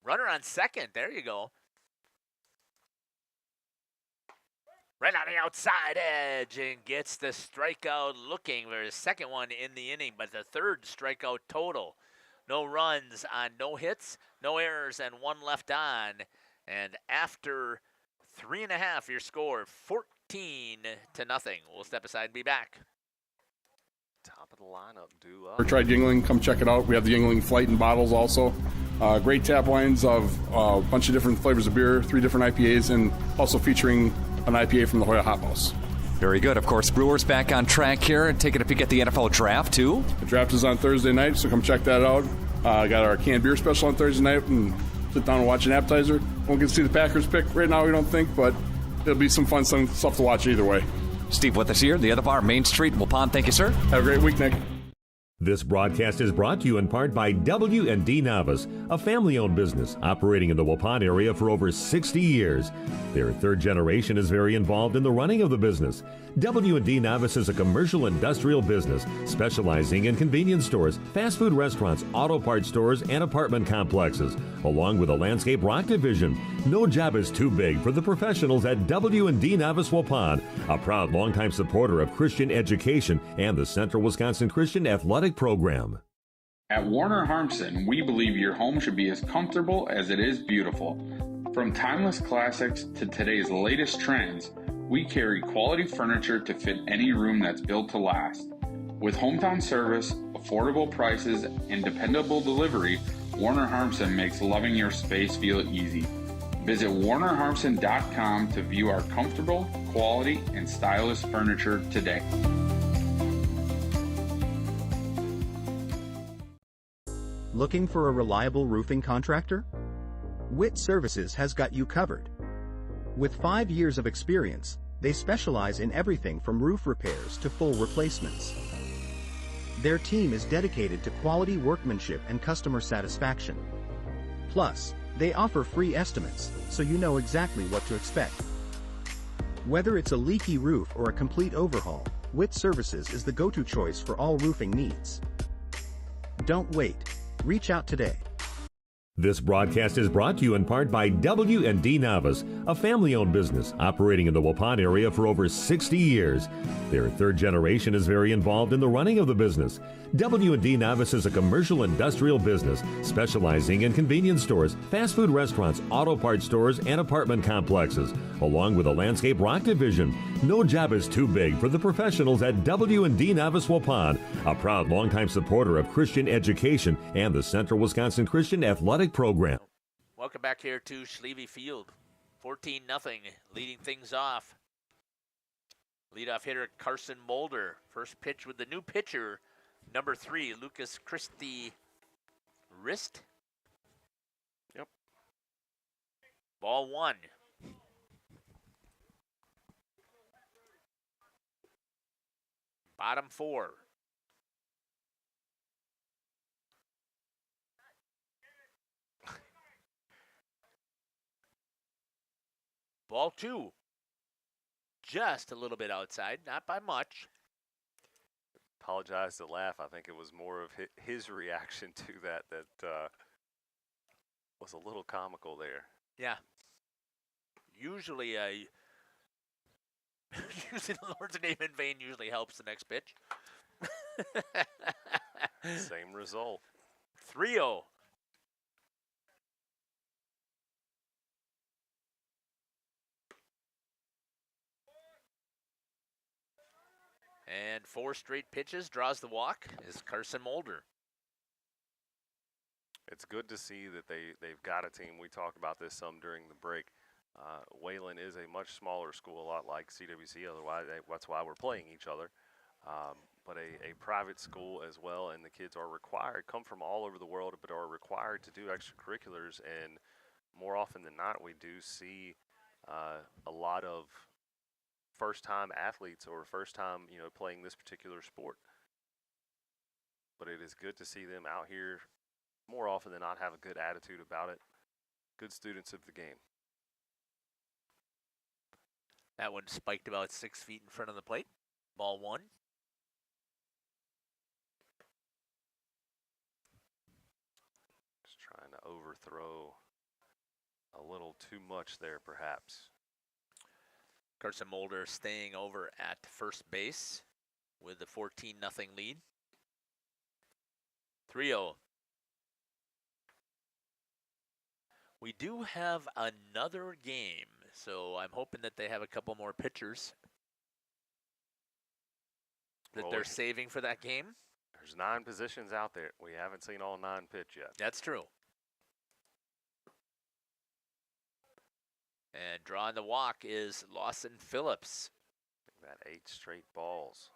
Runner on second. There you go. Right on the outside edge and gets the strikeout looking for his second one in the inning, but the 3rd strikeout total. No runs on no hits, no errors, and 1 left on. And after 3.5, your score 14-0. We'll step aside and be back. Top of the lineup, due up. Or tried Yingling, come check it out. We have the Yingling Flight in bottles also. Great tap lines of a bunch of different flavors of beer, 3 different IPAs, and also featuring an IPA from the Hoya Hop House. Very good. Of course, Brewers back on track here and taking a peek at the NFL draft, too. The draft is on Thursday night, so come check that out. Got our canned beer special on Thursday night and sit down and watch an appetizer. Won't get to see the Packers pick right now, we don't think, but it'll be some fun stuff to watch either way. Steve with us here, the other bar, Main Street, Waupun. Thank you, sir. Have a great week, Nick. This broadcast is brought to you in part by W&D Navas, a family-owned business operating in the Waupun area for over 60 years. Their third generation is very involved in the running of the business. W&D Navas is a commercial industrial business specializing in convenience stores, fast food restaurants, auto parts stores, and apartment complexes, along with a landscape rock division. No job is too big for the professionals at W&D Navas Waupun, a proud longtime supporter of Christian education and the Central Wisconsin Christian Athletic Program. At Warner Harmson, we believe your home should be as comfortable as it is beautiful. From timeless classics to today's latest trends, we carry quality furniture to fit any room that's built to last. With hometown service, affordable prices, and dependable delivery, Warner Harmson makes loving your space feel easy. Visit warnerharmson.com to view our comfortable, quality, and stylish furniture today. Looking for a reliable roofing contractor? Witt Services has got you covered. With 5 years of experience, they specialize in everything from roof repairs to full replacements. Their team is dedicated to quality workmanship and customer satisfaction. Plus, they offer free estimates, so you know exactly what to expect. Whether it's a leaky roof or a complete overhaul, Witt Services is the go-to choice for all roofing needs. Don't wait. Reach out today. This broadcast is brought to you in part by W&D Navas, a family-owned business operating in the Waupun area for over 60 years. Their third generation is very involved in the running of the business. W&D Navas is a commercial industrial business specializing in convenience stores, fast food restaurants, auto parts stores, and apartment complexes, along with a landscape rock division. No job is too big for the professionals at W&D Navas Waupun, a proud longtime supporter of Christian education and the Central Wisconsin Christian Athletic Program. Welcome back here to Schlevy Field. 14-0, leading things off. Leadoff hitter Carson Mulder. First pitch with the new pitcher, number 3, Lucas Christie Wrist. Yep. Ball 1. Bottom 4. Ball 2. Just a little bit outside, not by much. Apologize to laugh. I think it was more of his reaction to that was a little comical there. Yeah. Usually, using the Lord's name in vain usually helps the next pitch. Same result. 3-0. And 4 straight pitches, draws the walk, is Carson Mulder. It's good to see that they've got a team. We talked about this some during the break. Wayland is a much smaller school, a lot like CWC. Otherwise, that's why we're playing each other. But a private school as well, and the kids are required, come from all over the world, but are required to do extracurriculars. And more often than not, we do see a lot of first-time athletes or first-time, playing this particular sport. But it is good to see them out here more often than not have a good attitude about it. Good students of the game. That one spiked about 6 feet in front of the plate. Ball 1. Just trying to overthrow a little too much there, perhaps. Carson Mulder staying over at first base with the 14-0 lead. 3-0. We do have another game, so I'm hoping that they have a couple more pitchers that they're saving for that game. There's 9 positions out there. We haven't seen all 9 pitch yet. That's true. And drawing the walk is Lawson Phillips. That 8 straight balls.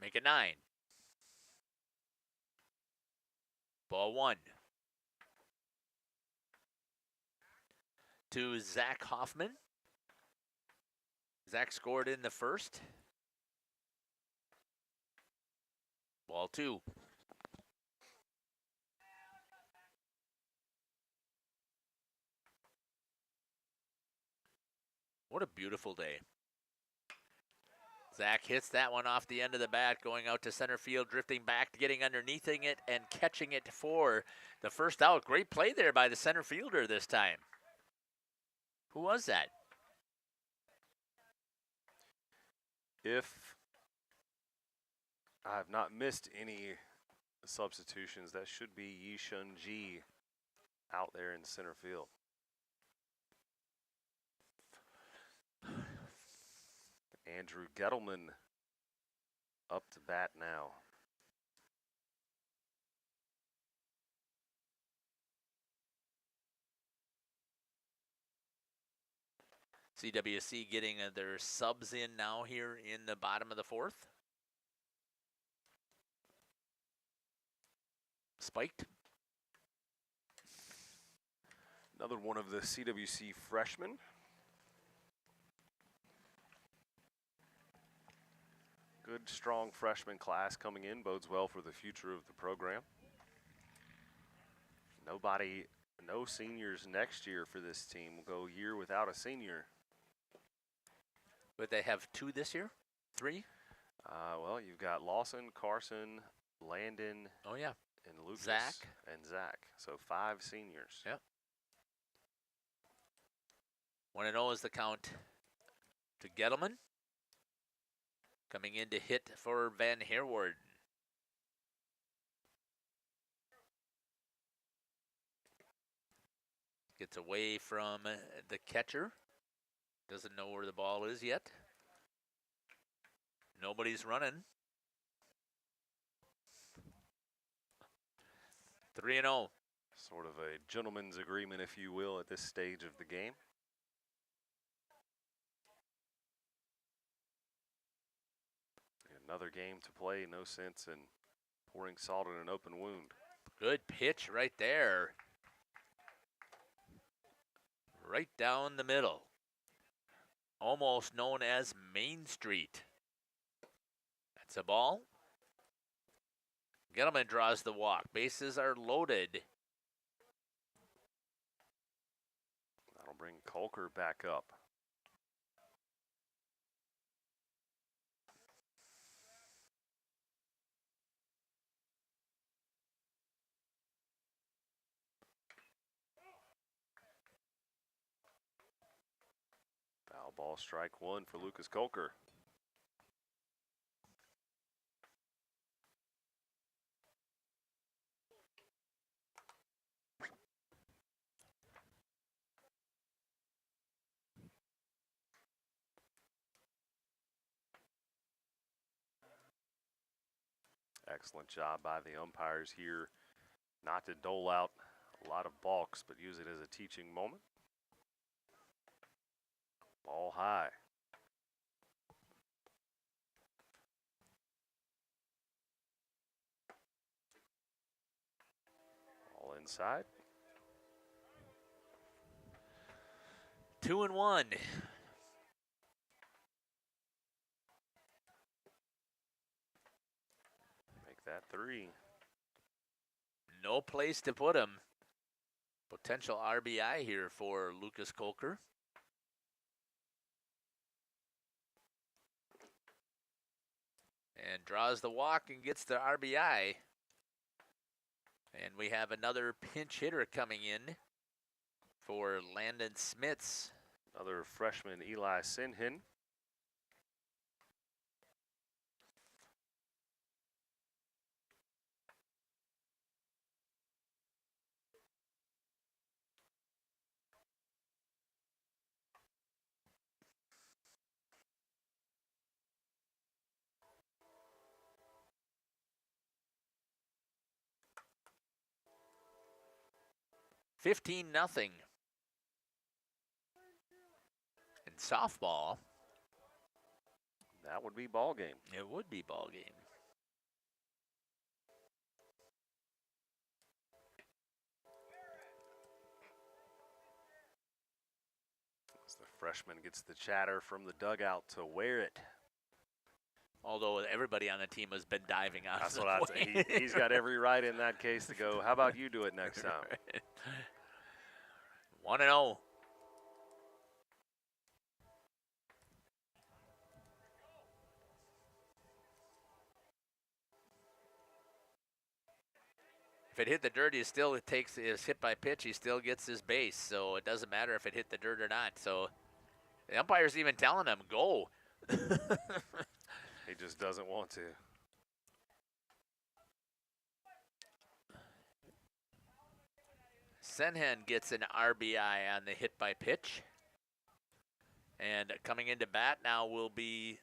Make it 9. Ball 1. To Zach Hoffman. Zach scored in the first. Ball 2. What a beautiful day. Zach hits that one off the end of the bat, going out to center field, drifting back, getting underneath it, and catching it for the first out. Great play there by the center fielder this time. Who was that? If I have not missed any substitutions, that should be Yishun Ji out there in center field. Andrew Gettleman up to bat now. CWC getting their subs in now here in the bottom of the 4th. Spiked. Another one of the CWC freshmen. Good, strong freshman class coming in. Bodes well for the future of the program. No seniors next year for this team. We'll go a year without a senior. But they have 2 this year? 3? Well, you've got Lawson, Carson, Landon. Oh, yeah. And Lucas. Zach. And Zach. So 5 seniors. Yep. 1-0 is the count to Gettleman. Coming in to hit for Van Herward. Gets away from the catcher. Doesn't know where the ball is yet. Nobody's running. 3-0. Sort of a gentleman's agreement, if you will, at this stage of the game. Another game to play, no sense in pouring salt in an open wound. Good pitch right there. Right down the middle. Almost known as Main Street. That's a ball. Gettleman draws the walk. Bases are loaded. That'll bring Kolker back up. Foul ball, strike 1 for Lucas Kolker. Excellent job by the umpires here not to dole out a lot of balks, but use it as a teaching moment. Ball high. All inside. 2-1. Make that 3. No place to put him. Potential RBI here for Lucas Kolker. And draws the walk and gets the RBI. And we have another pinch hitter coming in for Landon Smits. Another freshman, Eli Sinhin. $15-0. In softball. That would be ball game. It would be ball game. As the freshman gets the chatter from the dugout to wear it. Although everybody on the team has been diving out. That's what I'd say. He's got every right in that case to go, how about you do it next time? 1-0. If it hit the dirt, he still takes his hit by pitch. He still gets his base, so it doesn't matter if it hit the dirt or not. So the umpire's even telling him, go. He just doesn't want to. Senhen gets an RBI on the hit by pitch. And coming into bat now will be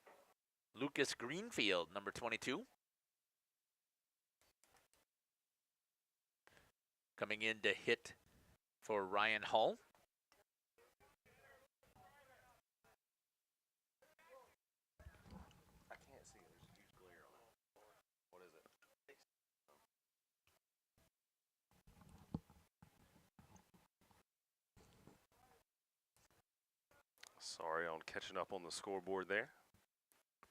Lucas Greenfield, number 22. Coming in to hit for Ryan Hull. I can't see it. There's a huge glare on it. What is it? Sorry on catching up on the scoreboard there.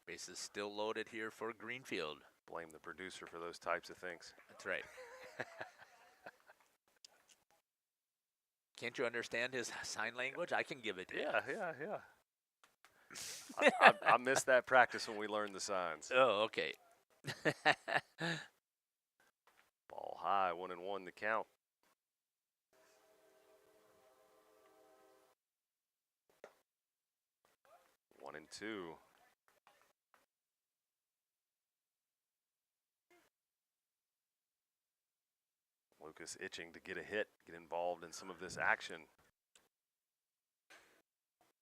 Bases still loaded here for Greenfield. Blame the producer for those types of things. That's right. Can't you understand his sign language? I can give it to you. Yeah. I missed that practice when we learned the signs. Oh, okay. Ball high, 1-1 to count. One and two. Lucas itching to get a hit, get involved in some of this action.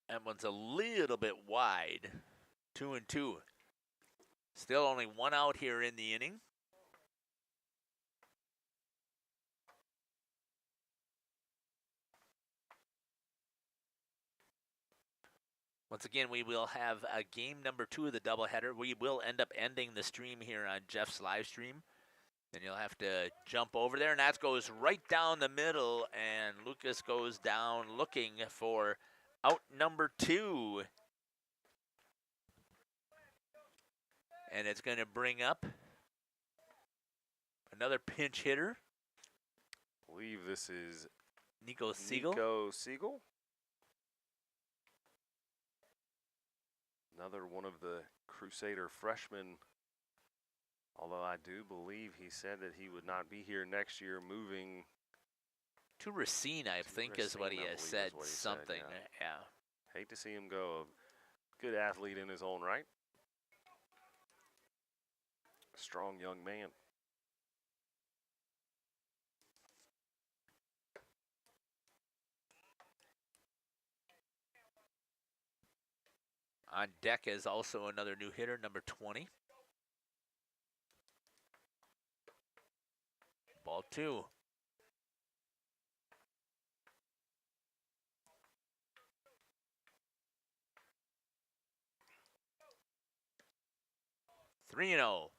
That one's a little bit wide. 2-2. Still only one out here in the inning. Once again, we will have a game number 2 of the doubleheader. We will end up ending the stream here on Jeff's live stream. Then you'll have to jump over there, and that goes right down the middle, and Lucas goes down looking for out number 2. And it's going to bring up another pinch hitter. I believe this is Nico Siegel. Another one of the Crusader freshmen. Although I do believe he said that he would not be here next year, moving to Racine, I think is what he has said. Something, yeah. Hate to see him go. A good athlete in his own right. A strong young man. On deck is also another new hitter, number 20. Ball 2. Three and 0.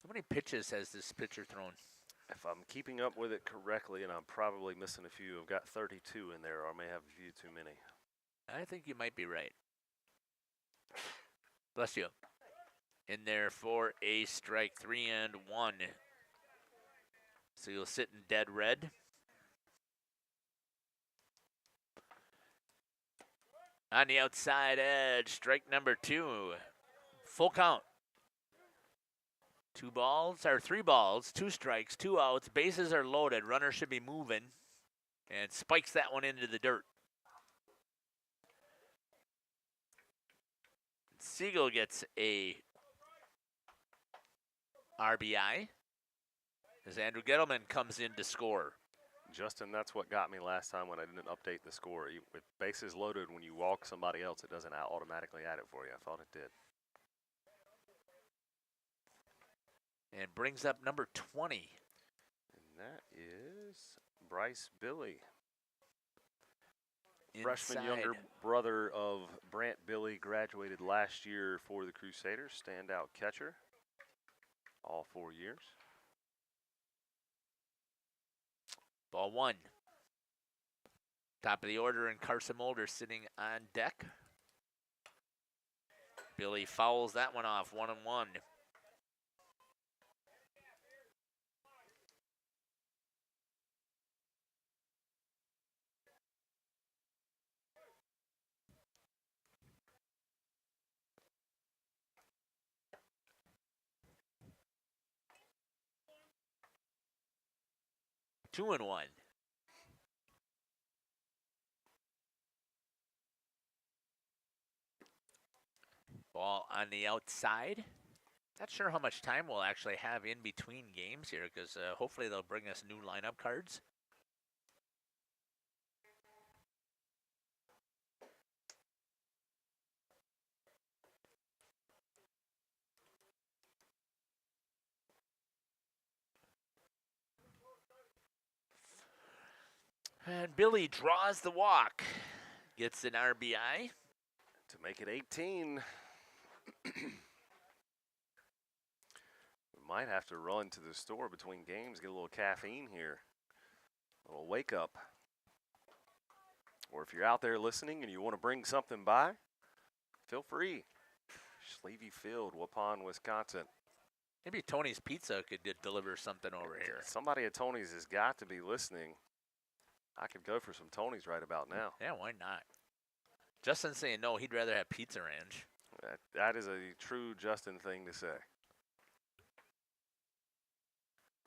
How many pitches has this pitcher thrown? If I'm keeping up with it correctly, and I'm probably missing a few, I've got 32 in there, or I may have a few too many. I think you might be right. Bless you. In there for a strike, 3-1. So you'll sit in dead red. On the outside edge, strike number 2. Full count. 3 balls, 2 strikes, 2 outs. Bases are loaded. Runner should be moving. And spikes that one into the dirt. Siegel gets a RBI as Andrew Gettleman comes in to score. Justin, that's what got me last time when I didn't update the score. With bases loaded, when you walk somebody else, it doesn't automatically add it for you. I thought it did. And brings up number 20. And that is Bryce Billy. Inside. Freshman younger brother of Brant Billy, graduated last year for the Crusaders, standout catcher all 4 years. Ball 1. Top of the order, and Carson Mulder sitting on deck. Billy fouls that one off, 1-1. Two and one. Ball on the outside. Not sure how much time we'll actually have in between games here, because hopefully they'll bring us new lineup cards. And Billy draws the walk. Gets an RBI. To make it 18. We might have to run to the store between games, get a little caffeine here. A little wake up. Or if you're out there listening and you want to bring something by, feel free. Schlevy Field, Waupun, Wisconsin. Maybe Tony's Pizza could deliver something over here. Somebody at Tony's has got to be listening. I could go for some Tony's right about now. Yeah, why not? Justin's saying no, he'd rather have Pizza Ranch. That is a true Justin thing to say.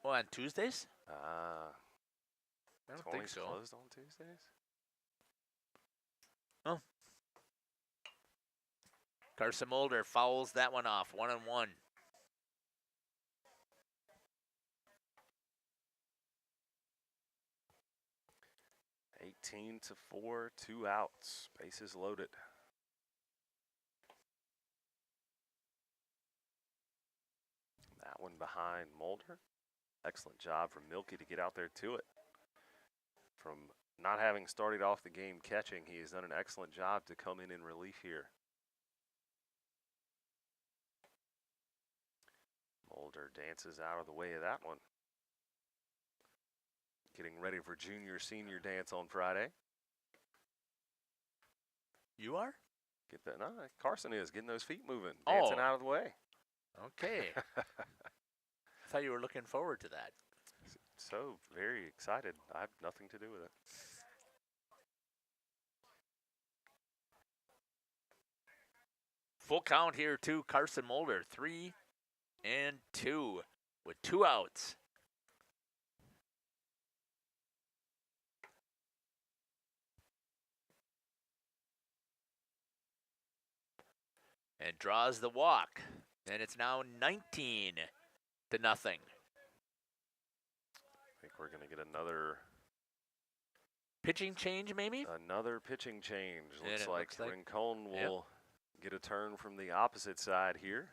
Oh, on Tuesdays? I don't Tony's think so. Closed on Tuesdays? Oh. Carson Mulder fouls that one off, 1-1. $18 to 4, 2 outs. Bases loaded. That one behind Mulder. Excellent job from Milky to get out there to it. From not having started off the game catching, he has done an excellent job to come in relief here. Mulder dances out of the way of that one. Getting ready for junior, senior dance on Friday. You are? Get that? No, Carson is getting those feet moving, dancing out of the way. Okay. I thought you were looking forward to that. So very excited. I have nothing to do with it. Full count here to Carson Mulder, 3-2 with 2 outs. And draws the walk. And it's now 19-0. I think we're going to get another pitching change, maybe? Another pitching change. Looks like looks like Rincon will get a turn from the opposite side here.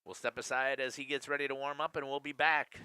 We'll step aside as he gets ready to warm up, and we'll be back.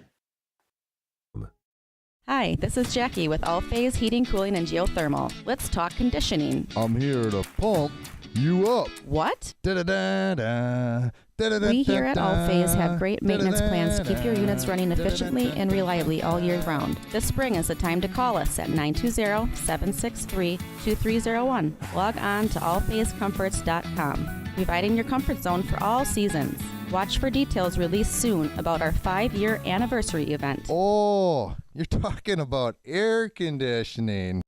Hi, this is Jackie with All Phase Heating, Cooling, and Geothermal. Let's talk conditioning. I'm here to pump you up. What? Da-da-da-da. We here at All Phase have great maintenance plans to keep your units running efficiently and reliably all year round. This spring is the time to call us at 920-763-2301. Log on to allphasecomforts.com, providing your comfort zone for all seasons. Watch for details released soon about our 5-year anniversary event. Oh, you're talking about air conditioning.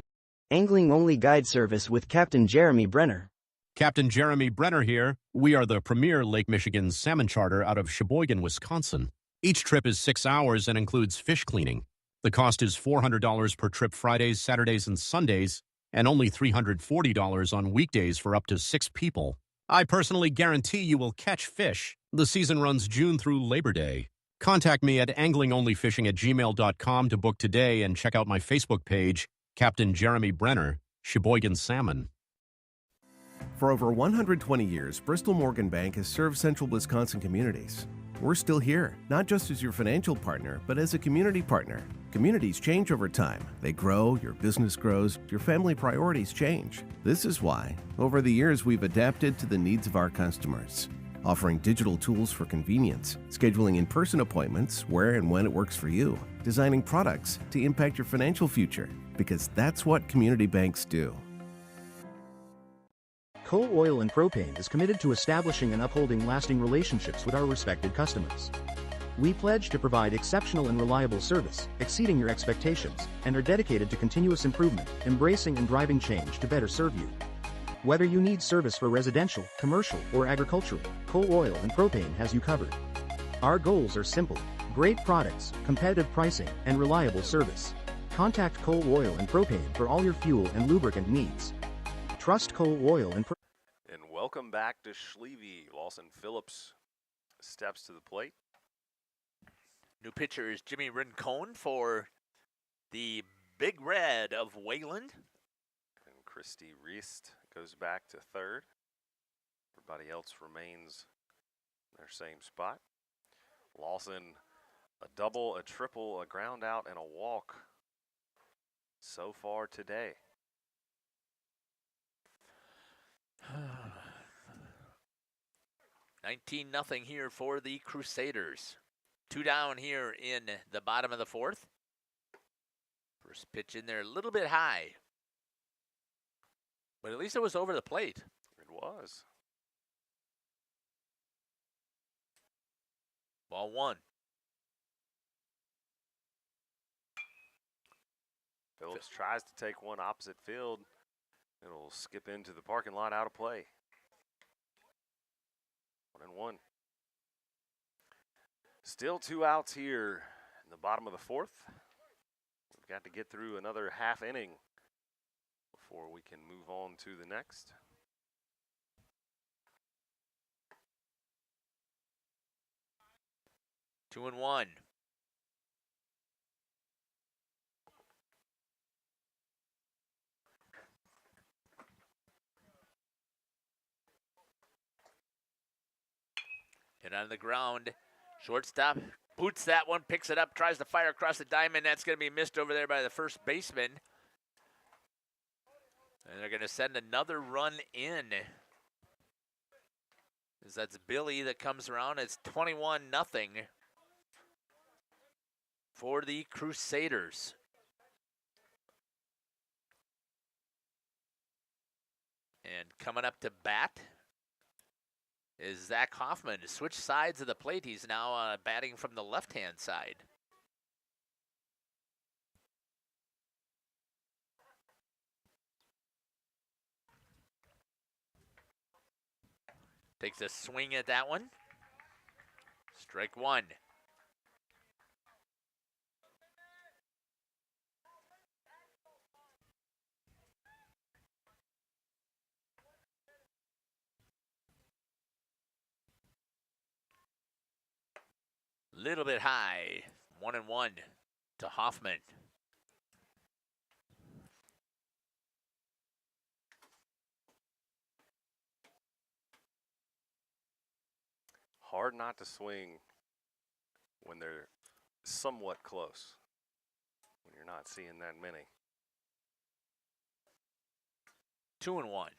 Angling-only guide service with Captain Jeremy Brenner. Captain Jeremy Brenner here. We are the premier Lake Michigan salmon charter out of Sheboygan, Wisconsin. Each trip is 6 hours and includes fish cleaning. The cost is $400 per trip Fridays, Saturdays, and Sundays, and only $340 on weekdays for up to 6 people. I personally guarantee you will catch fish. The season runs June through Labor Day. Contact me at anglingonlyfishing@gmail.com to book today and check out my Facebook page, Captain Jeremy Brenner, Sheboygan Salmon. For over 120 years, Bristol Morgan Bank has served central Wisconsin communities. We're still here, not just as your financial partner, but as a community partner. Communities change over time. They grow, your business grows, your family priorities change. This is why, over the years, we've adapted to the needs of our customers, offering digital tools for convenience, scheduling in-person appointments where and when it works for you, designing products to impact your financial future, because that's what community banks do. Coal Oil and Propane is committed to establishing and upholding lasting relationships with our respected customers. We pledge to provide exceptional and reliable service, exceeding your expectations, and are dedicated to continuous improvement, embracing and driving change to better serve you. Whether you need service for residential, commercial, or agricultural, Coal Oil and Propane has you covered. Our goals are simple: great products, competitive pricing, and reliable service. Contact Coal Oil and Propane for all your fuel and lubricant needs. Trust Coal Oil and Propane. And welcome back to Schleve. Lawson Phillips steps to the plate. New pitcher is Jimmy Rincon for the Big Red of Wayland. And Christy Reist goes back to third. Everybody else remains in their same spot. Lawson, a double, a triple, a ground out, and a walk so far today. 19-0 here for the Crusaders. 2 down here in the bottom of the fourth. First pitch in there a little bit high. But at least it was over the plate. It was. Ball 1. Phillips tries to take one opposite field. It'll skip into the parking lot out of play. 1-1. Still 2 outs here in the bottom of the fourth. We've got to get through another half inning before we can move on to the next. Two and one. Hit on the ground. Shortstop boots that one, picks it up, tries to fire across the diamond. That's going to be missed over there by the first baseman. And they're going to send another run in. As that's Billy that comes around. It's 21-0 for the Crusaders. And coming up to bat is Zach Hoffman. To switch sides of the plate, he's now batting from the left-hand side. Takes a swing at that one. Strike one. Little bit high. 1-1 to Hoffman. Hard not to swing when they're somewhat close, when you're not seeing that many. 2-1.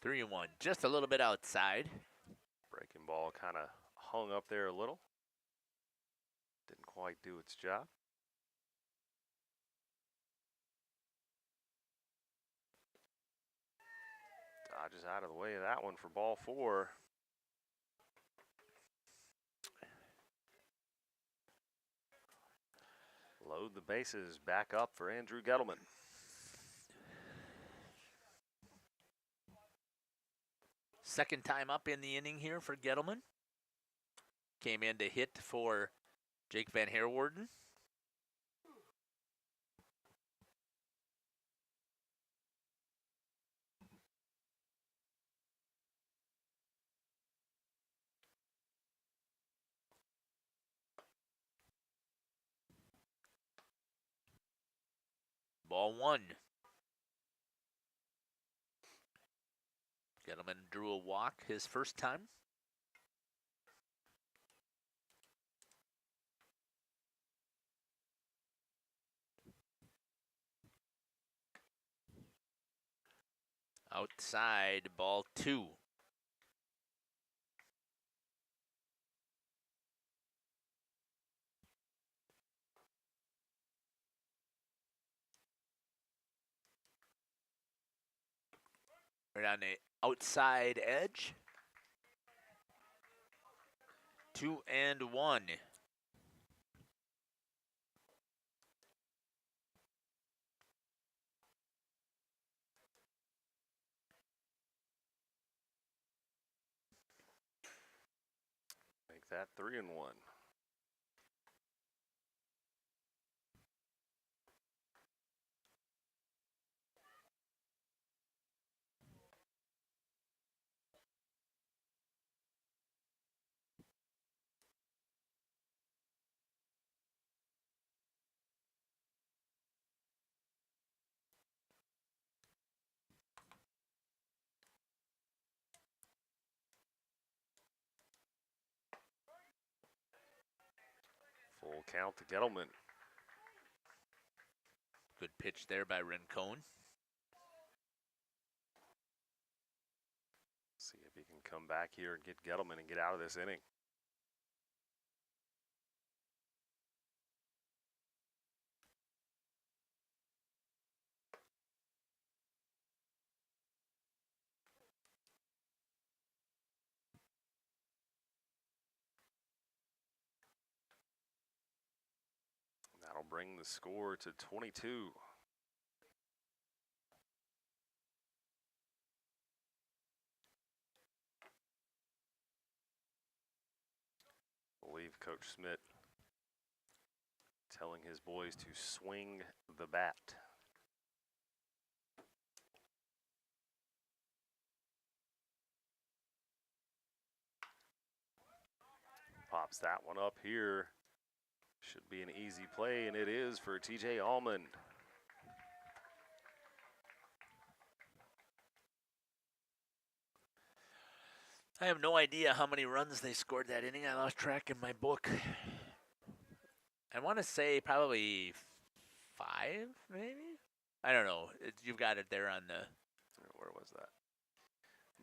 Three and one, just a little bit outside. Breaking ball kind of hung up there a little. Didn't quite do its job. Dodges out of the way of that one for ball 4. Load the bases back up for Andrew Gettleman. Second time up in the inning here for Gettleman. Came in to hit for Jake Van Herwarden. Ball 1. Gettleman drew a walk his first time. Outside, ball 2. Right on the outside edge. 2-1. Make that 3-1. Full count to Gettleman. Good pitch there by Rincon. See if he can come back here and get Gettleman and get out of this inning. That'll bring the score to 22. I believe Coach Smith telling his boys to swing the bat. Pops that one up here. Should be an easy play, and it is for TJ Allman. I have no idea how many runs they scored that inning. I lost track in my book. I want to say probably 5, maybe? I don't know. You've got it there on the... Where was that?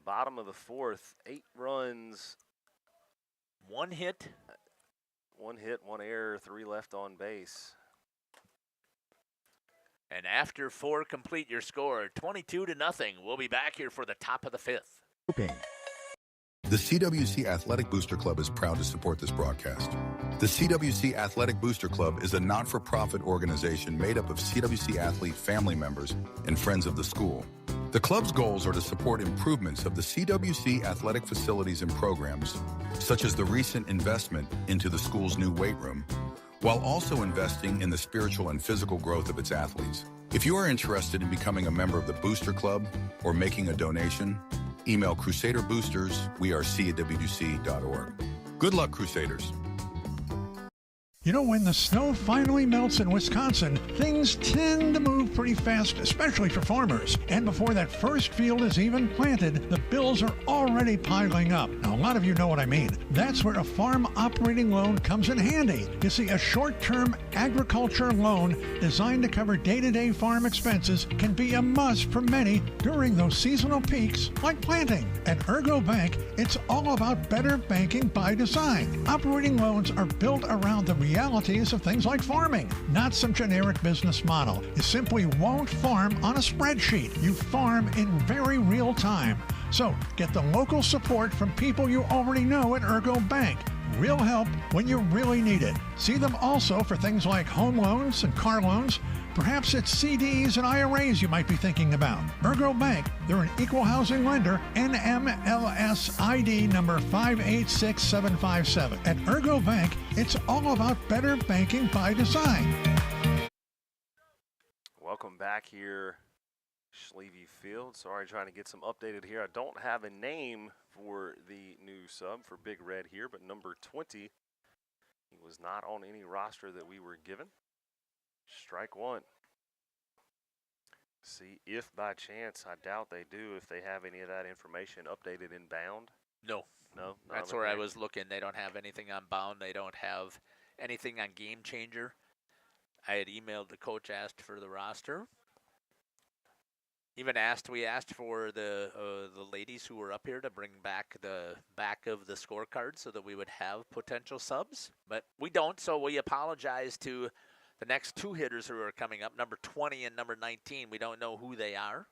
Bottom of the 4th, 8 runs. 1 hit. 1 hit, 1 error, 3 left on base. And after 4 complete, your score 22-0. We'll be back here for the top of the 5th. The CWC Athletic Booster Club is proud to support this broadcast. The CWC Athletic Booster Club is a not-for-profit organization made up of CWC athlete family members and friends of the school. The club's goals are to support improvements of the CWC athletic facilities and programs, such as the recent investment into the school's new weight room, while also investing in the spiritual and physical growth of its athletes. If you are interested in becoming a member of the Booster Club or making a donation, email crusaderboosters@cwc.org. Good luck, Crusaders. You know, when the snow finally melts in Wisconsin, things tend to move pretty fast, especially for farmers. And before that first field is even planted, the bills are already piling up. Now, a lot of you know what I mean. That's where a farm operating loan comes in handy. You see, a short-term agriculture loan designed to cover day-to-day farm expenses can be a must for many during those seasonal peaks like planting. At Ergo Bank, it's all about better banking by design. Operating loans are built around the realities of things like farming, not some generic business model. You simply won't farm on a spreadsheet. You farm in very real time. So get the local support from people you already know at Ergo Bank. Real help when you really need it. See them also for things like home loans and car loans. Perhaps it's CDs and IRAs you might be thinking about. Ergo Bank, they're an equal housing lender, NMLS ID number 586757. At Ergo Bank, it's all about better banking by design. Welcome back here, Schlevy Field. Sorry, trying to get some updated here. I don't have a name for the new sub for Big Red here, but number 20, he was not on any roster that we were given. Strike one. See if by chance, I doubt they do, if they have any of that information updated in Bound. No. No? That's where I was looking. They don't have anything on Bound. They don't have anything on Game Changer. I had emailed the coach, asked for the roster. We asked for the ladies who were up here to bring back the back of the scorecard so that we would have potential subs, but we don't, so we apologize to the next two hitters who are coming up, number 20 and number 19. We don't know who they are.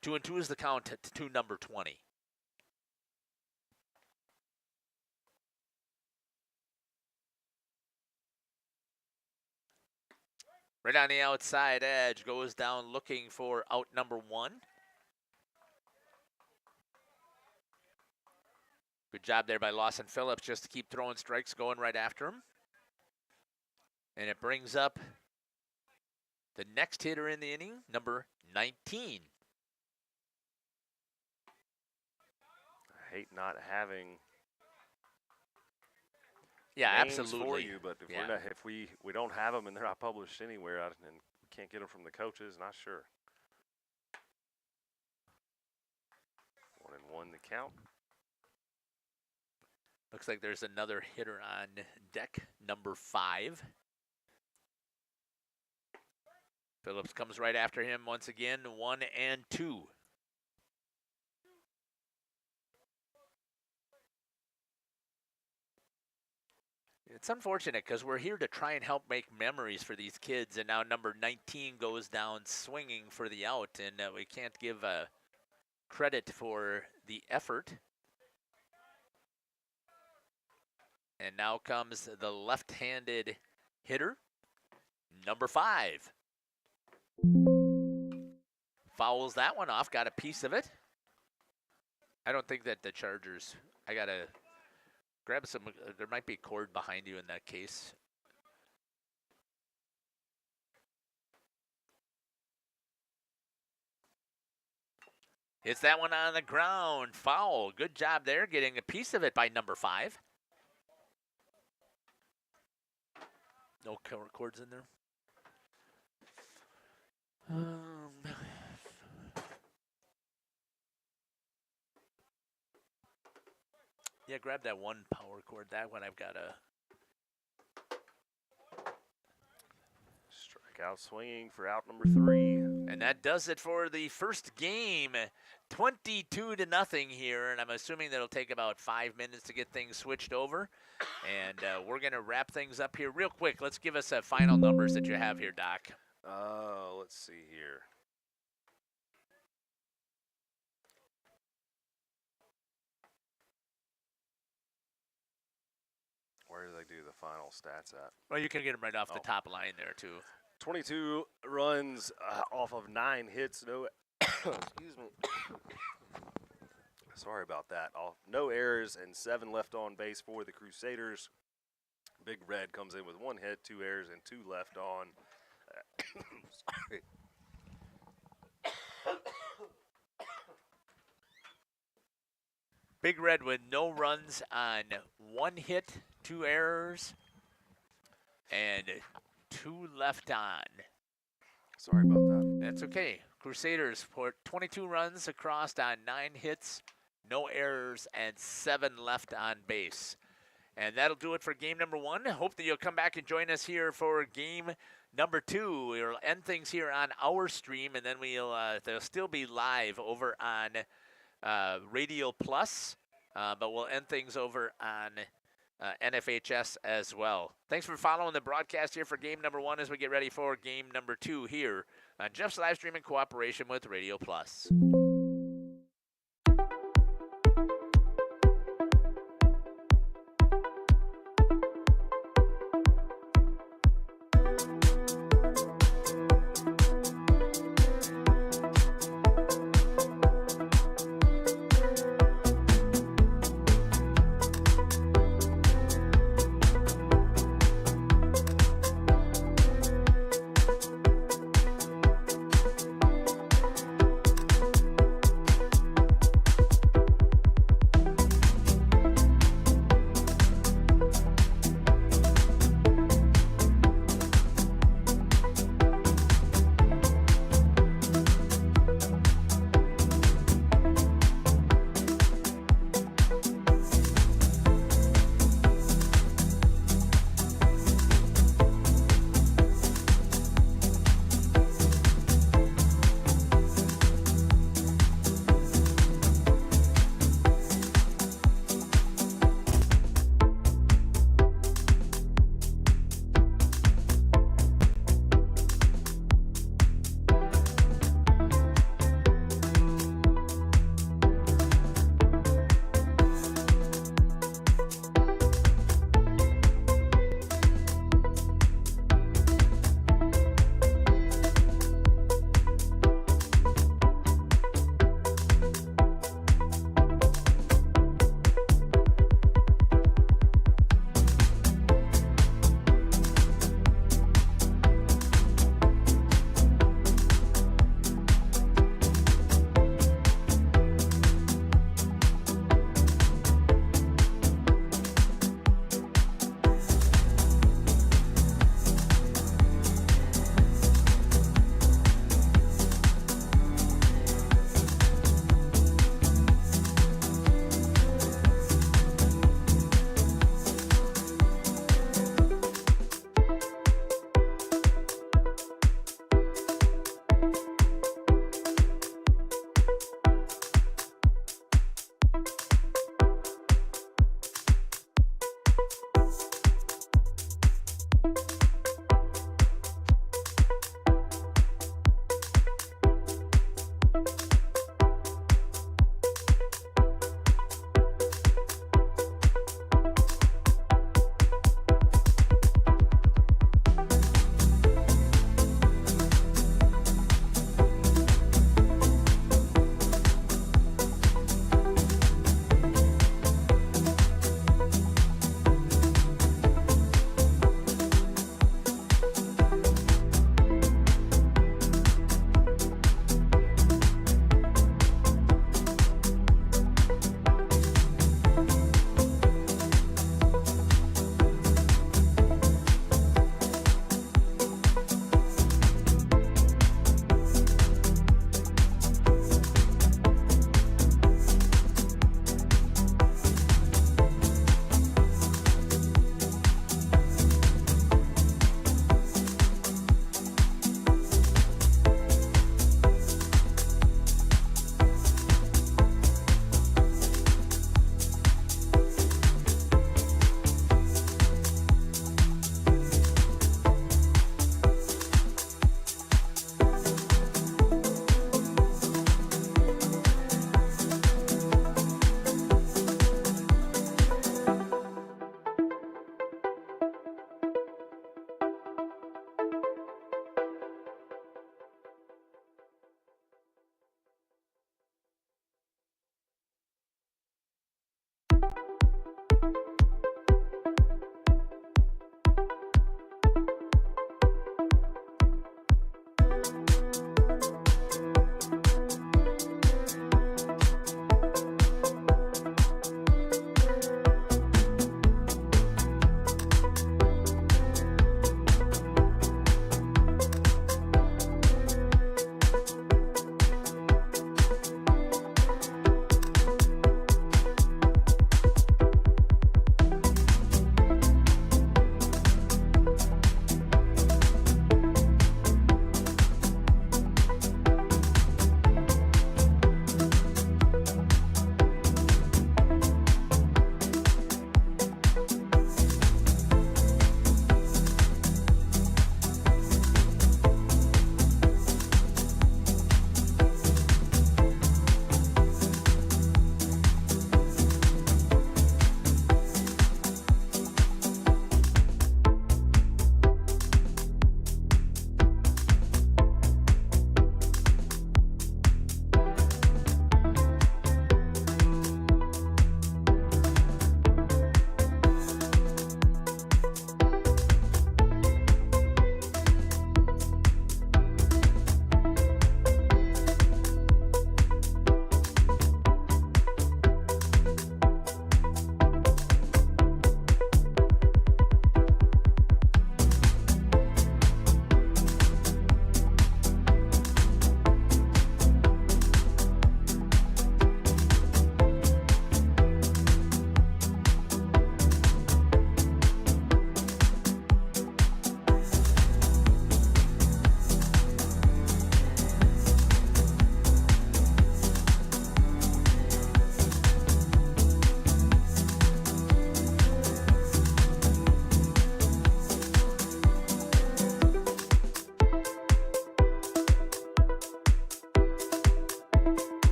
Two and two is the count to number 20. Right on the outside edge, goes down looking for out number 1. Good job there by Lawson Phillips just to keep throwing strikes going right after him. And it brings up the next hitter in the inning, number 19. I hate not having names absolutely for you, but if we don't have them and they're not published anywhere, and we can't get them from the coaches, not sure. 1-1 the count. Looks like there's another hitter on deck, number 5. Phillips comes right after him once again, 1 and 2. It's unfortunate because we're here to try and help make memories for these kids, and now number 19 goes down swinging for the out, and we can't give credit for the effort. And now comes the left-handed hitter, number 5. Fouls that one off, got a piece of it. I don't think that the Chargers, I got to grab some, there might be cord behind you in that case. Hits that one on the ground, foul. Good job there, getting a piece of it by number 5. No cords in there. Yeah, grab that one power cord. That one I've got a strikeout swinging for out number 3. And that does it for the first game. 22-0 here, and I'm assuming that'll take about 5 minutes to get things switched over. And we're going to wrap things up here real quick. Let's give us final numbers that you have here, Doc. Let's see here. Where do they do the final stats at? Well, you can get them right off the top line there, too. 22 runs off of 9 hits. No, excuse me. Sorry about that. No errors and 7 left on base for the Crusaders. Big Red comes in with 1 hit, 2 errors, and 2 left on. Sorry. Big Red with no runs on 1 hit, 2 errors, and 2 left on. Sorry about that. That's okay. Crusaders for 22 runs across on 9 hits, no errors, and 7 left on base. And that'll do it for game number 1. Hope that you'll come back and join us here for game number 2. We'll end things here on our stream, and then they'll still be live over on Radio Plus, but we'll end things over on NFHS as well. Thanks for following the broadcast here for game number 1 as we get ready for game number 2 here on Jeff's live stream in cooperation with Radio Plus.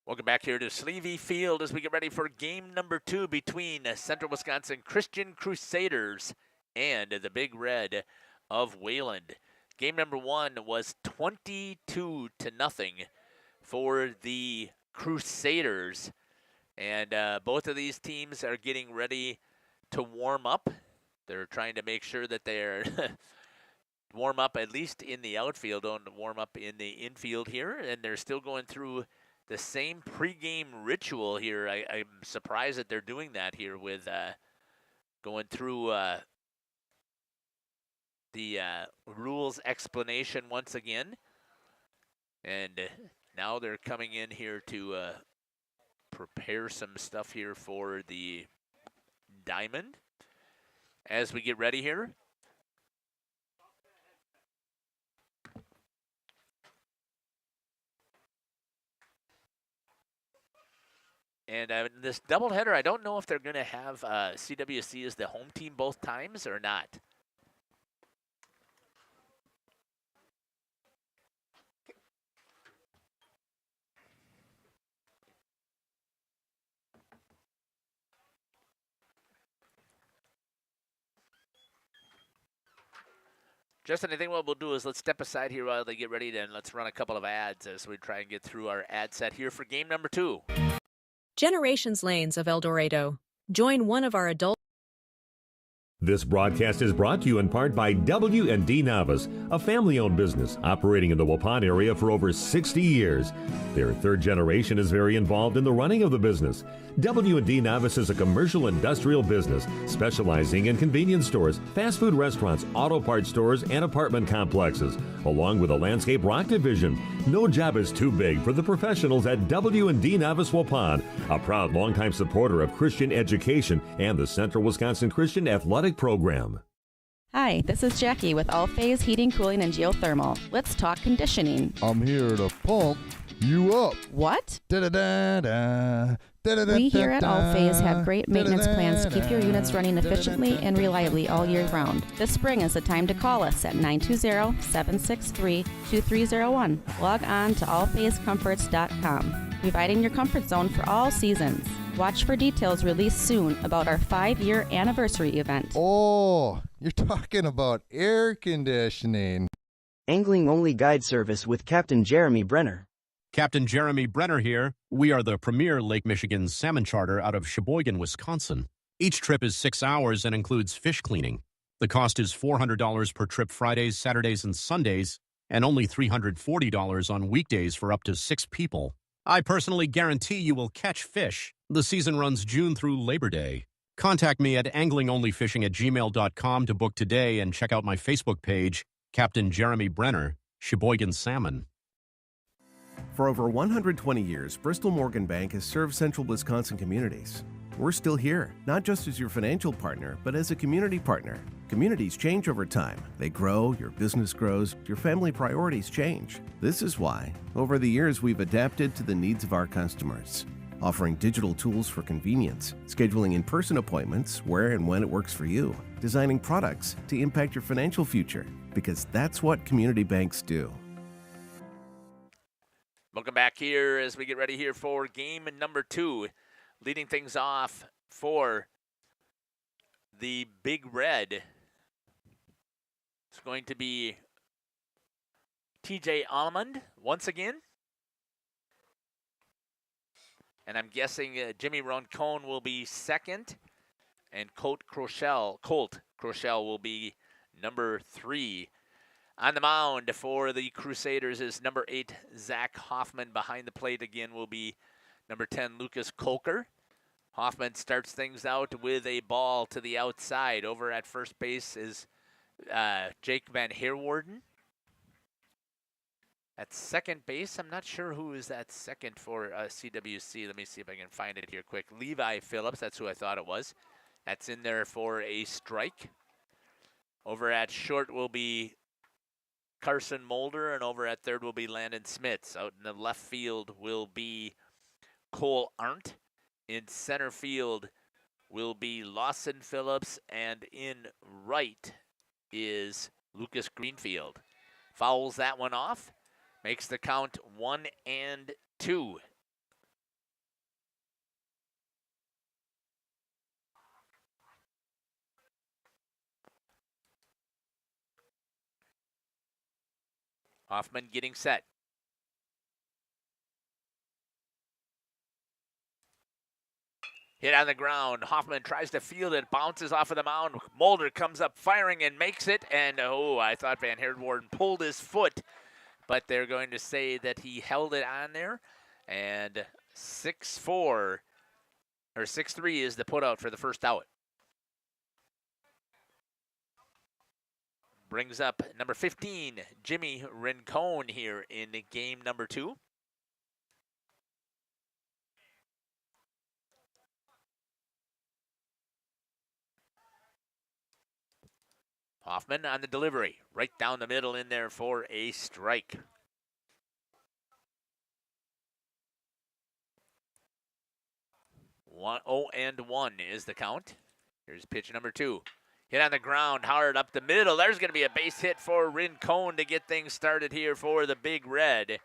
Welcome back here to Sleevey Field as we get ready for game number 2 between Central Wisconsin Christian Crusaders and the Big Red of Wayland. Game number 1 was 22-0 for the Crusaders. And both of these teams are getting ready to warm up. They're trying to make sure that they're warm up at least in the outfield, don't warm up in the infield here. And they're still going through the same pregame ritual here. I'm surprised that they're doing that here with going through the rules explanation once again. And now they're coming in here to prepare some stuff here for the diamond as we get ready here. And this doubleheader, I don't know if they're going to have CWC as the home team both times or not. Justin, I think what we'll do is let's step aside here while they get ready, and let's run a couple of ads as we try and get through our ad set here for game number 2. Generations Lanes of El Dorado. Join one of our adult. This broadcast is brought to you in part by W&D Navas, a family-owned business operating in the Waupun area for over 60 years. Their third generation is very involved in the running of the business. W&D Navas is a commercial industrial business specializing in convenience stores, fast food restaurants, auto parts stores, and apartment complexes, along with a landscape rock division. No job is too big for the professionals at W&D Navas Waupun, a proud longtime supporter of Christian education and the Central Wisconsin Christian Athletic Program. Hi, this is Jackie with All Phase Heating, Cooling, and Geothermal. Let's talk conditioning. I'm here to pump you up. What? Da-da-da-da. We here at All Phase have great maintenance plans to keep your units running efficiently and reliably all year round. This spring is the time to call us at 920-763-2301. Log on to allphasecomforts.com, providing your comfort zone for all seasons. Watch for details released soon about our 5-year anniversary event. Oh, you're talking about air conditioning. Angling-only guide service with Captain Jeremy Brenner. Captain Jeremy Brenner here. We are the premier Lake Michigan salmon charter out of Sheboygan, Wisconsin. Each trip is 6 hours and includes fish cleaning. The cost is $400 per trip Fridays, Saturdays, and Sundays, and only $340 on weekdays for up to 6 people. I personally guarantee you will catch fish. The season runs June through Labor Day. Contact me at anglingonlyfishing@gmail.com to book today and check out my Facebook page, Captain Jeremy Brenner, Sheboygan Salmon. For over 120 years, Bristol Morgan Bank has served Central Wisconsin communities. We're still here, not just as your financial partner, but as a community partner. Communities change over time. They grow, your business grows, your family priorities change. This is why, over the years, we've adapted to the needs of our customers, offering digital tools for convenience, scheduling in-person appointments where and when it works for you, designing products to impact your financial future, because that's what community banks do. Welcome back here as we get ready here for game number 2. Leading things off for the Big Red. It's going to be TJ Almond once again. And I'm guessing Jimmy Roncone will be second. And Colt Crochelle will be number 3. On the mound for the Crusaders is number 8, Zach Hoffman. Behind the plate again will be number 10, Lucas Kolker. Hoffman starts things out with a ball to the outside. Over at first base is Jake Van Heerwarden. At second base, I'm not sure who is at second for CWC. Let me see if I can find it here quick. Levi Phillips, that's who I thought it was. That's in there for a strike. Over at short will be Carson Mulder, and over at third will be Landon Smits. Out in the left field will be Cole Arndt. In center field will be Lawson Phillips, and in right is Lucas Greenfield. Fouls that one off, makes the count 1-2. Hoffman getting set. Hit on the ground. Hoffman tries to field it, bounces off of the mound. Mulder comes up firing and makes it. And, I thought Van Heerden pulled his foot. But they're going to say that he held it on there. And 6-3 is the put out for the first out. Brings up number 15, Jimmy Rincon here in game number 2. Hoffman on the delivery, right down the middle in there for a strike. 1-0-1 is the count. Here's pitch number 2. Hit on the ground, hard up the middle. There's going to be a base hit for Rincon to get things started here for the Big Red.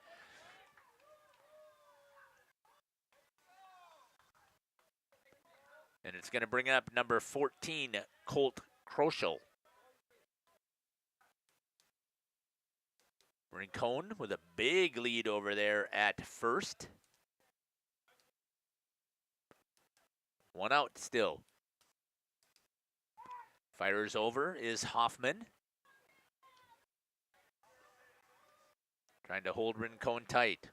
And it's going to bring up number 14, Colt Kroschel. Rincon with a big lead over there at first. 1 out still. Fires over is Hoffman. Trying to hold Rincon tight.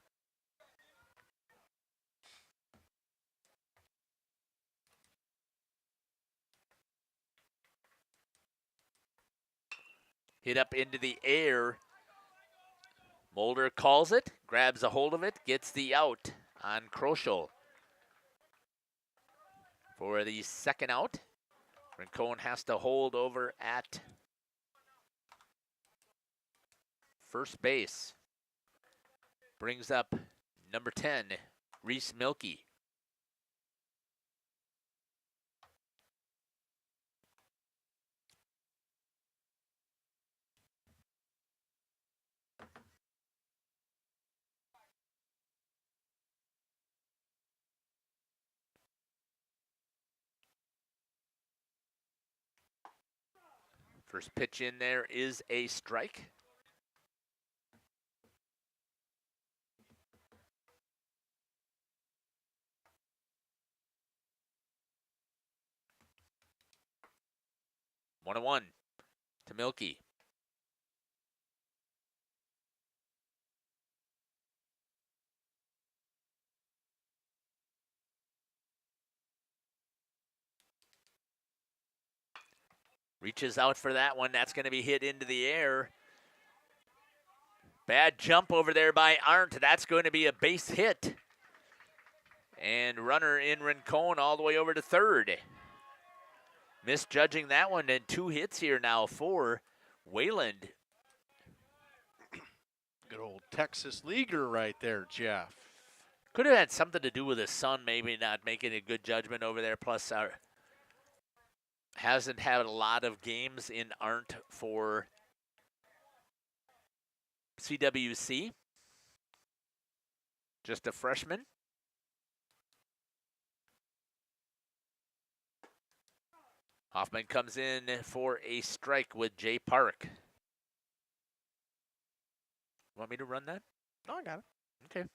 Hit up into the air. Mulder calls it, grabs a hold of it, gets the out on Kroschel. For the second out, Rincon has to hold over at first base. Brings up number 10, Reese Milkey. First pitch in there is a strike. 1-1 to Milkey. Reaches out for that one. That's going to be hit into the air. Bad jump over there by Arndt. That's going to be a base hit. And runner in Rincon all the way over to third. Misjudging that one, and 2 hits here now for Wayland. Good old Texas leaguer right there, Jeff. Could have had something to do with his son maybe not making a good judgment over there. Plus, hasn't had a lot of games in Arndt for CWC. Just a freshman. Hoffman comes in for a strike with Jay Park. Want me to run that? No, I got it. Okay.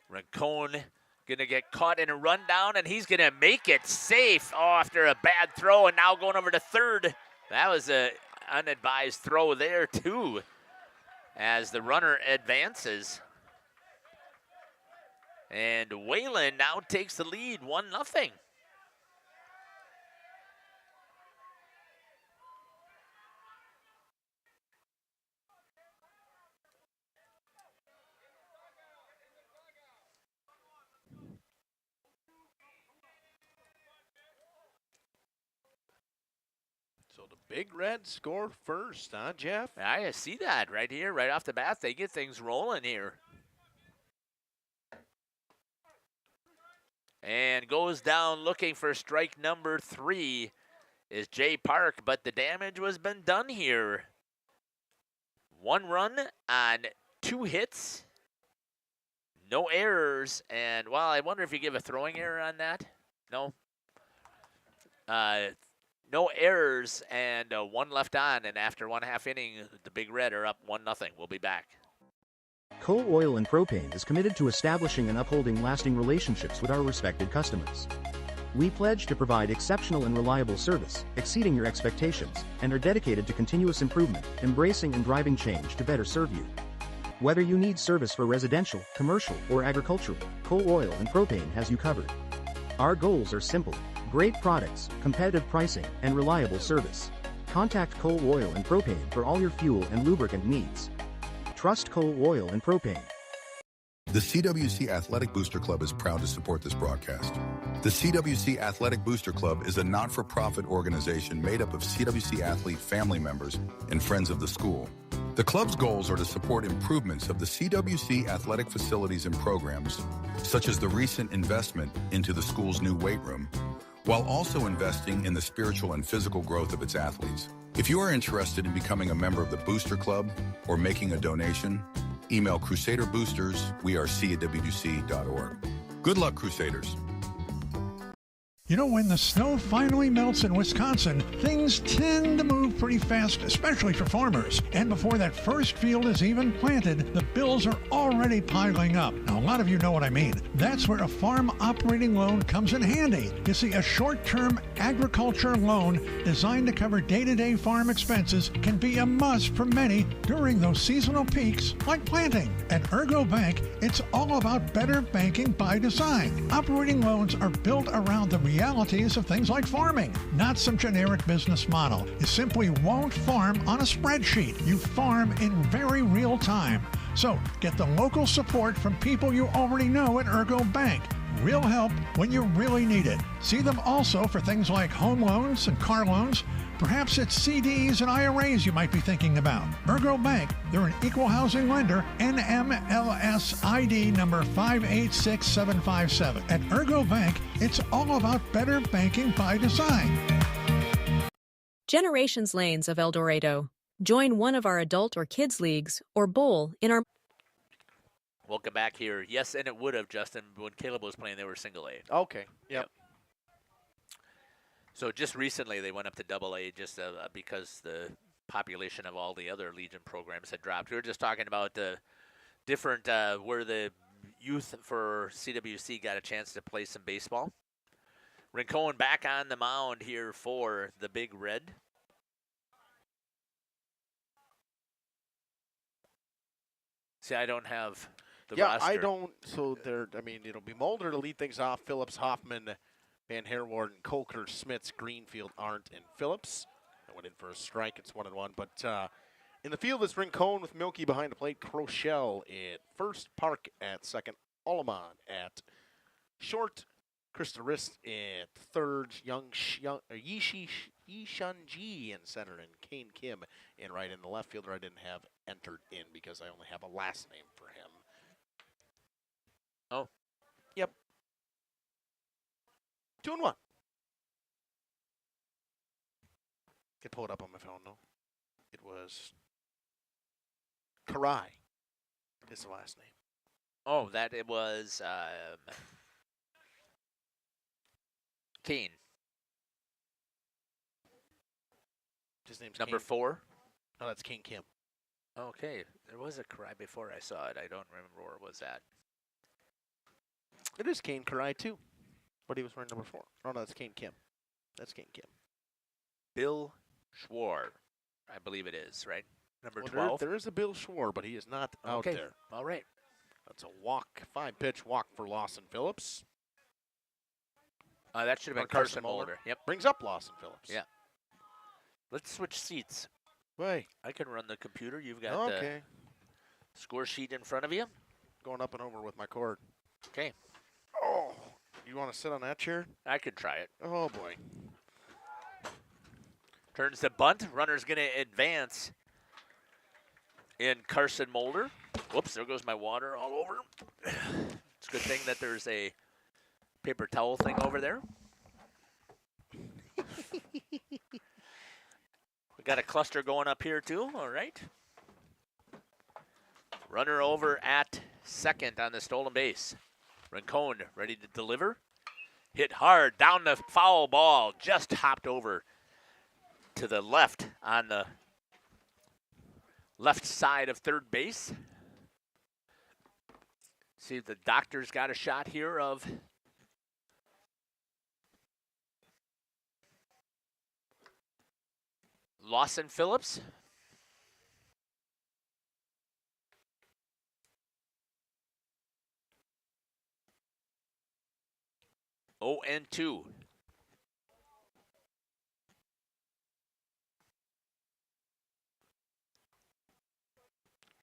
Rincon gonna get caught in a rundown, and he's gonna make it safe after a bad throw, and now going over to third. That was a unadvised throw there too, as the runner advances. And Wayland now takes the lead, 1-0. So the Big Red score first, huh, Jeff? I see that right here, right off the bat. They get things rolling here. And goes down looking for strike number 3 is Jay Park, but the damage was been done here. 1 run on 2 hits. No errors, and, well, I wonder if you give a throwing error on that. No. No errors, and 1 left on, and after 1/2 inning, the Big Red are up 1-0. We'll be back. Coal Oil and Propane is committed to establishing and upholding lasting relationships with our respected customers. We pledge to provide exceptional and reliable service, exceeding your expectations, and are dedicated to continuous improvement, embracing and driving change to better serve you. Whether you need service for residential, commercial, or agricultural, Coal Oil and Propane has you covered. Our goals are simple: great products, competitive pricing, and reliable service. Contact Coal Oil and Propane for all your fuel and lubricant needs. Trust Coal Oil and Propane. The CWC Athletic Booster Club is proud to support this broadcast. The CWC Athletic Booster Club is a not-for-profit organization made up of CWC athlete family members and friends of the school. The club's goals are to support improvements of the CWC athletic facilities and programs, such as the recent investment into the school's new weight room, while also investing in the spiritual and physical growth of its athletes. If you are interested in becoming a member of the Booster Club or making a donation, email Crusader Boosters, wearecwc.org. Good luck, Crusaders. You know, when the snow finally melts in Wisconsin, things tend to move pretty fast, especially for farmers. And before that first field is even planted, the bills are already piling up. Now, a lot of you know what I mean. That's where a farm operating loan comes in handy. You see, a short-term agriculture loan designed to cover day-to-day farm expenses can be a must for many during those seasonal peaks like planting. At Ergo Bank, it's all about better banking by design. Operating loans are built around the realities of things like farming, not some generic business model. You simply won't farm on a spreadsheet. You farm in very real time. So get the local support from people you already know at Ergo Bank. Real help when you really need it. See them also for things like home loans and car loans. Perhaps it's CDs and IRAs you might be thinking about. Ergo Bank, they're an equal housing lender, NMLS ID number 586757. At Ergo Bank, it's all about better banking by design. Generations Lanes of El Dorado. Join one of our adult or kids leagues or bowl in our... Welcome back here. Yes, and it would have, Justin. When Caleb was playing, they were single A. Okay, yep. So just recently they went up to double A just because the population of all the other Legion programs had dropped. We were just talking about the different where the youth for CWC got a chance to play some baseball. Rincon back on the mound here for the Big Red. See, I don't have the roster. I don't. So there. I mean, it'll be Mulder to lead things off. Phillips, Hoffman, Van Herwarden, Coker, Smits, Greenfield, Arndt, and Phillips. I went in for a strike. It's 1-1. But in the field is Rincon with Milky behind the plate. Crochelle at first. Park at second. Oleman at short. Krista Rist at third. Yishanji in center. And Kane Kim in right. In the left fielder I didn't have entered in because I only have a last name for him. Oh. Yep. 2-1. Could pull it up on my phone, though. It was Karai is the last name. Oh, that it was Kane. His name's number Kane. 4? No, that's Kane Kim. Okay. There was a Karai before I saw it. I don't remember where it was at. It is Kane Karai, too. But he was wearing number 4. Oh, no, that's Kane Kim. That's Kane Kim. Bill Schwar, I believe it is, right? Number Well, 12? there is a Bill Schwar, but he is not out there. All right. That's a walk, 5-pitch walk for Lawson Phillips. That should have Or been Carson Mulder. Yep. Brings up Lawson Phillips. Yeah. Let's switch seats. Wait. I can run the computer. You've got the score sheet in front of you. Going up and over with my cord. Okay. Oh, you want to sit on that chair? I could try it. Oh, boy. Turns the bunt. Runner's going to advance in Carson Mulder. Whoops, there goes my water all over. It's a good thing that there's a paper towel thing over there. We got a cluster going up here too, all right. Runner over at second on the stolen base. Rincon ready to deliver. Hit hard down the foul ball, just hopped over to the left on the left side of third base. See if the doctor's got a shot here of Lawson Phillips. Oh, and 2.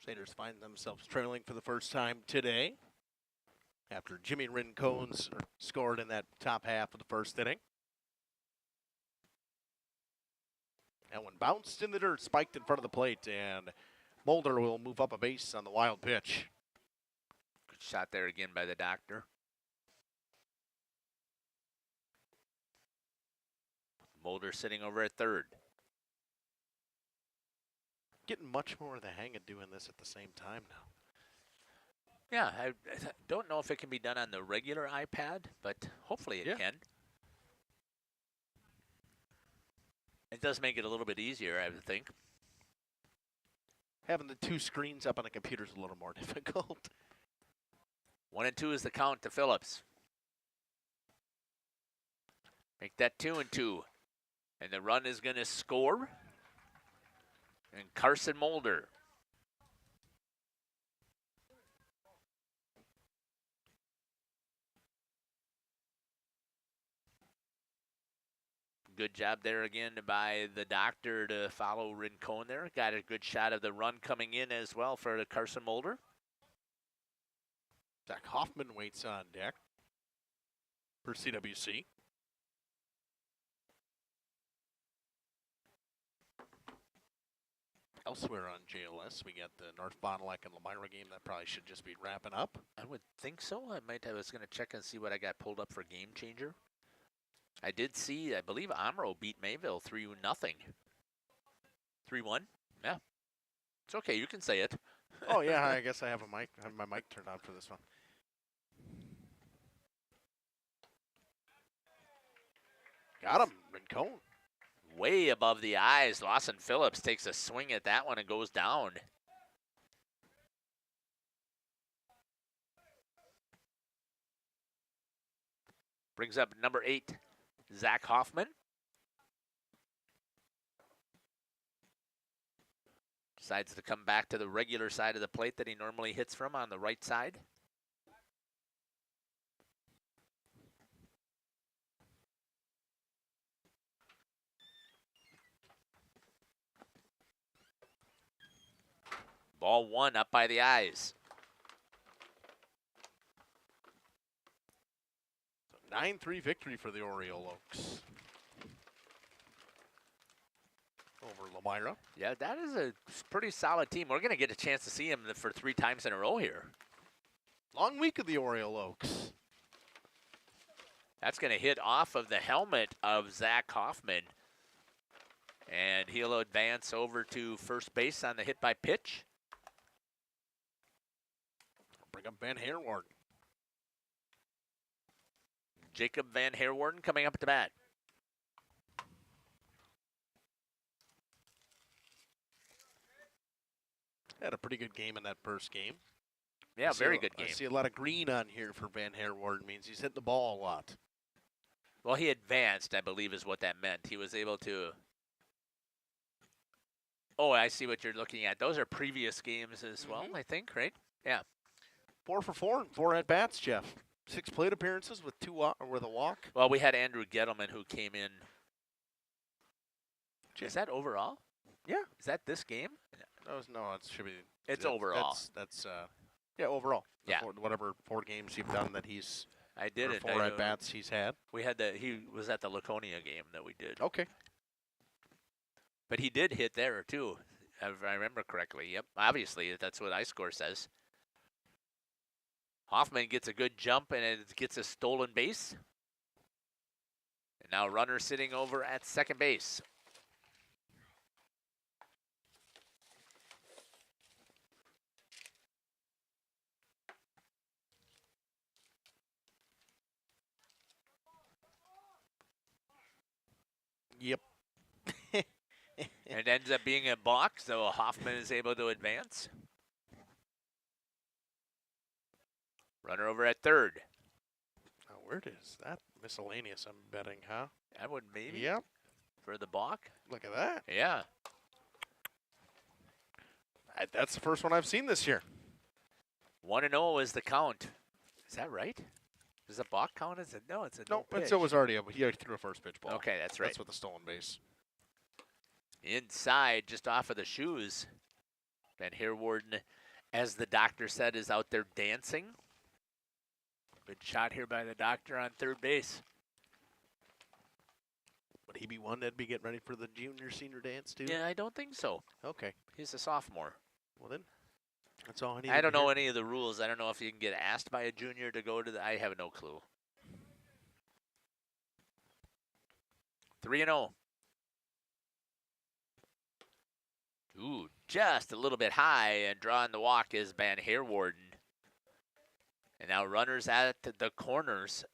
Crusaders find themselves trailing for the first time today after Jimmy Rincon scored in that top half of the first inning. That one bounced in the dirt, spiked in front of the plate, and Mulder will move up a base on the wild pitch. Good shot there again by the doctor. Mulder sitting over at third. Getting much more of the hang of doing this at the same time now. Yeah, I don't know if it can be done on the regular iPad, but hopefully it can. It does make it a little bit easier, I would think. Having the two screens up on a computer is a little more difficult. 1-2 is the count to Phillips. Make that 2-2. And the run is going to score. And Carson Mulder. Good job there again by the doctor to follow Rincon there. Got a good shot of the run coming in as well for Carson Mulder. Zach Hoffman waits on deck for CWC. Elsewhere on JLS, we got the North Bond Lake and Lamira game that probably should just be wrapping up. I would think so. I was going to check and see what I got pulled up for Game Changer. I did see, I believe Amro beat Mayville 3-0. 3-1? Yeah. It's okay, you can say it. Oh yeah, I guess I have a mic. I have my mic turned on for this one. Got him, Rincon. Way above the eyes. Lawson Phillips takes a swing at that one and goes down. Brings up number 8, Zach Hoffman. Decides to come back to the regular side of the plate that he normally hits from on the right side. Ball 1 up by the eyes. 9-3 victory for the Oriole Oaks over Lamira. Yeah, that is a pretty solid team. We're going to get a chance to see him for 3 times in a row here. Long week of the Oriole Oaks. That's going to hit off of the helmet of Zach Hoffman. And he'll advance over to first base on the hit by pitch. Bring up Van Herwarden. Jacob Van Herwarden coming up at the bat. Had a pretty good game in that first game. Yeah, very good game. I see a lot of green on here for Van Herwarden. Means he's hitting the ball a lot. Well, he advanced, I believe is what that meant. He was able to... Oh, I see what you're looking at. Those are previous games as well, I think, right? Yeah. 4 for 4 and 4 at bats, Jeff. 6 plate appearances with 2 with a walk. Well, we had Andrew Gettleman who came in. Is that overall? Yeah. Is that this game? No, it should be. It's overall. That's yeah, overall. Yeah. Whatever 4 games you've done that he's. I did it. 4 at bats he's had. We had he was at the Laconia game that we did. Okay. But he did hit there, too, if I remember correctly. Yep, obviously, that's what iScore says. Hoffman gets a good jump, and it gets a stolen base. And now runner sitting over at second base. Yep. It ends up being a balk, so Hoffman is able to advance. Runner over at third. Now, where is that miscellaneous, I'm betting, huh? That would maybe. Yep. For the balk. Look at that. Yeah. That's the first one I've seen this year. 1-0 is the count. Is that right? Does a balk count as a no? It's a no pitch. pitch. It was already he threw a first pitch ball. Okay, that's right. That's with the stolen base. Inside, just off of the shoes. Van Heerwarden, as the doctor said, is out there dancing. Good shot here by the doctor on third base. Would he be one that'd be getting ready for the junior-senior dance, too? Yeah, I don't think so. Okay. He's a sophomore. Well, then, that's all I need. I don't know any of the rules. I don't know if you can get asked by a junior to go to the. I have no clue. 3-0. Ooh, just a little bit high, and drawing the walk is Van Heerwarden. And now runners at the corners.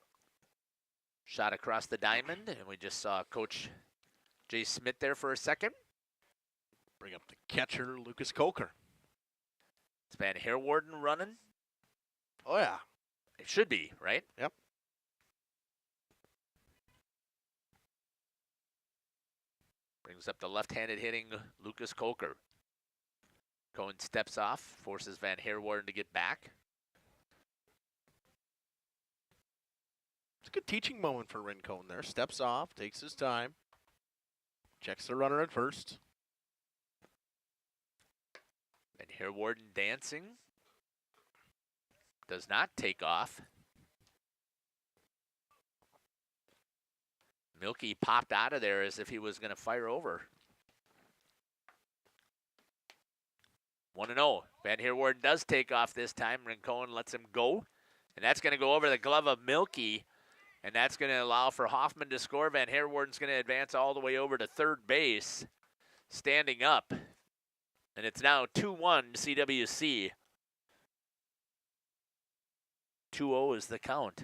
Shot across the diamond, and we just saw Coach Jay Smith there for a second. Bring up the catcher, Lucas Coker. It's Van Heerwarden running. Oh, yeah. It should be, right? Yep. Brings up the left-handed hitting Lucas Coker. Cohen steps off, forces Van Heerwarden to get back. It's a good teaching moment for Rincon there. Steps off, takes his time, checks the runner at first. Van Heerwarden dancing. Does not take off. Milky popped out of there as if he was going to fire over. 1-0. Van Heerwarden does take off this time. Rincon lets him go. And that's going to go over the glove of Milky. And that's going to allow for Hoffman to score. Van Heerwarden's going to advance all the way over to third base, standing up. And it's now 2-1 CWC. 2-0 is the count.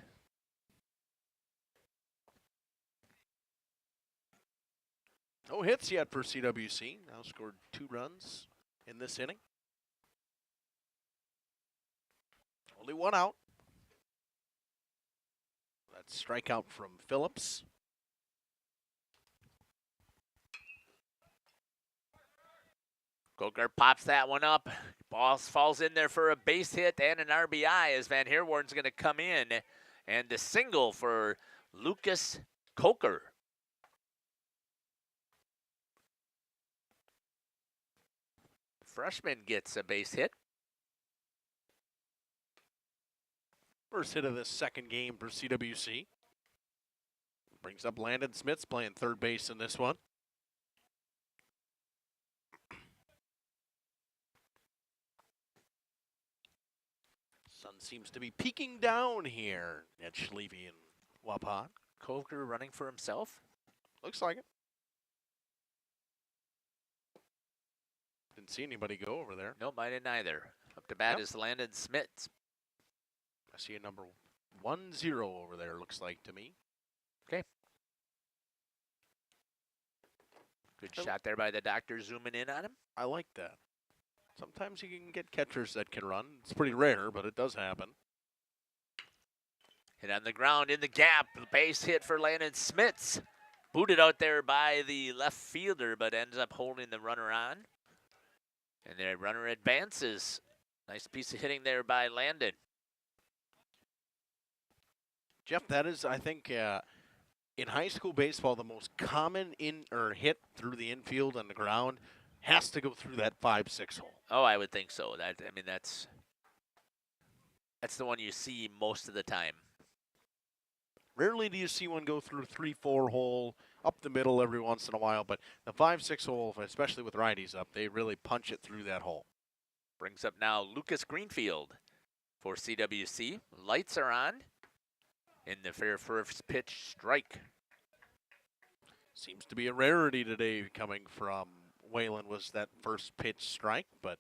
No hits yet for CWC. Now scored 2 runs in this inning. Only 1 out. That's strikeout from Phillips. Coker pops that one up. Ball falls in there for a base hit and an RBI as Van Heerwarden's going to come in. And the single for Lucas Coker. Freshman gets a base hit. First hit of this second game for CWC. Brings up Landon Smits playing third base in this one. Sun seems to be peeking down here at Schlevy and Waupun. Coker running for himself. Looks like it. Didn't see anybody go over there. Nope, I didn't either. Up to bat Yep. is Landon Smits. I see a number 10 over there, looks like to me. Okay. Good shot there by the doctor, zooming in on him. I like that. Sometimes you can get catchers that can run. It's pretty rare, but it does happen. Hit on the ground in the gap. Base hit for Landon Smits. Booted out there by the left fielder, but ends up holding the runner on. And the runner advances. Nice piece of hitting there by Landon. Jeff, that is, I think, in high school baseball, the most common hit through the infield on the ground has to go through that 5-6 hole. Oh, I would think so. That's the one you see most of the time. Rarely do you see one go through 3-4 hole, up the middle every once in a while, but the 5-6 hole, especially with righties up, they really punch it through that hole. Brings up now Lucas Greenfield for CWC. Lights are on in the fair first pitch strike. Seems to be a rarity today coming from Wayland was that first pitch strike, but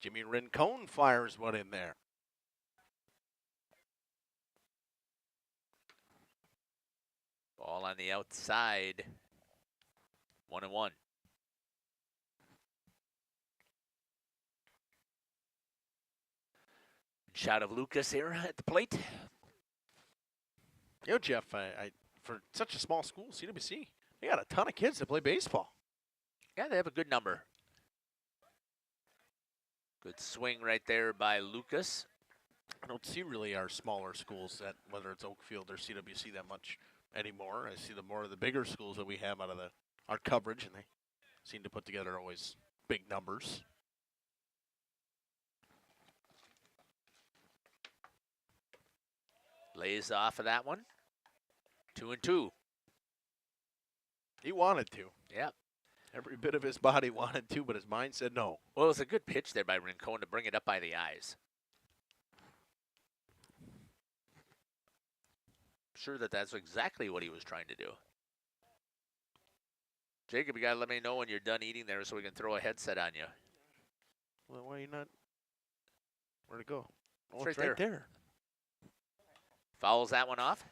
Jimmy Rincon fires one in there. Ball on the outside. 1-1. Shot of Lucas here at the plate. You know, Jeff, for such a small school, CWC, they got a ton of kids that play baseball. Yeah, they have a good number. Good swing right there by Lucas. I don't see really our smaller schools, that whether it's Oakfield or CWC, that much anymore. I see the more of the bigger schools that we have out of our coverage, and they seem to put together always big numbers. Lays off of that one. 2-2. He wanted to. Yeah. Every bit of his body wanted to, but his mind said no. Well, it was a good pitch there by Rincon to bring it up by the eyes. I'm sure that's exactly what he was trying to do. Jacob, you got to let me know when you're done eating there so we can throw a headset on you. Well, why are you not? Where'd it go? Oh, It's it's right there. Fouls that one off.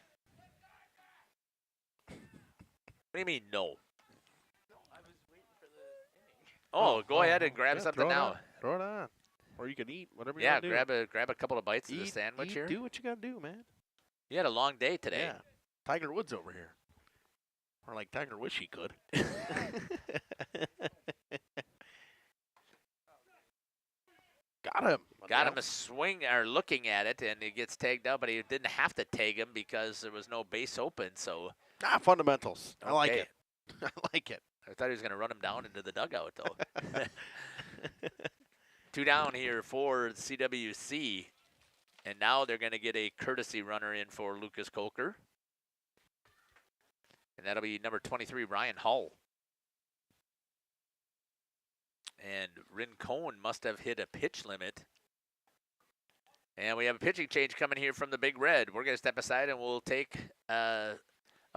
What do you mean, no? Oh, go ahead and grab something now. Throw it on. Or you can eat whatever you want to do. Yeah, grab a couple of bites of the sandwich here. Do what you got to do, man. You had a long day today. Yeah. Tiger Woods over here. Or like Tiger wish he could. Got him. Got him a swing, or looking at it, and he gets tagged out, but he didn't have to tag him because there was no base open, so. Fundamentals. I like it. I like it. I thought he was going to run him down into the dugout, though. 2 down here for CWC, and now they're going to get a courtesy runner in for Lucas Kolker. And that'll be number 23, Ryan Hull. And Rincon must have hit a pitch limit. And we have a pitching change coming here from the Big Red. We're going to step aside and we'll take a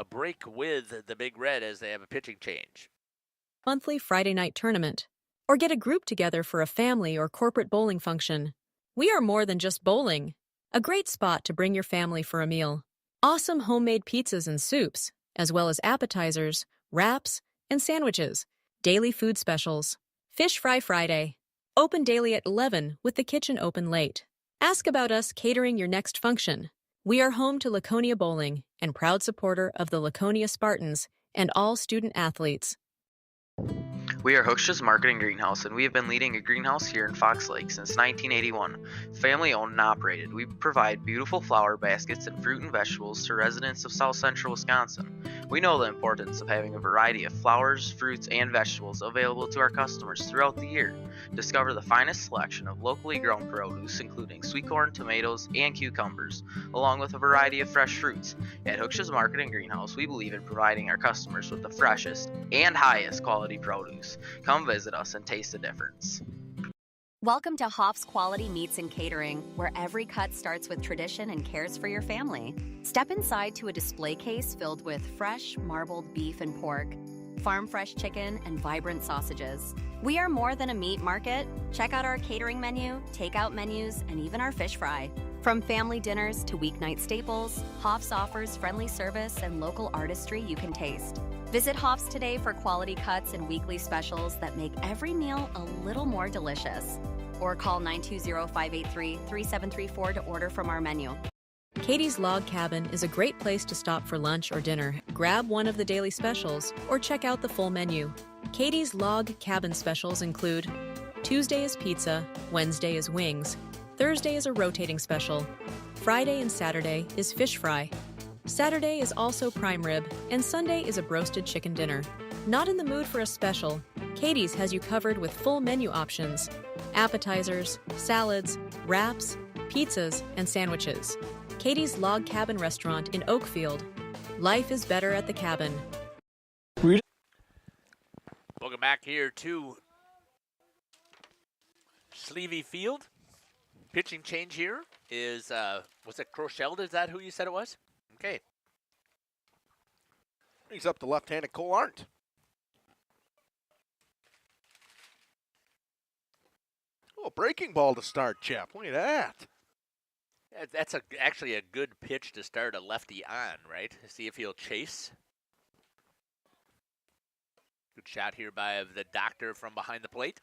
break with the Big Red as they have a pitching change. Monthly Friday night tournament. Or get a group together for a family or corporate bowling function. We are more than just bowling. A great spot to bring your family for a meal. Awesome homemade pizzas and soups, as well as appetizers, wraps, and sandwiches. Daily food specials. Fish Fry Friday. Open daily at 11 with the kitchen open late. Ask about us catering your next function. We are home to Laconia Bowling and proud supporter of the Laconia Spartans and all student athletes. We are Hooksha's Marketing Greenhouse, and we have been leading a greenhouse here in Fox Lake since 1981. Family owned and operated, we provide beautiful flower baskets and fruit and vegetables to residents of South Central Wisconsin. We know the importance of having a variety of flowers, fruits, and vegetables available to our customers throughout the year. Discover the finest selection of locally grown produce, including sweet corn, tomatoes, and cucumbers, along with a variety of fresh fruits. At Hooksha's Marketing Greenhouse, we believe in providing our customers with the freshest and highest quality produce. Come visit us and taste the difference. Welcome to Hoff's Quality Meats and Catering, where every cut starts with tradition and cares for your family. Step inside to a display case filled with fresh, marbled beef and pork, farm-fresh chicken, and vibrant sausages. We are more than a meat market. Check out our catering menu, takeout menus, and even our fish fry. From family dinners to weeknight staples, Hoff's offers friendly service and local artistry you can taste. Visit Hoff's today for quality cuts and weekly specials that make every meal a little more delicious. Or call 920-583-3734 to order from our menu. Katie's Log Cabin is a great place to stop for lunch or dinner. Grab one of the daily specials or check out the full menu. Katie's Log Cabin specials include Tuesday is pizza, Wednesday is wings, Thursday is a rotating special, Friday and Saturday is fish fry. Saturday is also prime rib, and Sunday is a broasted chicken dinner. Not in the mood for a special? Katie's has you covered with full menu options, appetizers, salads, wraps, pizzas, and sandwiches. Katie's Log Cabin Restaurant in Oakfield. Life is better at the cabin. Welcome back here to Sleevey Field. Pitching change here is, was it Crocheld? Is that who you said it was? Okay. He's up to left-handed Cole Arndt. Oh, breaking ball to start, Jeff. Look at that. Yeah, that's actually a good pitch to start a lefty on, right? See if he'll chase. Good shot here by the doctor from behind the plate.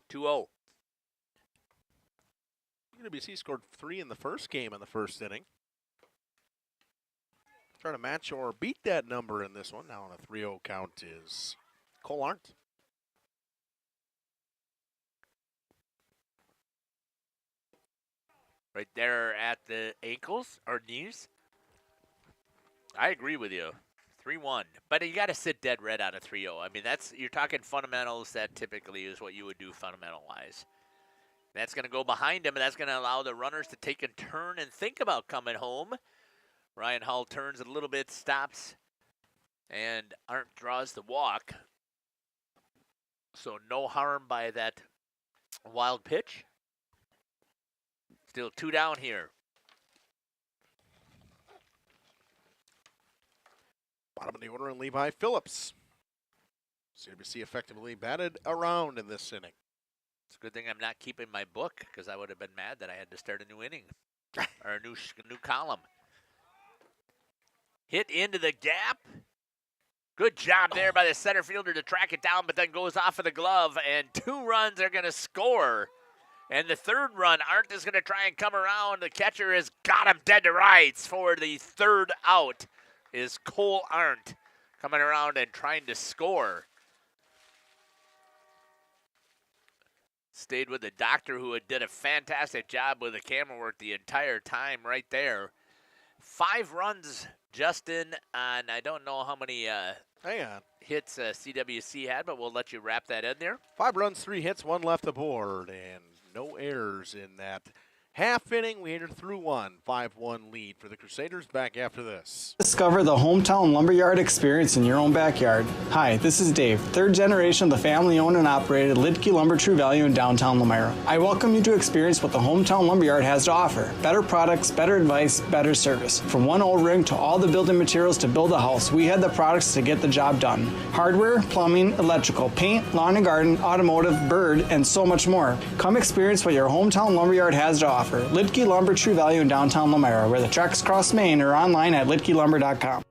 (2-0). UWC scored 3 in the first game in the first inning. Trying to match or beat that number in this one. Now on a 3-0 count is Cole Arndt. Right there at the ankles or knees. I agree with you. 3-1. But you got to sit dead red on a 3-0. I mean, you're talking fundamentals. That typically is what you would do fundamental-wise. That's going to go behind him, and that's going to allow the runners to take a turn and think about coming home. Ryan Hull turns a little bit, stops, and Arndt draws the walk. So no harm by that wild pitch. Still 2 down here. Bottom of the order and Levi Phillips. CWC effectively batted around in this inning. It's a good thing I'm not keeping my book because I would have been mad that I had to start a new inning or a new column. Hit into the gap. Good job there by the center fielder to track it down, but then goes off of the glove, and 2 runs are going to score. And the 3rd run, Arndt is going to try and come around. The catcher has got him dead to rights for the 3rd out. Is Cole Arndt coming around and trying to score. Stayed with the doctor who did a fantastic job with the camera work the entire time right there. 5 runs, Justin, on I don't know how many hits CWC had, but we'll let you wrap that in there. 5 runs, 3 hits, 1 left aboard, and no errors in that half inning. We entered through 1, 5-1 lead for the Crusaders. Back after this. Discover the hometown lumberyard experience in your own backyard. Hi, this is Dave, 3rd generation of the family-owned and operated Lidke Lumber True Value in downtown Lamira. I welcome you to experience what the hometown lumberyard has to offer. Better products, better advice, better service. From one O-ring to all the building materials to build a house, we had the products to get the job done. Hardware, plumbing, electrical, paint, lawn and garden, automotive, bird, and so much more. Come experience what your hometown lumberyard has to offer. Lidke Lumber True Value in downtown Lamera, where the tracks cross Main, or online at lidkelumber.com.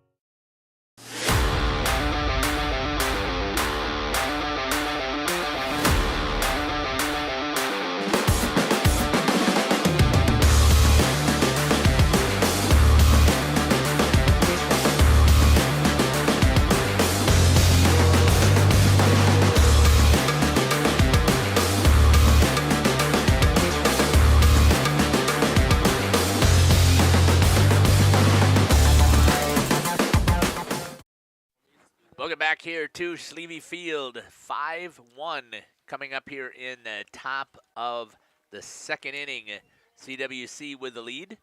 Welcome back here to Sleevey Field. 5-1 coming up here in the top of the 2nd inning. CWC with the lead.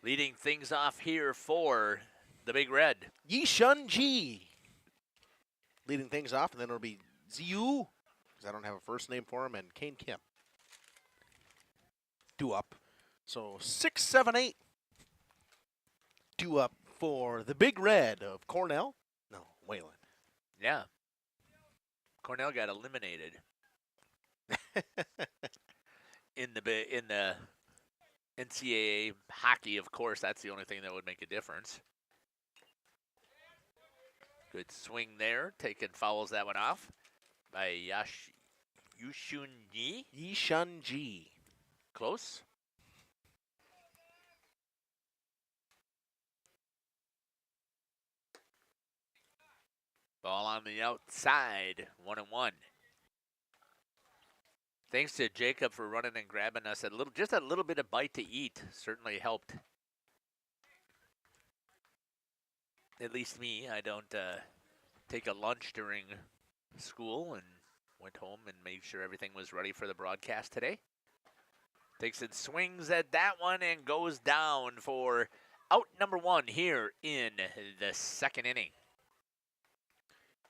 Leading things off here for the Big Red. Yi-Shun Ji leading things off, and then it'll be Ziyu, because I don't have a first name for him, and Kane Kim. 2 up. So 6, 7, 8. 2 up for the Big Red of Cornell. No, Wayland. Yeah. Cornell got eliminated in the NCAA hockey, of course. That's the only thing that would make a difference. Good swing there. Fouls that one off by Yi-Shun Ji. Yi-Shun Ji. Close. Ball on the outside, 1-1. Thanks to Jacob for running and grabbing us just a little bit of bite to eat. Certainly helped. At least me. I don't take a lunch during school, and went home and made sure everything was ready for the broadcast today. Takes and swings at that one and goes down for out number 1 here in the second inning.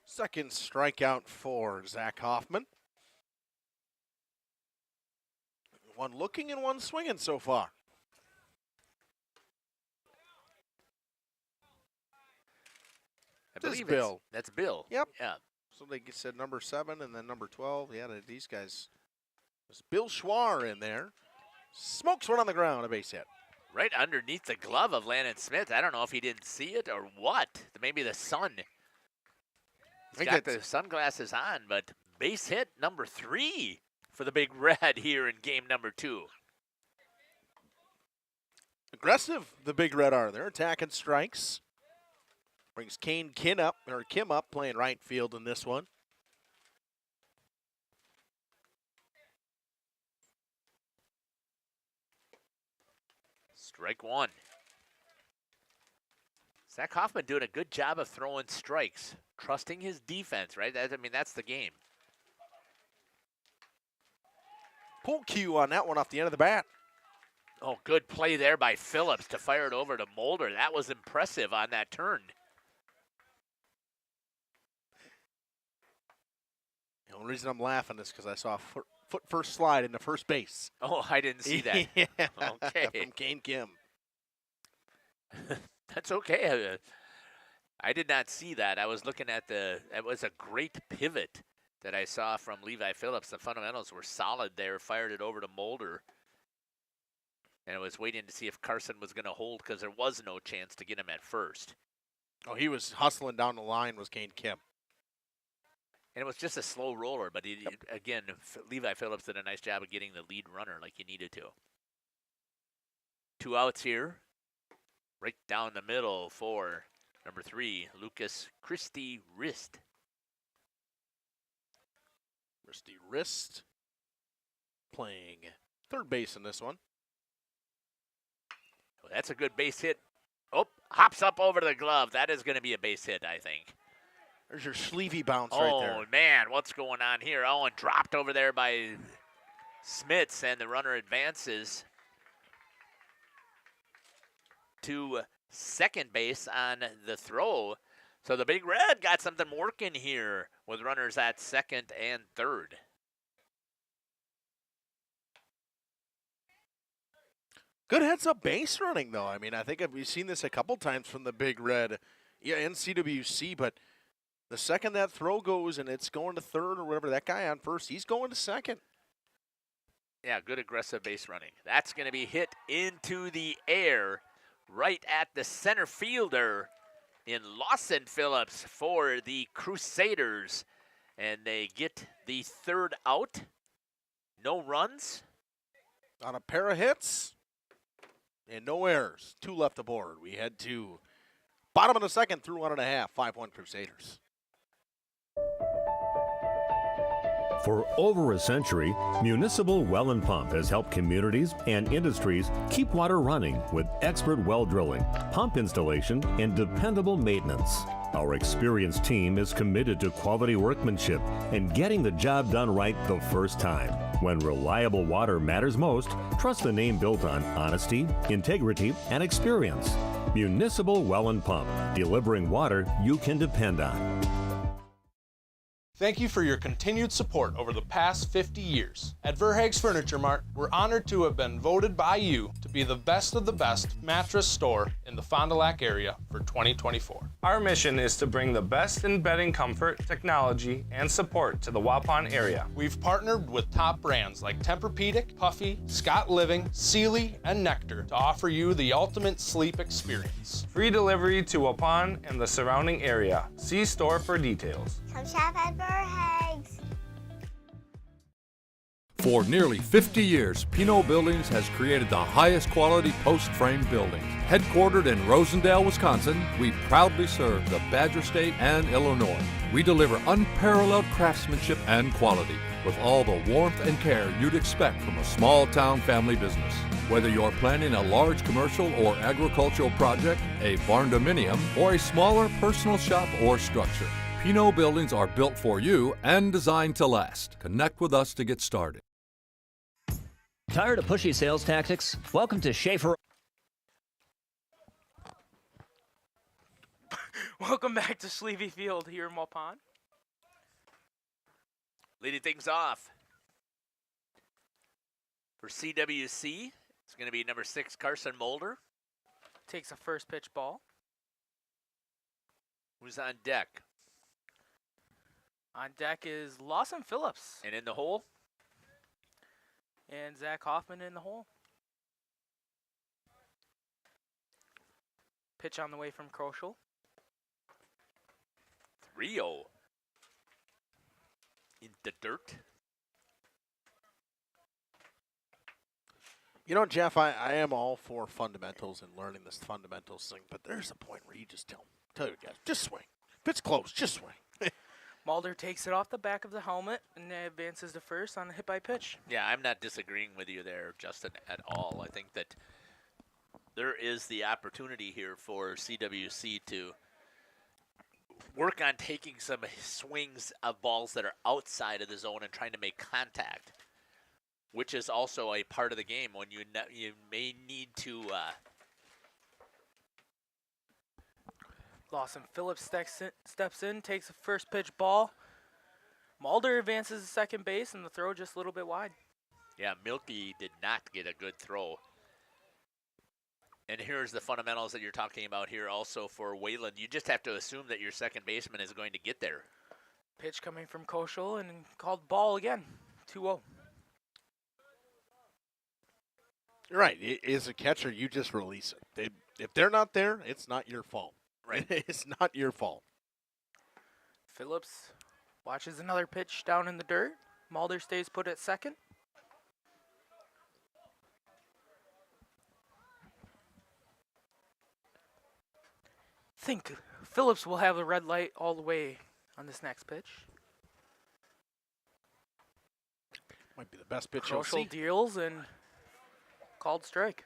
Second strikeout for Zach Hoffman. One looking and one swinging so far. I believe Bill. That's Bill. Yep. Yeah. So they said number 7 and then number 12. Yeah, these guys. There's Bill Schwar in there. Smokes one on the ground, a base hit. Right underneath the glove of Landon Smith. I don't know if he didn't see it or what. Maybe the sun. He's got the sunglasses on, but base hit number 3 for the Big Red here in game number 2. Aggressive, the Big Red are. They're attacking strikes. Brings Kim up, playing right field in this one. Strike 1. Zach Hoffman doing a good job of throwing strikes, trusting his defense, right? That's the game. Pull cue on that one off the end of the bat. Oh, good play there by Phillips to fire it over to Mulder. That was impressive on that turn. The only reason I'm laughing is because I saw a foot first slide into first base. Oh, I didn't see that. Yeah, okay. From Kane Kim. That's okay. I did not see that. I was looking at it was a great pivot that I saw from Levi Phillips. The fundamentals were solid there. Fired it over to Mulder. And I was waiting to see if Carson was going to hold because there was no chance to get him at first. Oh, he was hustling down the line, was Kane Kim. And it was just a slow roller, but again, Levi Phillips did a nice job of getting the lead runner like he needed to. 2 outs here. Right down the middle for number 3, Lucas Christie Rist. Christie Rist playing third base in this one. Well, that's a good base hit. Oh, hops up over the glove. That is going to be a base hit, I think. There's your sleevey bounce right there. Oh, man, what's going on here? Oh, and dropped over there by Smits, and the runner advances to second base on the throw. So the Big Red got something working here with runners at second and third. Good heads-up base running, though. I think we've seen this a couple times from the Big Red, in CWC, but the second that throw goes and it's going to third or whatever, that guy on first, he's going to second. Yeah, good aggressive base running. That's going to be hit into the air right at the center fielder in Lawson Phillips for the Crusaders. And they get the third out. No runs. On a pair of hits and no errors. 2 left aboard. We head to bottom of the second through 1.5. 5-1 Crusaders. For over a century, Municipal Well and Pump has helped communities and industries keep water running with expert well drilling, pump installation, and dependable maintenance. Our experienced team is committed to quality workmanship and getting the job done right the first time. When reliable water matters most, trust the name built on honesty, integrity, and experience. Municipal Well and Pump, delivering water you can depend on. Thank you for your continued support over the past 50 years. At Verhaeg's Furniture Mart, we're honored to have been voted by you to be the best of the best mattress store in the Fond du Lac area for 2024. Our mission is to bring the best in bedding comfort, technology, and support to the Waupun area. We've partnered with top brands like Tempur-Pedic, Puffy, Scott Living, Sealy, and Nectar to offer you the ultimate sleep experience. Free delivery to Waupun and the surrounding area. See store for details. Come shop at Verhaeg's. For nearly 50 years, Pinot Buildings has created the highest quality post-frame buildings. Headquartered in Rosendale, Wisconsin, we proudly serve the Badger State and Illinois. We deliver unparalleled craftsmanship and quality with all the warmth and care you'd expect from a small-town family business. Whether you're planning a large commercial or agricultural project, a barn-dominium, or a smaller personal shop or structure, Pinot Buildings are built for you and designed to last. Connect with us to get started. Tired of pushy sales tactics? Welcome to Schaefer. Welcome back to Sleevey Field here in Waupun. Leading things off for CWC, it's going to be number 6, Carson Mulder. Takes a first pitch ball. Who's on deck? On deck is Lawson Phillips. And in the hole? And Zach Hoffman in the hole. Pitch on the way from Kroschel. 3-0. In the dirt. You know, Jeff, I am all for fundamentals and learning this fundamentals thing, but there's a point where you just tell your guys, just swing. If it's close, just swing. Mulder takes it off the back of the helmet and advances to first on a hit by pitch. Yeah, I'm not disagreeing with you there, Justin, at all. I think that there is the opportunity here for CWC to work on taking some swings of balls that are outside of the zone and trying to make contact, which is also a part of the game when you may need to. Lawson Phillips steps in, takes a first pitch ball. Mulder advances to second base, and the throw just a little bit wide. Yeah, Milky did not get a good throw. And here's the fundamentals that you're talking about here also for Wayland. You just have to assume that your second baseman is going to get there. Pitch coming from Koschel and called ball again, 2-0. You're right. As a catcher, you just release it. If they're not there, it's not your fault. Right? It's not your fault. Phillips watches another pitch down in the dirt. Mulder stays put at second. I think Phillips will have the red light all the way on this next pitch. Might be the best pitch you'll see. Kroschel deals and called strike.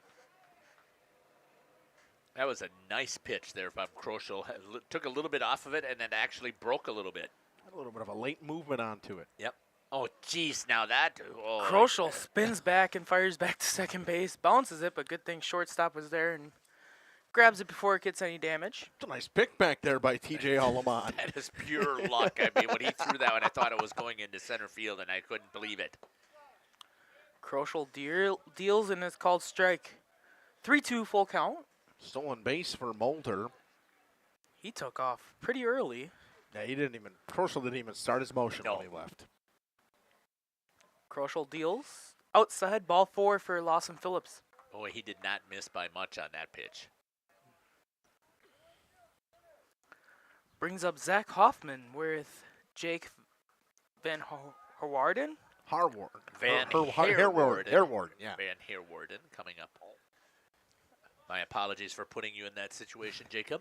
That was a nice pitch there from Kroschel. Took a little bit off of it and then actually broke a little bit. Had a little bit of a late movement onto it. Yep. Oh, geez, now that. Oh. Kroschel spins back and fires back to second base. Bounces it, but good thing shortstop was there and grabs it before it gets any damage. It's a nice pick back there by T.J. Alaman. That is pure luck. I mean, when he threw that one, I thought it was going into center field, and I couldn't believe it. Kroschel deals and is called strike. 3-2 full count. Stolen base for Mulder. He took off pretty early. Yeah, Kroschel didn't even start his motion when he left. Kroschel deals. Outside, ball 4 for Lawson Phillips. Boy, he did not miss by much on that pitch. Brings up Zach Hoffman with Jake Van Herwarden. Van Herwarden, yeah. Van Herwarden coming up. My apologies for putting you in that situation, Jacob.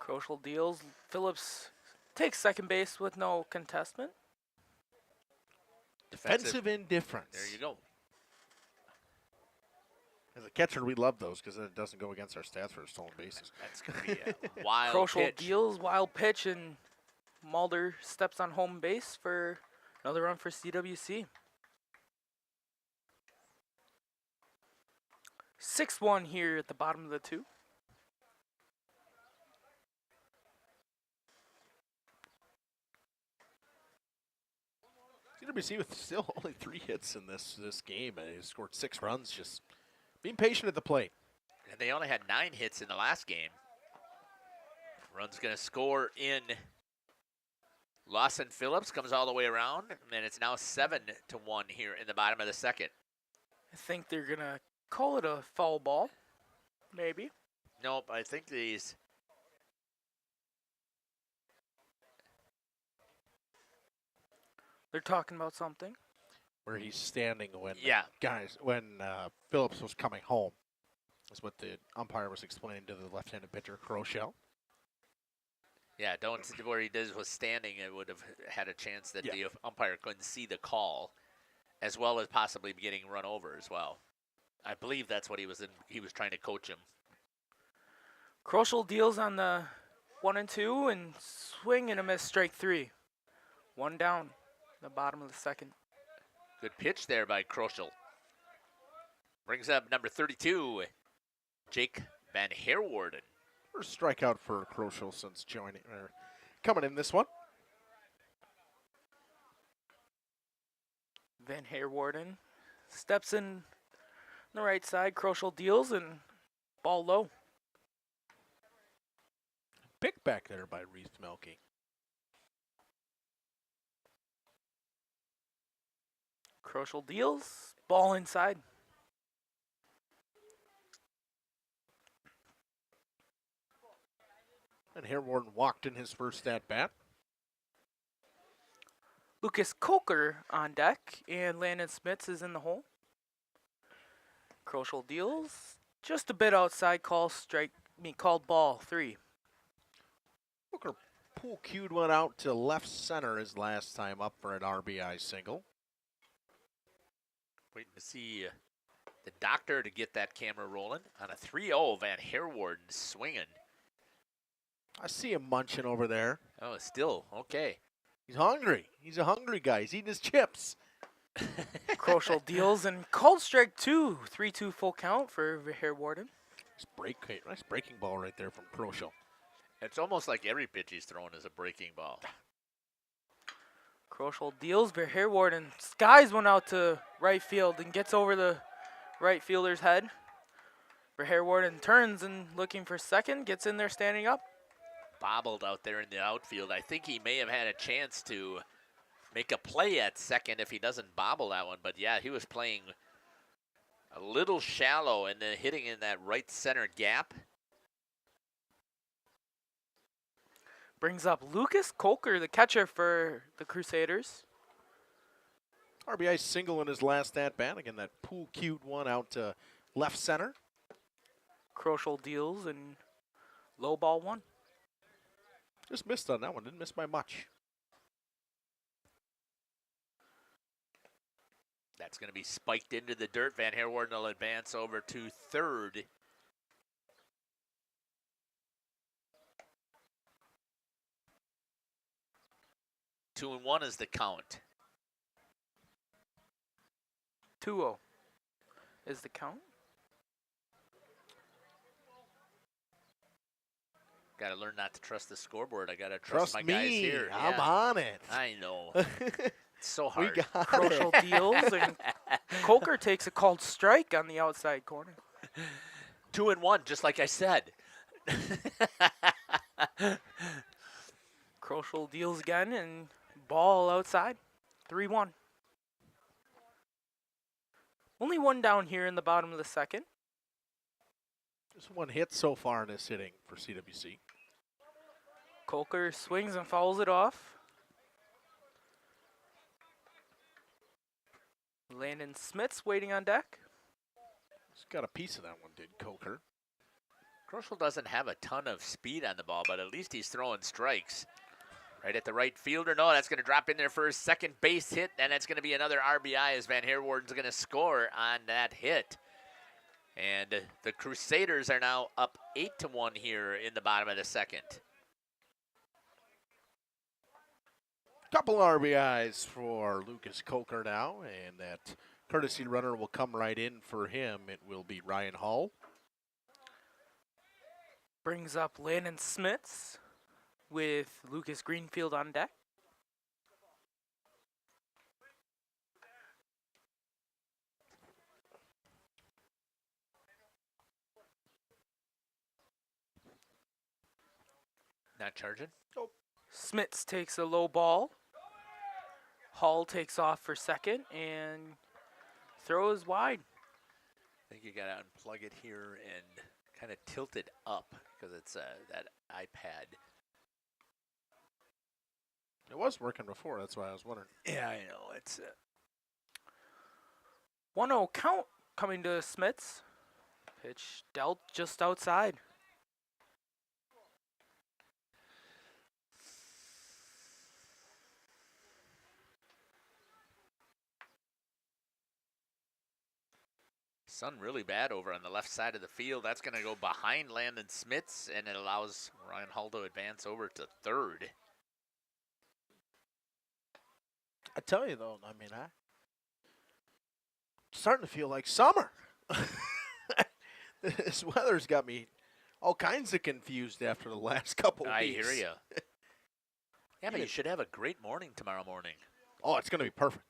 Kroschel deals. Phillips takes second base with no contestment. Defensive indifference. There you go. As a catcher, we love those because it doesn't go against our stats for stolen bases. That's going to be a wild Kroschel pitch. deals, wild pitch, and Mulder steps on home base for another run for CWC. 6-1 here at the bottom of the 2. CWC with still only 3 hits in this game. He scored 6 runs, just being patient at the plate. And they only had 9 hits in the last game. Run's going to score in. Lawson Phillips comes all the way around, and it's now 7-1 here in the bottom of the second. I think they're going to call it a foul ball, maybe. Nope, I think these. They're talking about something. Where he's standing when when Phillips was coming home. That's what the umpire was explaining to the left-handed pitcher, Kroschel. Yeah, where he was standing, it would have had a chance that the umpire couldn't see the call, as well as possibly getting run over as well. I believe that's what he was trying to coach him. Kroschel deals on the 1-2 and swing and a miss, strike 3. 1 down, the bottom of the second. Good pitch there by Kroschel. Brings up number 32, Jake Van Herwarden. First strikeout for Kroschel since coming in this one. Van Herwarden steps in the right side. Kroschel deals and ball low. Pick back there by Reese Melky. Kroschel deals, ball inside. And Herwarden walked in his first at-bat. Lucas Coker on deck, and Landon Smits is in the hole. Kroschel deals, just a bit outside, called ball 3. Coker pool cued one out to left center his last time up for an RBI single. Waiting to see the doctor to get that camera rolling. On a 3-0, Van Herwarden swinging. I see him munching over there. Oh, still, okay. He's hungry. He's a hungry guy. He's eating his chips. Kroschel deals and called strike 2. 3-2 full count for Herwarden. Nice breaking ball right there from Kroschel. It's almost like every pitch he's throwing is a breaking ball. Kroschel deals, Herwarden skies one out to right field and gets over the right fielder's head. Herwarden turns and looking for second, gets in there standing up. Bobbled out there in the outfield. I think he may have had a chance to make a play at second if he doesn't bobble that one. But yeah, he was playing a little shallow and then hitting in that right center gap. Brings up Lucas Coker, the catcher for the Crusaders. RBI single in his last at-bat. Again, that pool cued one out to left center. Kroschel deals and low ball 1. Just missed on that one. Didn't miss by much. That's going to be spiked into the dirt. Van Herwarden will advance over to third. Two and one is the count. 2-0 is the count. Got to learn not to trust the scoreboard. I got to trust my me. guys here. I'm Yeah. on it. I know. It's so hard. We got Kroschel it. deals and Coker takes a called strike on the outside corner. 2 and 1, just like I said. Kroschel deals again and ball outside. 3-1. Only one down here in the bottom of the second. Just one hit so far in this inning for CWC. Coker swings and fouls it off. Landon Smits waiting on deck. He's got a piece of that one, did Coker. Kroschel doesn't have a ton of speed on the ball, but at least he's throwing strikes. Right at the right fielder. No, that's going to drop in there for his second base hit, and that's going to be another RBI as Van Herwarden's going to score on that hit. And the Crusaders are now up 8-1 here in the bottom of the second. Couple RBIs for Lucas Coker now, and that courtesy runner will come right in for him. It will be Ryan Hall. Brings up Landon Smits with Lucas Greenfield on deck. Not charging? Nope. Smits takes a low ball. Hall takes off for second and throws wide. I think you got to unplug it here and kind of tilt it up because it's that iPad. It was working before, that's why I was wondering. Yeah, I know. It's 1-0 count coming to Smits. Pitch dealt just outside. sun really bad over on the left side of the field. That's going to go behind Landon Smits, and it allows Ryan Hull to advance over to third. I tell you, though, I mean, starting to feel like summer. This weather's got me all kinds of confused after the last couple I weeks. hear you. Yeah, but you should have a great morning tomorrow morning. Oh, it's going to be perfect.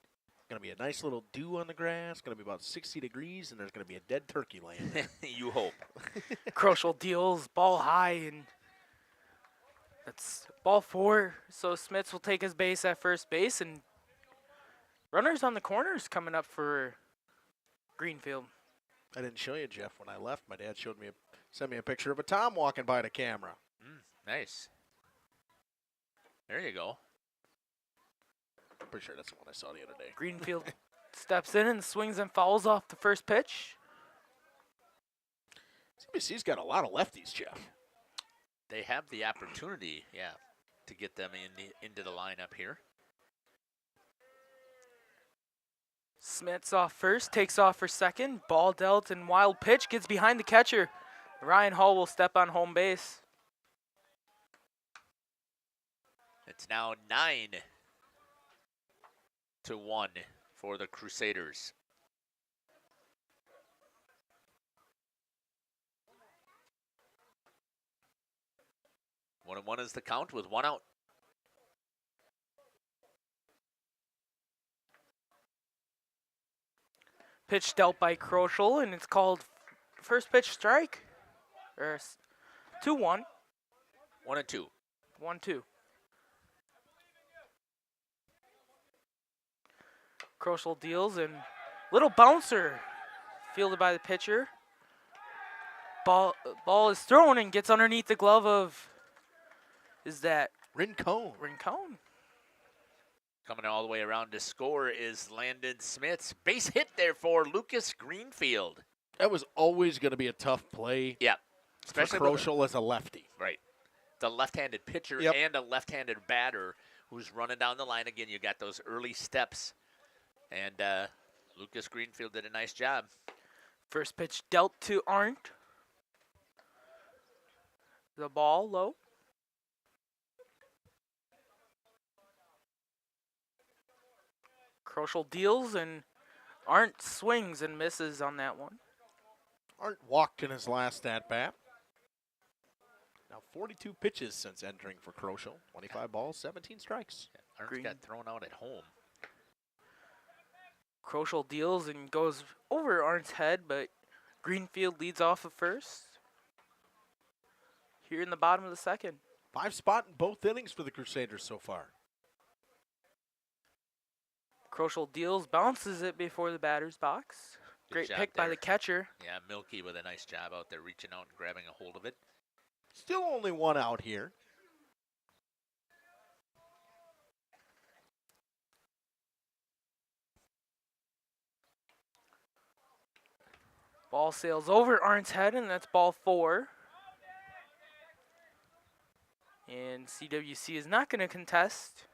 Going to be a nice little dew on the grass. Going to be about 60 degrees, and there's going to be a dead turkey laying there. You hope. Kroschel deals ball high, and that's ball 4. So Smits will take his base at first base, and runners on the corners coming up for Greenfield. I didn't show you, Jeff, when I left. My dad sent me a picture of a Tom walking by the camera. Nice. There you go. I'm pretty sure that's the one I saw the other day. Greenfield steps in and swings and fouls off the first pitch. CWC's got a lot of lefties, Jeff. They have the opportunity, to get them into the lineup here. Smits off first, takes off for second. Ball dealt and wild pitch gets behind the catcher. Ryan Hall will step on home base. It's now 9-1 for the Crusaders. One and one is the count with one out. Pitch dealt by Kroschel, and it's called first pitch strike. Or 2-1. 1-2. 1-2. Kroschel deals, and little bouncer fielded by the pitcher. Ball is thrown and gets underneath the glove of, is that Rincon? Rincon. Coming all the way around to score is Landon Smits. Base hit there for Lucas Greenfield. That was always going to be a tough play. Yeah. Especially Kroschel as a lefty. Right. The left-handed pitcher and a left-handed batter who's running down the line. Again, you got those early steps. And Lucas Greenfield did a nice job. First pitch dealt to Arndt. The ball low. Kroschel deals, and Arndt swings and misses on that one. Arndt walked in his last at-bat. Now 42 pitches since entering for Kroschel. 25 balls, 17 strikes. Arndt got thrown out at home. Kroschel deals and goes over Arndt's head, but Greenfield leads off at first. Here in the bottom of the second. 5 spot in both innings for the Crusaders so far. Kroschel deals, bounces it before the batter's box. Great pick by the catcher. Yeah, Milky with a nice job out there reaching out and grabbing a hold of it. Still only one out here. Ball sails over Arndt's head, and that's ball 4. And CWC is not going to contest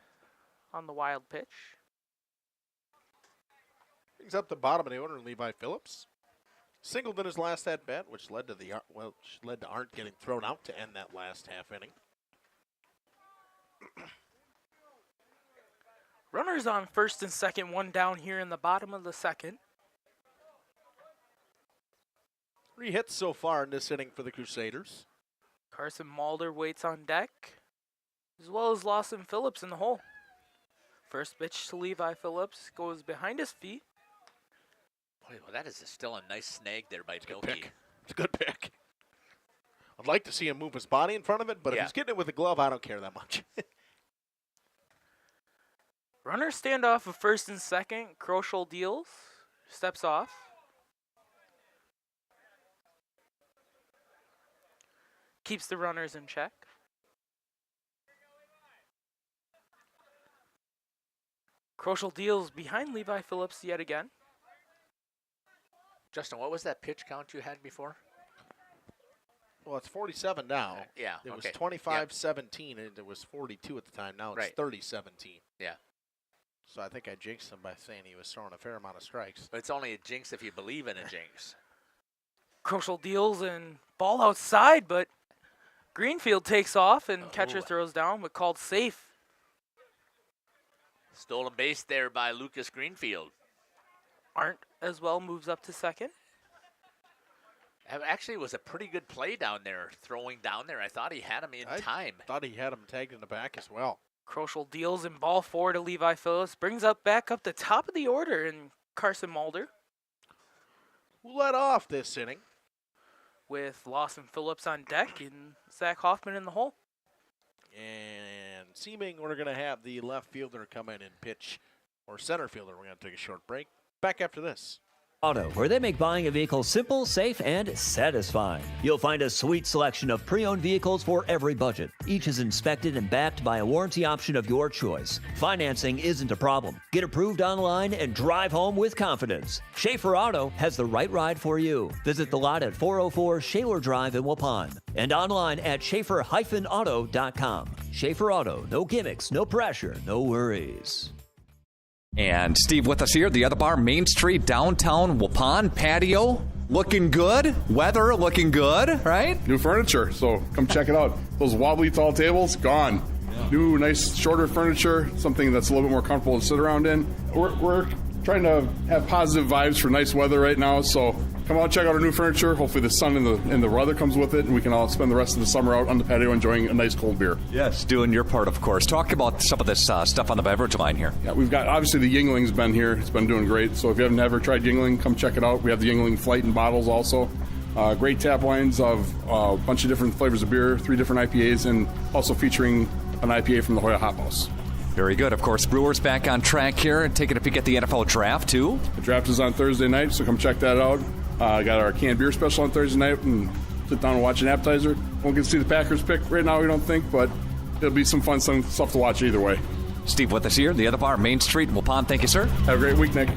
on the wild pitch. Brings up the bottom of the order, Levi Phillips. Singled in his last at-bat, which led to Arndt getting thrown out to end that last half inning. Runners on first and second, one down here in the bottom of the second. 3 hits so far in this inning for the Crusaders. Carson Mulder waits on deck, as well as Lawson Phillips in the hole. First pitch to Levi Phillips goes behind his feet. Boy, well, that is still a nice snag there by Milky. It's a good pick. I'd like to see him move his body in front of it, but if he's getting it with a glove, I don't care that much. Runner standoff of first and second. Kroschel deals, steps off. Keeps the runners in check. Kroschel deals behind Levi Phillips yet again. Justin, what was that pitch count you had before? Well, it's 47 now. Yeah, It was okay. 25-17, and it was 42 at the time. Now it's 30-17. Yeah. So I think I jinxed him by saying he was throwing a fair amount of strikes. But it's only a jinx if you believe in a jinx. Kroschel deals and ball outside, but Greenfield takes off and catcher throws down, but called safe. Stolen base there by Lucas Greenfield. Arndt as well moves up to second. It actually was a pretty good play down there, throwing down there. I thought he had him in time. Thought he had him tagged in the back as well. Kroschel deals in ball 4 to Levi Phillips. Brings up back up the top of the order in Carson Mulder. Who led off this inning? With Lawson Phillips on deck and Zach Hoffman in the hole. And seeming we're going to have the left fielder come in and pitch, or center fielder. We're going to take a short break. Back after this. Auto, where they make buying a vehicle simple, safe, and satisfying. You'll find a sweet selection of pre-owned vehicles for every budget. Each is inspected and backed by a warranty option of your choice. Financing isn't a problem. Get approved online and drive home with confidence. Schaefer Auto has the right ride for you. Visit the lot at 404 Shaler Drive in Waupun and online at schaefer-auto.com. Schaefer Auto, no gimmicks, no pressure, no worries. And Steve with us here, the other bar, Main Street, downtown Waupun, patio, looking good, weather looking good, right? New furniture, so come check it out. Those wobbly tall tables, gone. Yeah. New, nice, shorter furniture, something that's a little bit more comfortable to sit around in. We're trying to have positive vibes for nice weather right now, so come out and check out our new furniture. Hopefully the sun and the weather comes with it, and we can all spend the rest of the summer out on the patio enjoying a nice cold beer. Yes, doing your part, of course. Talk about some of this stuff on the beverage line here. Yeah, we've got, obviously, the Yingling's been here. It's been doing great. So if you haven't ever tried Yingling, come check it out. We have the Yingling Flight in bottles also. Great tap lines of a bunch of different flavors of beer, 3 different IPAs, and also featuring an IPA from the Hoya Hop House. Very good. Of course, Brewers back on track here and taking a peek at the NFL draft, too. The draft is on Thursday night, so come check that out. Got our canned beer special on Thursday night, and sit down and watch an appetizer. Won't get to see the Packers pick right now, we don't think, but it'll be some fun stuff to watch either way. Steve with us here, the other bar, Main Street, Waupun. Thank you, sir. Have a great week, Nick.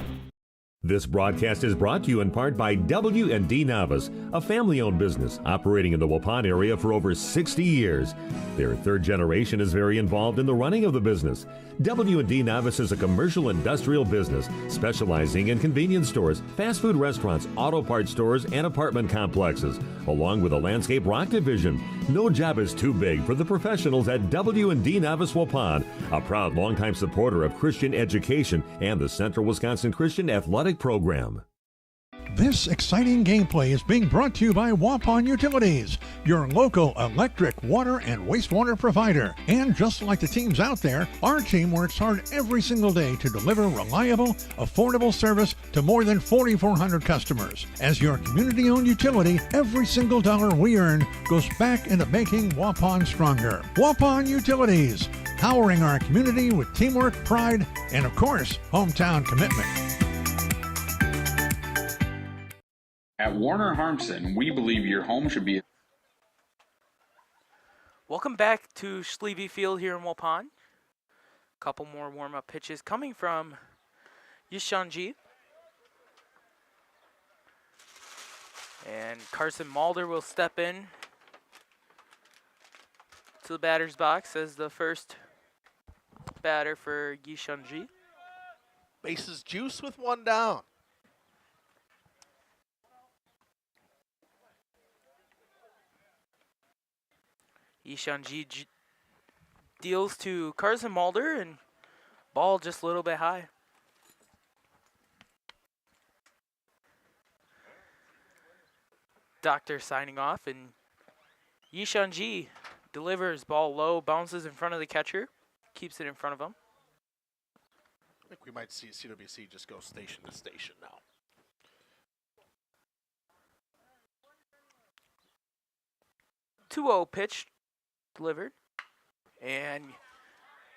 This broadcast is brought to you in part by W&D Navas, a family-owned business operating in the Waupun area for over 60 years. Their third generation is very involved in the running of the business. W&D Navas is a commercial industrial business specializing in convenience stores, fast food restaurants, auto parts stores, and apartment complexes, along with a landscape rock division. No job is too big for the professionals at W&D Navas Waupun, a proud longtime supporter of Christian education and the Central Wisconsin Christian Athletic Program. This exciting gameplay is being brought to you by Waupun Utilities, your local electric, water, and wastewater provider. And just like the teams out there, our team works hard every single day to deliver reliable, affordable service to more than 4,400 customers. As your community-owned utility, every single dollar we earn goes back into making Waupun stronger. Waupun Utilities, powering our community with teamwork, pride, and of course, hometown commitment. At Warner Harmson, we believe your home should be... Welcome back to Schleve Field here in Waupun. Couple more warm-up pitches coming from Yishanji. And Carson Mulder will step in to the batter's box as the first batter for Yishanji. Bases juice with 1 down. Yishanji deals to Carson Mulder and ball just a little bit high. Doctor signing off, and Yishanji delivers ball low, bounces in front of the catcher, keeps it in front of him. I think we might see CWC just go station to station now. Two-0 pitch delivered, and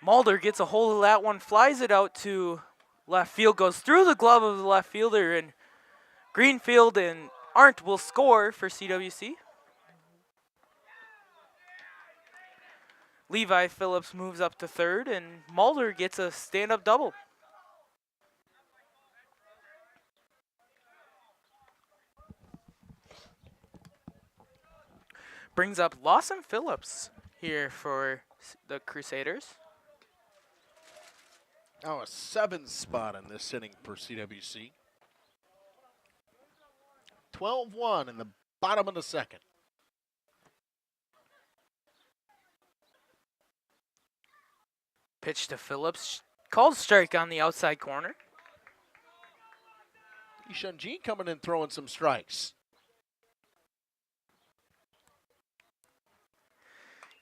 Mulder gets a hold of that one, flies it out to left field, goes through the glove of the left fielder, and Greenfield and Arndt will score for CWC. Levi Phillips moves up to third, and Mulder gets a stand-up double. Brings up Lawson Phillips here for the Crusaders. Now a 7 spot in this inning for CWC. 12-1 in the bottom of the second. Pitch to Phillips. Called strike on the outside corner. Yishun coming in throwing some strikes.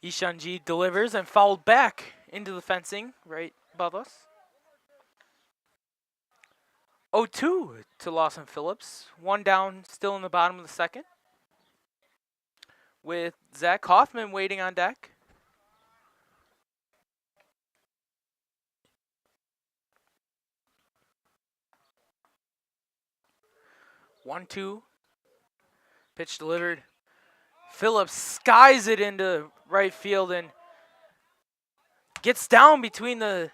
Yishun delivers and fouled back into the fencing right above us. 0-2 to Lawson Phillips. One down still in the bottom of the second, with Zach Hoffman waiting on deck. One, two. Pitch delivered. Phillips skies it into right field and gets down between the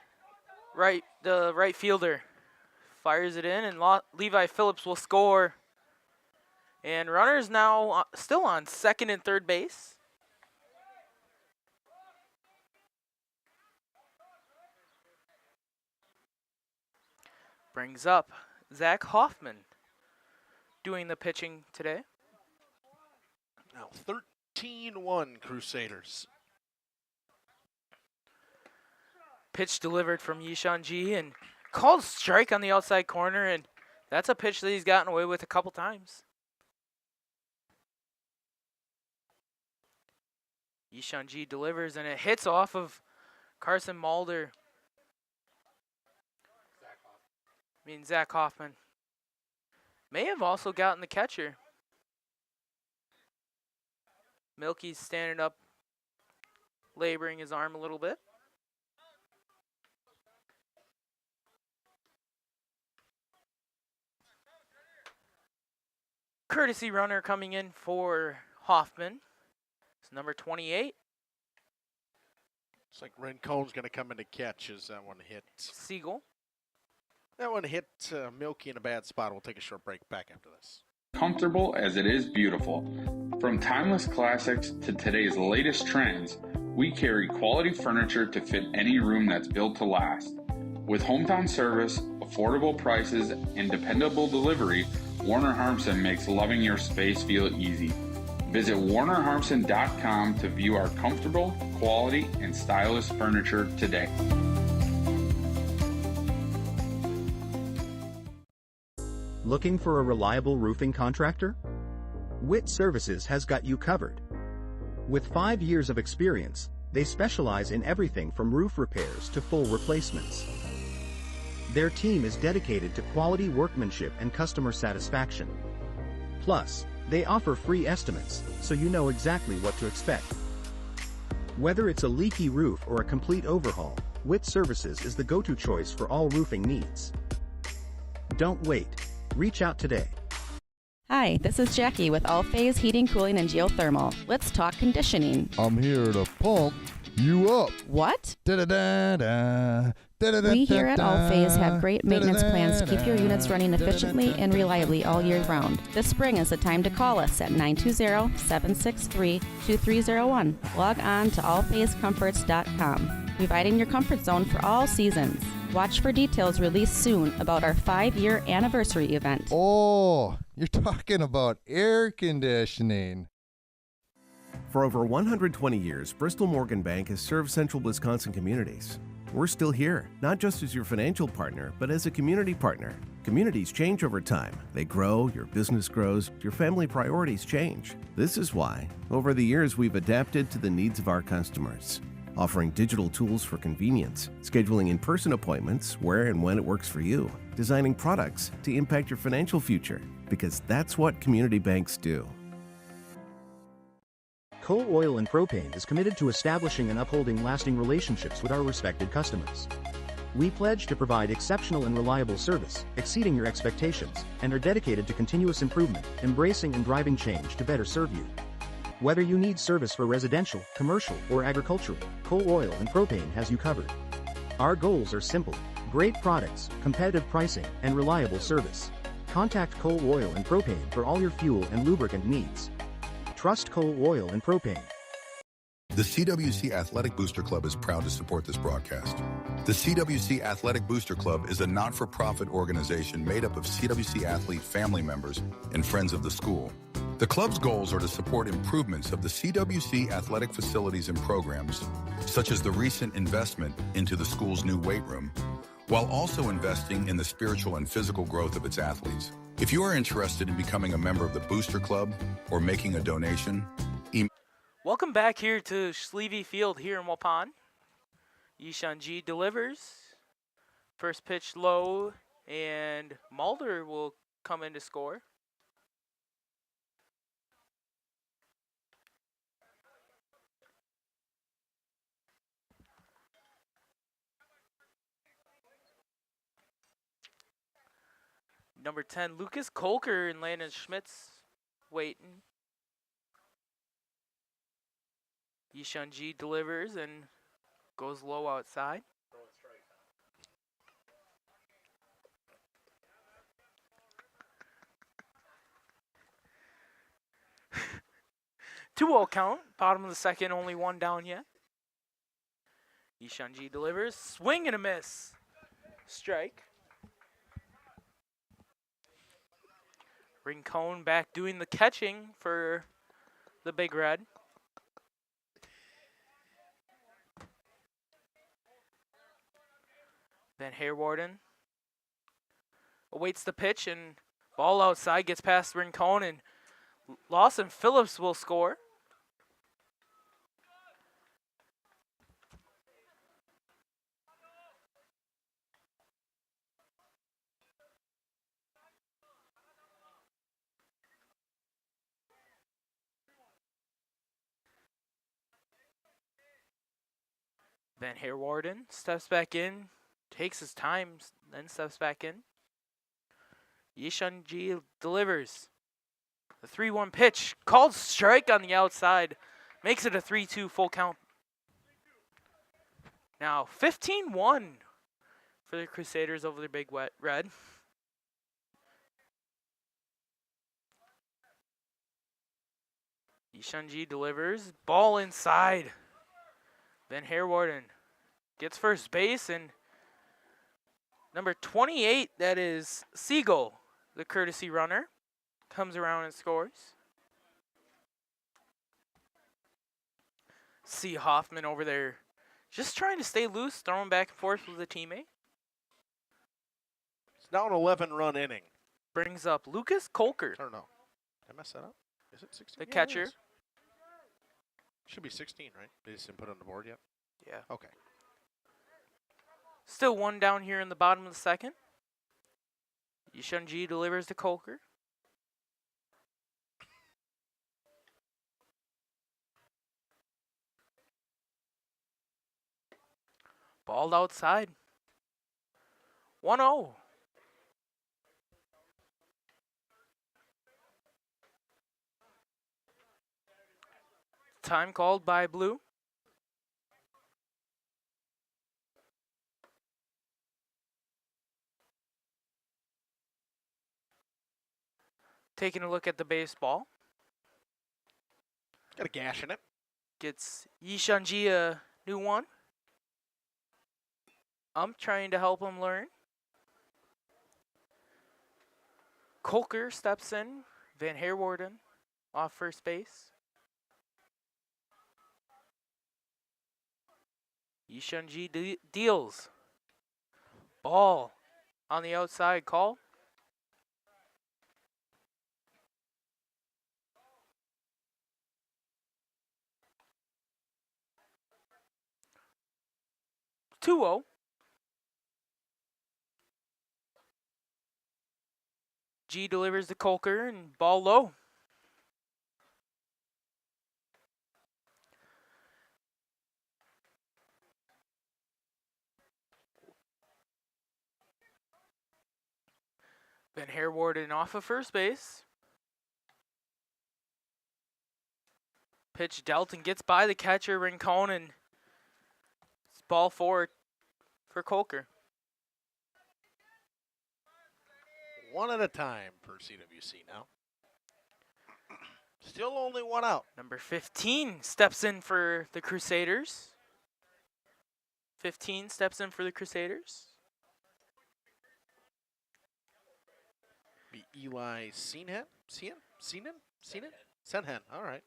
right fielder. Fires it in, and Levi Phillips will score. And runners now still on second and third base. Brings up Zach Hoffman doing the pitching today. Now 13-1 Crusaders. Pitch delivered from Yishun and called strike on the outside corner, and that's a pitch that he's gotten away with a couple times. Yishun delivers, and it hits off of Carson Mulder. Zach Hoffman. May have also gotten the catcher. Milky's standing up, laboring his arm a little bit. Courtesy runner coming in for Hoffman. It's number 28. Looks like Rincone's going to come in to catch as that one hit. Siegel. That one hit Milky in a bad spot. We'll take a short break. Back after this. Comfortable as it is beautiful. From timeless classics to today's latest trends, we carry quality furniture to fit any room that's built to last. With hometown service, affordable prices, and dependable delivery, Warner Harmson makes loving your space feel easy. Visit WarnerHarmson.com to view our comfortable, quality, and stylish furniture today. Looking for a reliable roofing contractor? Witt Services has got you covered. With 5 years of experience, they specialize in everything from roof repairs to full replacements. Their team is dedicated to quality workmanship and customer satisfaction. Plus, they offer free estimates, so you know exactly what to expect. Whether it's a leaky roof or a complete overhaul, Witt Services is the go-to choice for all roofing needs. Don't wait. Reach out today. Hi, this is Jackie with All Phase Heating, Cooling, and Geothermal. Let's talk conditioning. I'm here to pump you up. What? Da-da-da-da. We here at All Phase have great maintenance plans to keep your units running efficiently and reliably all year round. This spring is the time to call us at 920-763-2301. Log on to allphasecomforts.com, providing your comfort zone for all seasons. Watch for details released soon about our 5-year anniversary event. Oh, you're talking about air conditioning. For over 120 years, Bristol Morgan Bank has served central Wisconsin communities. We're still here, not just as your financial partner, but as a community partner. Communities change over time. They grow, your business grows, your family priorities change. This is why, over the years, we've adapted to the needs of our customers, offering digital tools for convenience, scheduling in-person appointments where and when it works for you, designing products to impact your financial future, because that's what community banks do. Coal Oil and Propane is committed to establishing and upholding lasting relationships with our respected customers. We pledge to provide exceptional and reliable service, exceeding your expectations, and are dedicated to continuous improvement, embracing and driving change to better serve you. Whether you need service for residential, commercial, or agricultural, Coal Oil and Propane has you covered. Our goals are simple: great products, competitive pricing, and reliable service. Contact Coal Oil and Propane for all your fuel and lubricant needs. Trust Coal Oil and Propane. The CWC Athletic Booster Club is proud to support this broadcast. The CWC Athletic Booster Club is a not-for-profit organization made up of CWC athlete family members and friends of the school. The club's goals are to support improvements of the CWC athletic facilities and programs, such as the recent investment into the school's new weight room, while also investing in the spiritual and physical growth of its athletes. If you are interested in becoming a member of the Booster Club or making a donation, Welcome back here to Schlevy Field here in Waupun. Yishanji delivers. First pitch low, and Mulder will come in to score. Number 10, Lucas Kolker and Landon Schmitz waiting. Yishanji delivers and goes low outside. 2-0 count. Bottom of the second, only one down yet. Yishanji delivers. Swing and a miss. Strike. Rincon back doing the catching for the Big Red. Then Harewarden awaits the pitch and ball outside, gets past Rincon, and Lawson Phillips will score. Van Harewarden steps back in, takes his time, then steps back in. Yishanji delivers. The 3-1 pitch, called strike on the outside, makes it a 3-2 full count. Now 15-1 for the Crusaders over the Big Red. Yishanji delivers, ball inside. Then Harewarden gets first base, and number 28, that is Siegel, the courtesy runner, comes around and scores. See Hoffman over there just trying to stay loose, throwing back and forth with a teammate. It's now an 11-run inning. Brings up Lucas Kolker. Or no. Did I mess that up? Is it 16? The catcher. Should be 16, right? They just didn't put it on the board yet? Yeah. Okay. Still one down here in the bottom of the second. Yishanji delivers to Kolker. Balled outside. 1-0. Time called by Blue. Taking a look at the baseball. Got a gash in it. Gets Yishanji a new one. I'm trying to help him learn. Kolker steps in. Van Harewarden off first base. Yishanji deals. Ball on the outside call. Two-0. G delivers to Kolker and ball low. Van Harewarden off of first base. Pitch dealt and gets by the catcher, Rincon, and it's ball forward for Kolker. One at a time for CWC now. Still only one out. Number 15 steps in for the Crusaders. 15 steps in for the Crusaders. Be Eli Senhen? Senhen. All right.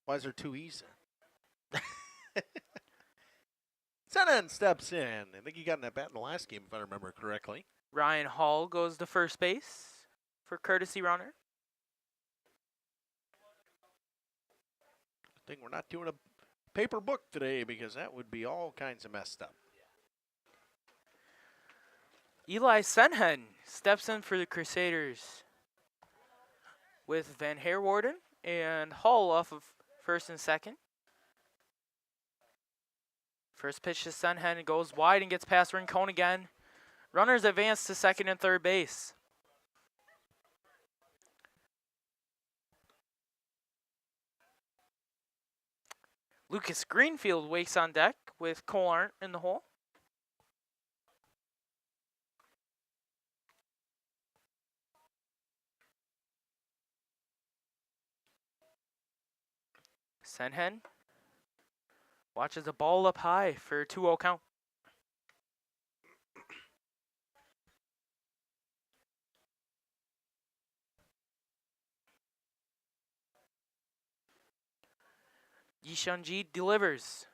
Why is there two E's? Senhen steps in. I think he got in that bat in the last game, if I remember correctly. Ryan Hall goes to first base for courtesy runner. I think we're not doing a paper book today because that would be all kinds of messed up. Eli Senhen steps in for the Crusaders with Van Herwarden and Hall off of first and second. First pitch to Senhen goes wide and gets past Rincon again. Runners advance to second and third base. Lucas Greenfield wakes on deck with Cole Arndt in the hole. Senhen watches the ball up high for a 2-0 count. Yishunji delivers.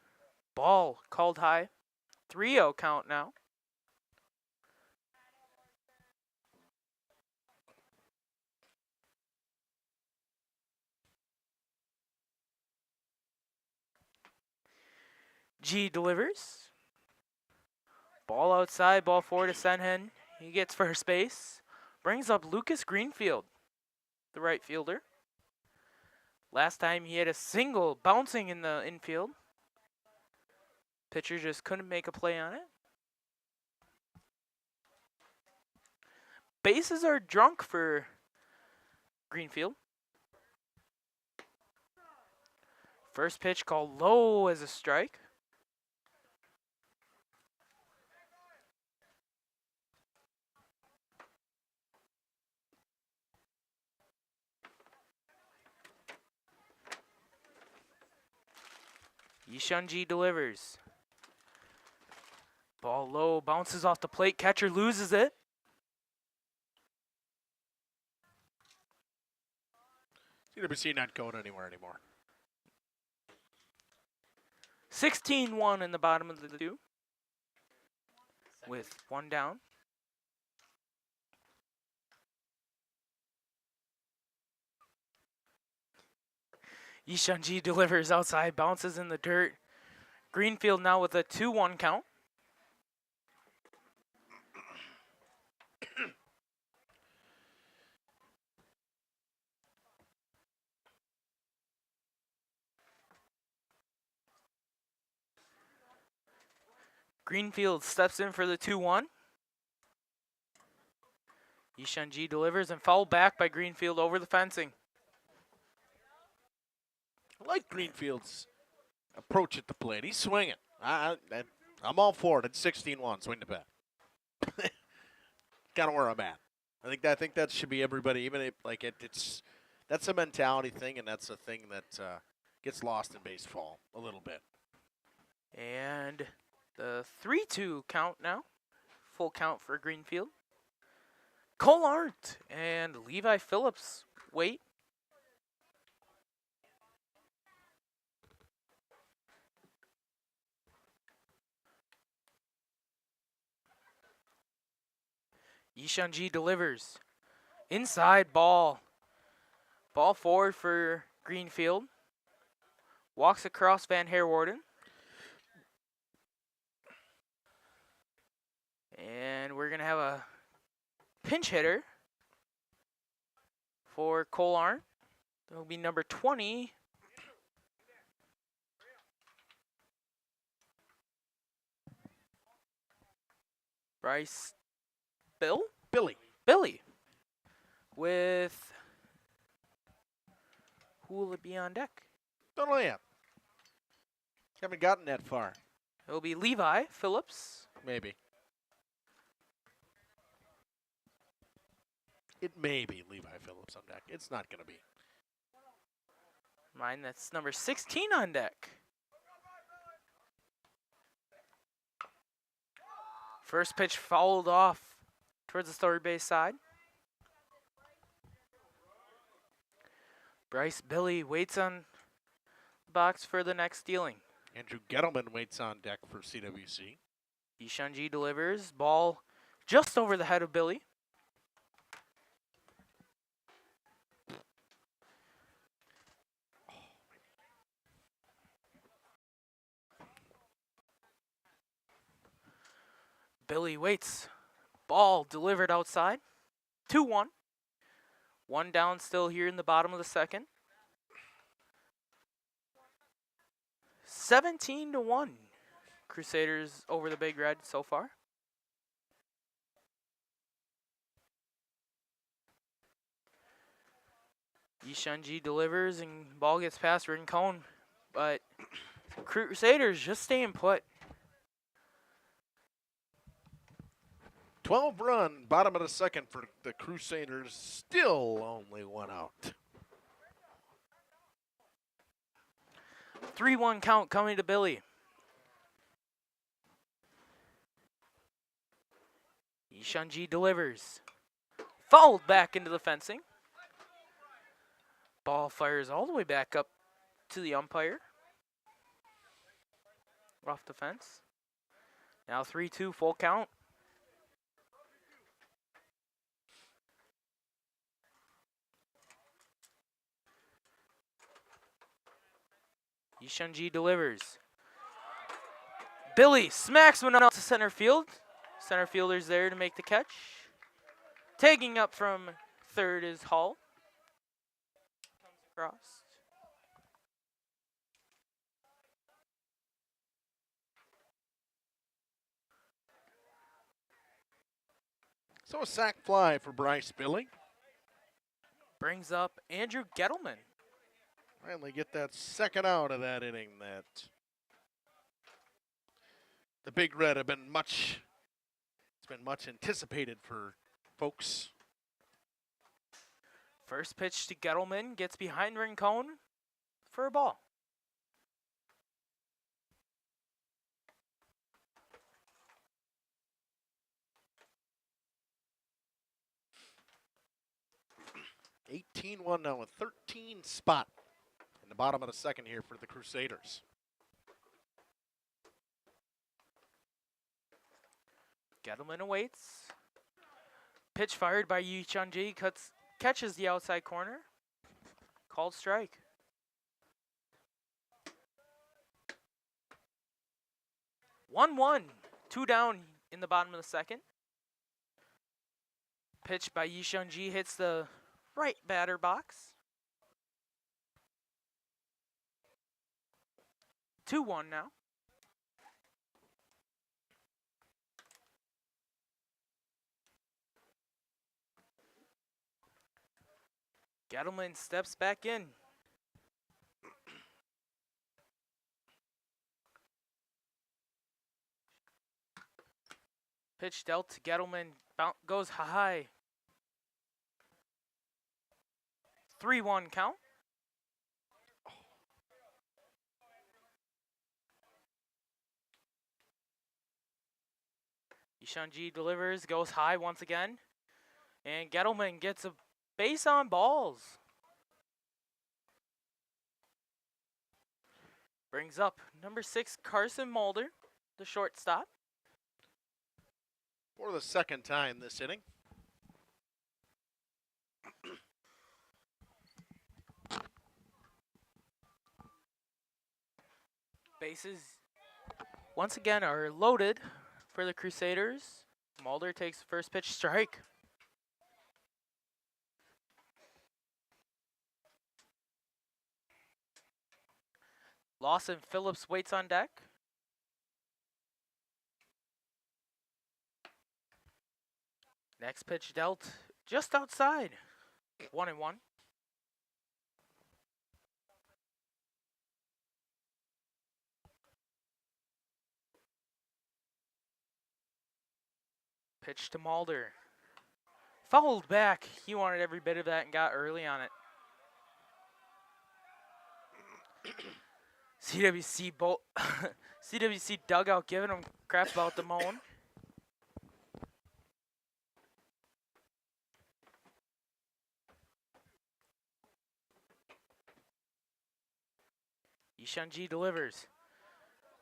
Ball called high. 3-0 count now. G delivers. Ball outside, ball forward to Senhen. He gets first base. Brings up Lucas Greenfield, the right fielder. Last time he had a single bouncing in the infield. Pitcher just couldn't make a play on it. Bases are drunk for Greenfield. First pitch called low as a strike. Yishunji delivers. Ball low, bounces off the plate, catcher loses it. CWC not going anywhere anymore. 16-1 in the bottom of the 2. With one down. Yishunji delivers outside, bounces in the dirt. Greenfield now with a 2-1 count. Greenfield steps in for the 2-1. Yishunji delivers and fouled back by Greenfield over the fencing. I like Greenfield's approach at the plate. He's swinging. I'm all for it. It's 16-1. Swing the bat. Kind of where I'm at. I think that should be everybody. Even if that's a mentality thing, and that's a thing that gets lost in baseball a little bit. And the 3-2 count now. Full count for Greenfield. Cole Arndt and Levi Phillips wait. Yishunji delivers. Inside ball. Ball forward for Greenfield. Walks across Van Herwarden. And we're going to have a pinch hitter for Cole Arndt. That'll be number 20. Bryce Billy. With, who will it be on deck? Don't know yet. Haven't gotten that far. It'll be Levi Phillips. Maybe. It may be Levi Phillips on deck. It's not going to be. Mine, that's number 16 on deck. First pitch fouled off towards the third base side. Bryce Billy waits on the box for the next dealing. Andrew Gettleman waits on deck for CWC. Yishunji delivers. Ball just over the head of Billy. Billy waits. Ball delivered outside. 2-1. One down still here in the bottom of the second. 17-1. Crusaders over the Big Red so far. Yishunji delivers and ball gets past Rincon, but Crusaders just staying put. 12-run, bottom of the second for the Crusaders. Still only one out. 3-1 count coming to Billy. Yishunji delivers. Fouled back into the fencing. Ball fires all the way back up to the umpire. Off the fence. Now 3-2 full count. Yishunji delivers. Billy smacks one out to center field. Center fielder's there to make the catch. Taking up from third is Hall. Comes across. So a sac fly for Bryce Billy. Brings up Andrew Gettleman. Finally get that second out of that inning that the Big Red have been much, it's been much anticipated for folks. First pitch to Gettleman, gets behind Rincon for a ball. (18-1) now, a 13 spot in the bottom of the second here for the Crusaders. Gettleman awaits. Pitch fired by Yi Chun-ji, catches the outside corner. Called strike. (1-1). 2 down in the bottom of the second. Pitch by Yi Chun-ji hits the right batter box. 2-1 now. Gettleman steps back in. Pitch dealt to Gettleman, goes high. 3-1 count. Yishunji delivers, goes high once again. And Gettleman gets a base on balls. Brings up number 6, Carson Mulder, the shortstop. For the second time this inning. Bases once again are loaded for the Crusaders. Mulder takes the first pitch strike. Lawson Phillips waits on deck. Next pitch dealt just outside. 1-1. Pitch to Mulder. Fouled back. He wanted every bit of that and got early on it. CWC CWC dugout giving him crap about the moan. Yishunji delivers.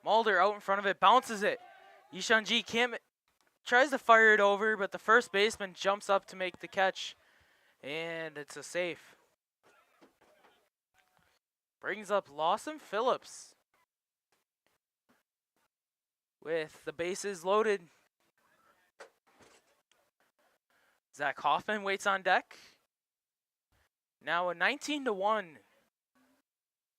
Mulder out in front of it, bounces it. Yishunji tries to fire it over, but the first baseman jumps up to make the catch, and it's a safe. Brings up Lawson Phillips. With the bases loaded, Zach Hoffman waits on deck. Now a 19-1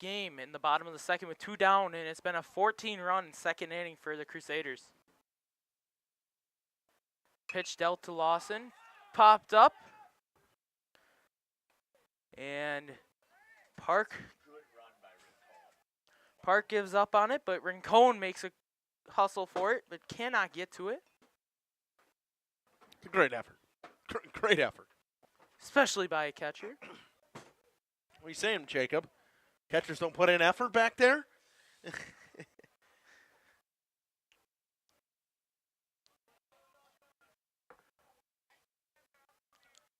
game in the bottom of the second with 2 down, and it's been a 14-run second inning for the Crusaders. Pitch dealt to Lawson, popped up, and Park gives up on it, but Rincon makes a hustle for it, but cannot get to it. It's a great effort. Great effort. Especially by a catcher. What are you saying, Jacob? Catchers don't put in effort back there?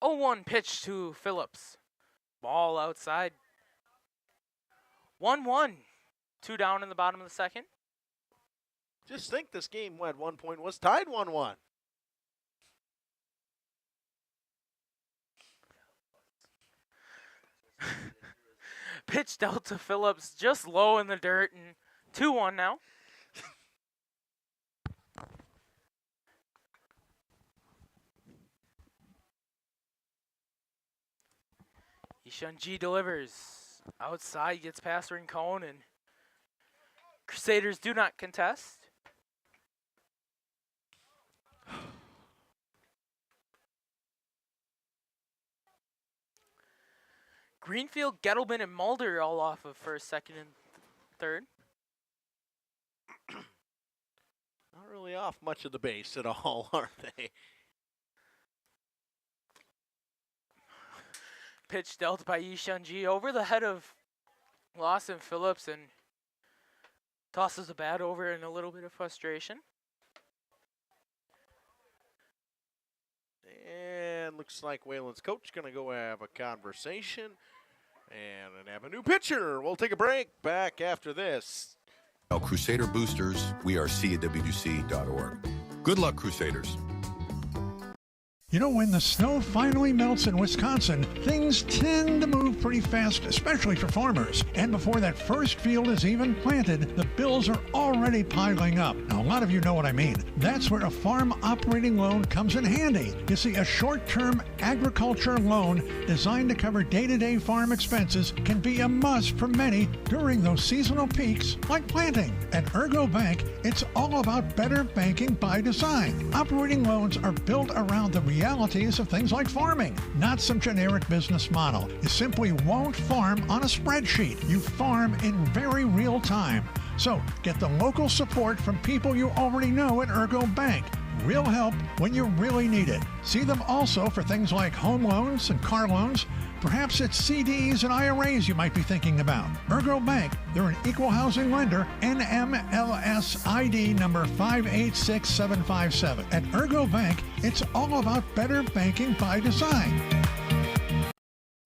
0-1 pitch to Phillips. Ball outside. 1-1. 2 down in the bottom of the second. Just think this game at one point was tied 1-1. Pitch dealt to Phillips just low in the dirt, and 2-1 now. Ishunji delivers. Outside, gets past Rincon, and Crusaders do not contest. Greenfield, Gettleman, and Mulder all off of first, second, and third. Not really off much of the base at all, are they? Pitch dealt by Yishunji over the head of Lawson Phillips, and tosses the bat over in a little bit of frustration. And looks like Wayland's coach going to go have a conversation and have a new pitcher. We'll take a break. Back after this. Now, Crusader Boosters, we are CWC.org. Good luck, Crusaders. You know, when the snow finally melts in Wisconsin, things tend to move pretty fast, especially for farmers. And before that first field is even planted, the bills are already piling up. Now, a lot of you know what I mean. That's where a farm operating loan comes in handy. You see, a short-term agriculture loan designed to cover day-to-day farm expenses can be a must for many during those seasonal peaks like planting. At Ergo Bank, it's all about better banking by design. Operating loans are built around the realities of things like farming, not some generic business model. You simply won't farm on a spreadsheet. You farm in very real time. So get the local support from people you already know at Ergo Bank. Real help when you really need it. See them also for things like home loans and car loans. Perhaps it's CDs and IRAs you might be thinking about. Ergo Bank, they're an equal housing lender, NMLS ID number 586757. At Ergo Bank, it's all about better banking by design.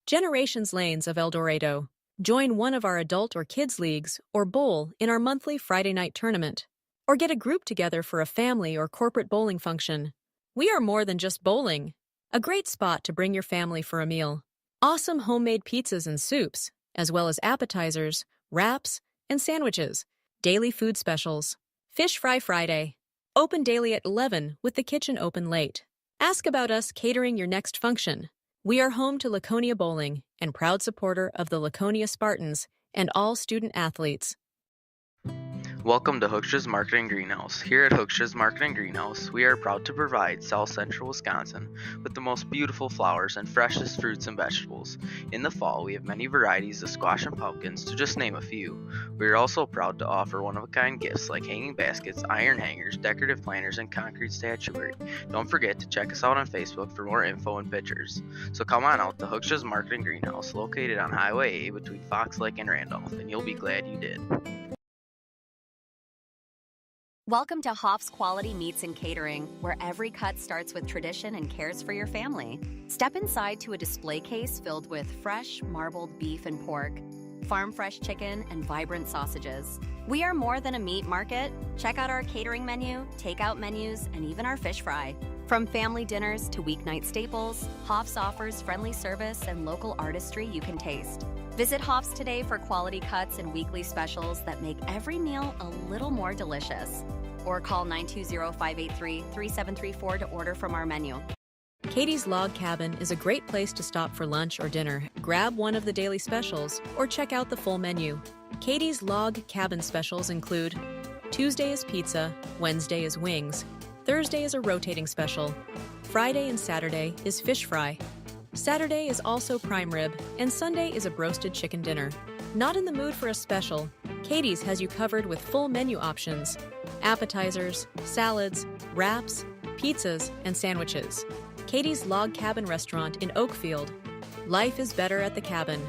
Generations Lanes of El Dorado. Join one of our adult or kids leagues or bowl in our monthly Friday night tournament. Or get a group together for a family or corporate bowling function. We are more than just bowling. A great spot to bring your family for a meal. Awesome homemade pizzas and soups, as well as appetizers, wraps, and sandwiches. Daily food specials. Fish Fry Friday. Open daily at 11 with the kitchen open late. Ask about us catering your next function. We are home to Laconia Bowling and proud supporter of the Laconia Spartans and all student athletes. Welcome to Hookstra's Marketing Greenhouse. Here at Hookstra's Marketing Greenhouse, we are proud to provide South Central Wisconsin with the most beautiful flowers and freshest fruits and vegetables. In the fall, we have many varieties of squash and pumpkins, to just name a few. We are also proud to offer one-of-a-kind gifts like hanging baskets, iron hangers, decorative planters, and concrete statuary. Don't forget to check us out on Facebook for more info and pictures. So come on out to Hookstra's Marketing Greenhouse, located on Highway A between Fox Lake and Randolph, and you'll be glad you did. Welcome to Hoff's Quality Meats and Catering, where every cut starts with tradition and cares for your family. Step inside to a display case filled with fresh, marbled beef and pork, farm-fresh chicken, and vibrant sausages. We are more than a meat market. Check out our catering menu, takeout menus, and even our fish fry. From family dinners to weeknight staples, Hoff's offers friendly service and local artistry you can taste. Visit Hoff's today for quality cuts and weekly specials that make every meal a little more delicious. Or call 920-583-3734 to order from our menu. Katie's Log Cabin is a great place to stop for lunch or dinner, grab one of the daily specials, or check out the full menu. Katie's Log Cabin specials include Tuesday is pizza, Wednesday is wings, Thursday is a rotating special, Friday and Saturday is fish fry, Saturday is also prime rib, and Sunday is a broasted chicken dinner. Not in the mood for a special? Katie's has you covered with full menu options, appetizers, salads, wraps, pizzas, and sandwiches. Katie's Log Cabin Restaurant in Oakfield. Life is better at the cabin.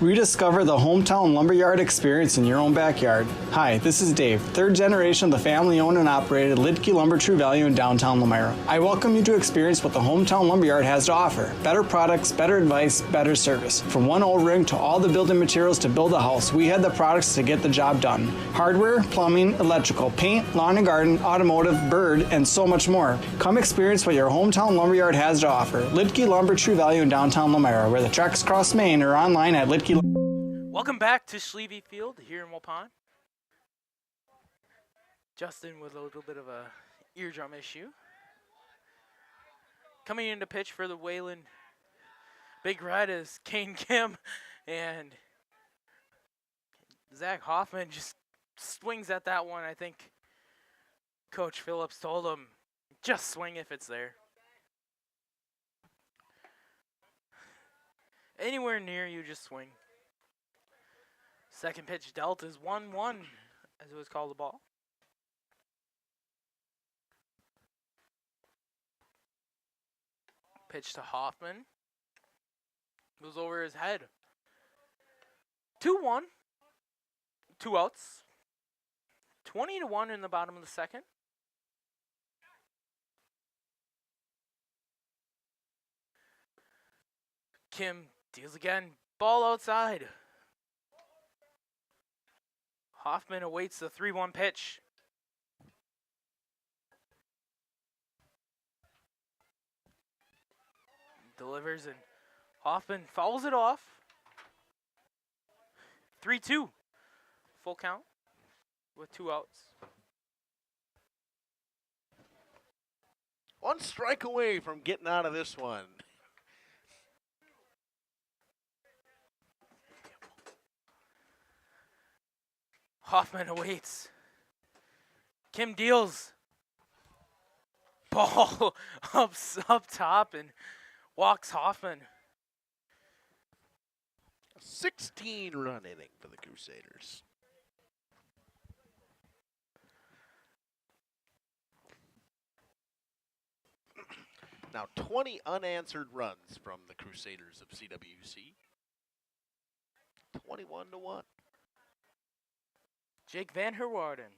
Rediscover the hometown lumberyard experience in your own backyard. Hi, this is Dave, third generation of the family-owned and operated Lidke Lumber True Value in downtown Lamira. I welcome you to experience what the hometown lumberyard has to offer. Better products, better advice, better service. From one old ring to all the building materials to build a house, we had the products to get the job done. Hardware, plumbing, electrical, paint, lawn and garden, automotive, bird, and so much more. Come experience what your hometown lumberyard has to offer. Lidke Lumber True Value in downtown Lamira, where the tracks cross Main or online at Lidke. Welcome back to Schleve Field here in Waupun. Justin with a little bit of a eardrum issue. Coming in to pitch for the Wayland Big Red is Kane Kim, and Zach Hoffman just swings at that one. I think Coach Phillips told him, just swing if it's there. Anywhere near you, just swing. Second pitch dealt is 1-1, as it was called the ball. Pitch to Hoffman. Goes over his head. 2-1. 2 outs. 20-1 in the bottom of the second. Kim deals again. Ball outside. Hoffman awaits the 3-1 pitch. Delivers and Hoffman fouls it off. 3-2. Full count with 2 outs. One strike away from getting out of this one. Hoffman awaits. Kim deals. Ball up top and walks Hoffman. A 16-run inning for the Crusaders. Now 20 unanswered runs from the Crusaders of CWC. 21-1. Jake Van Herwarden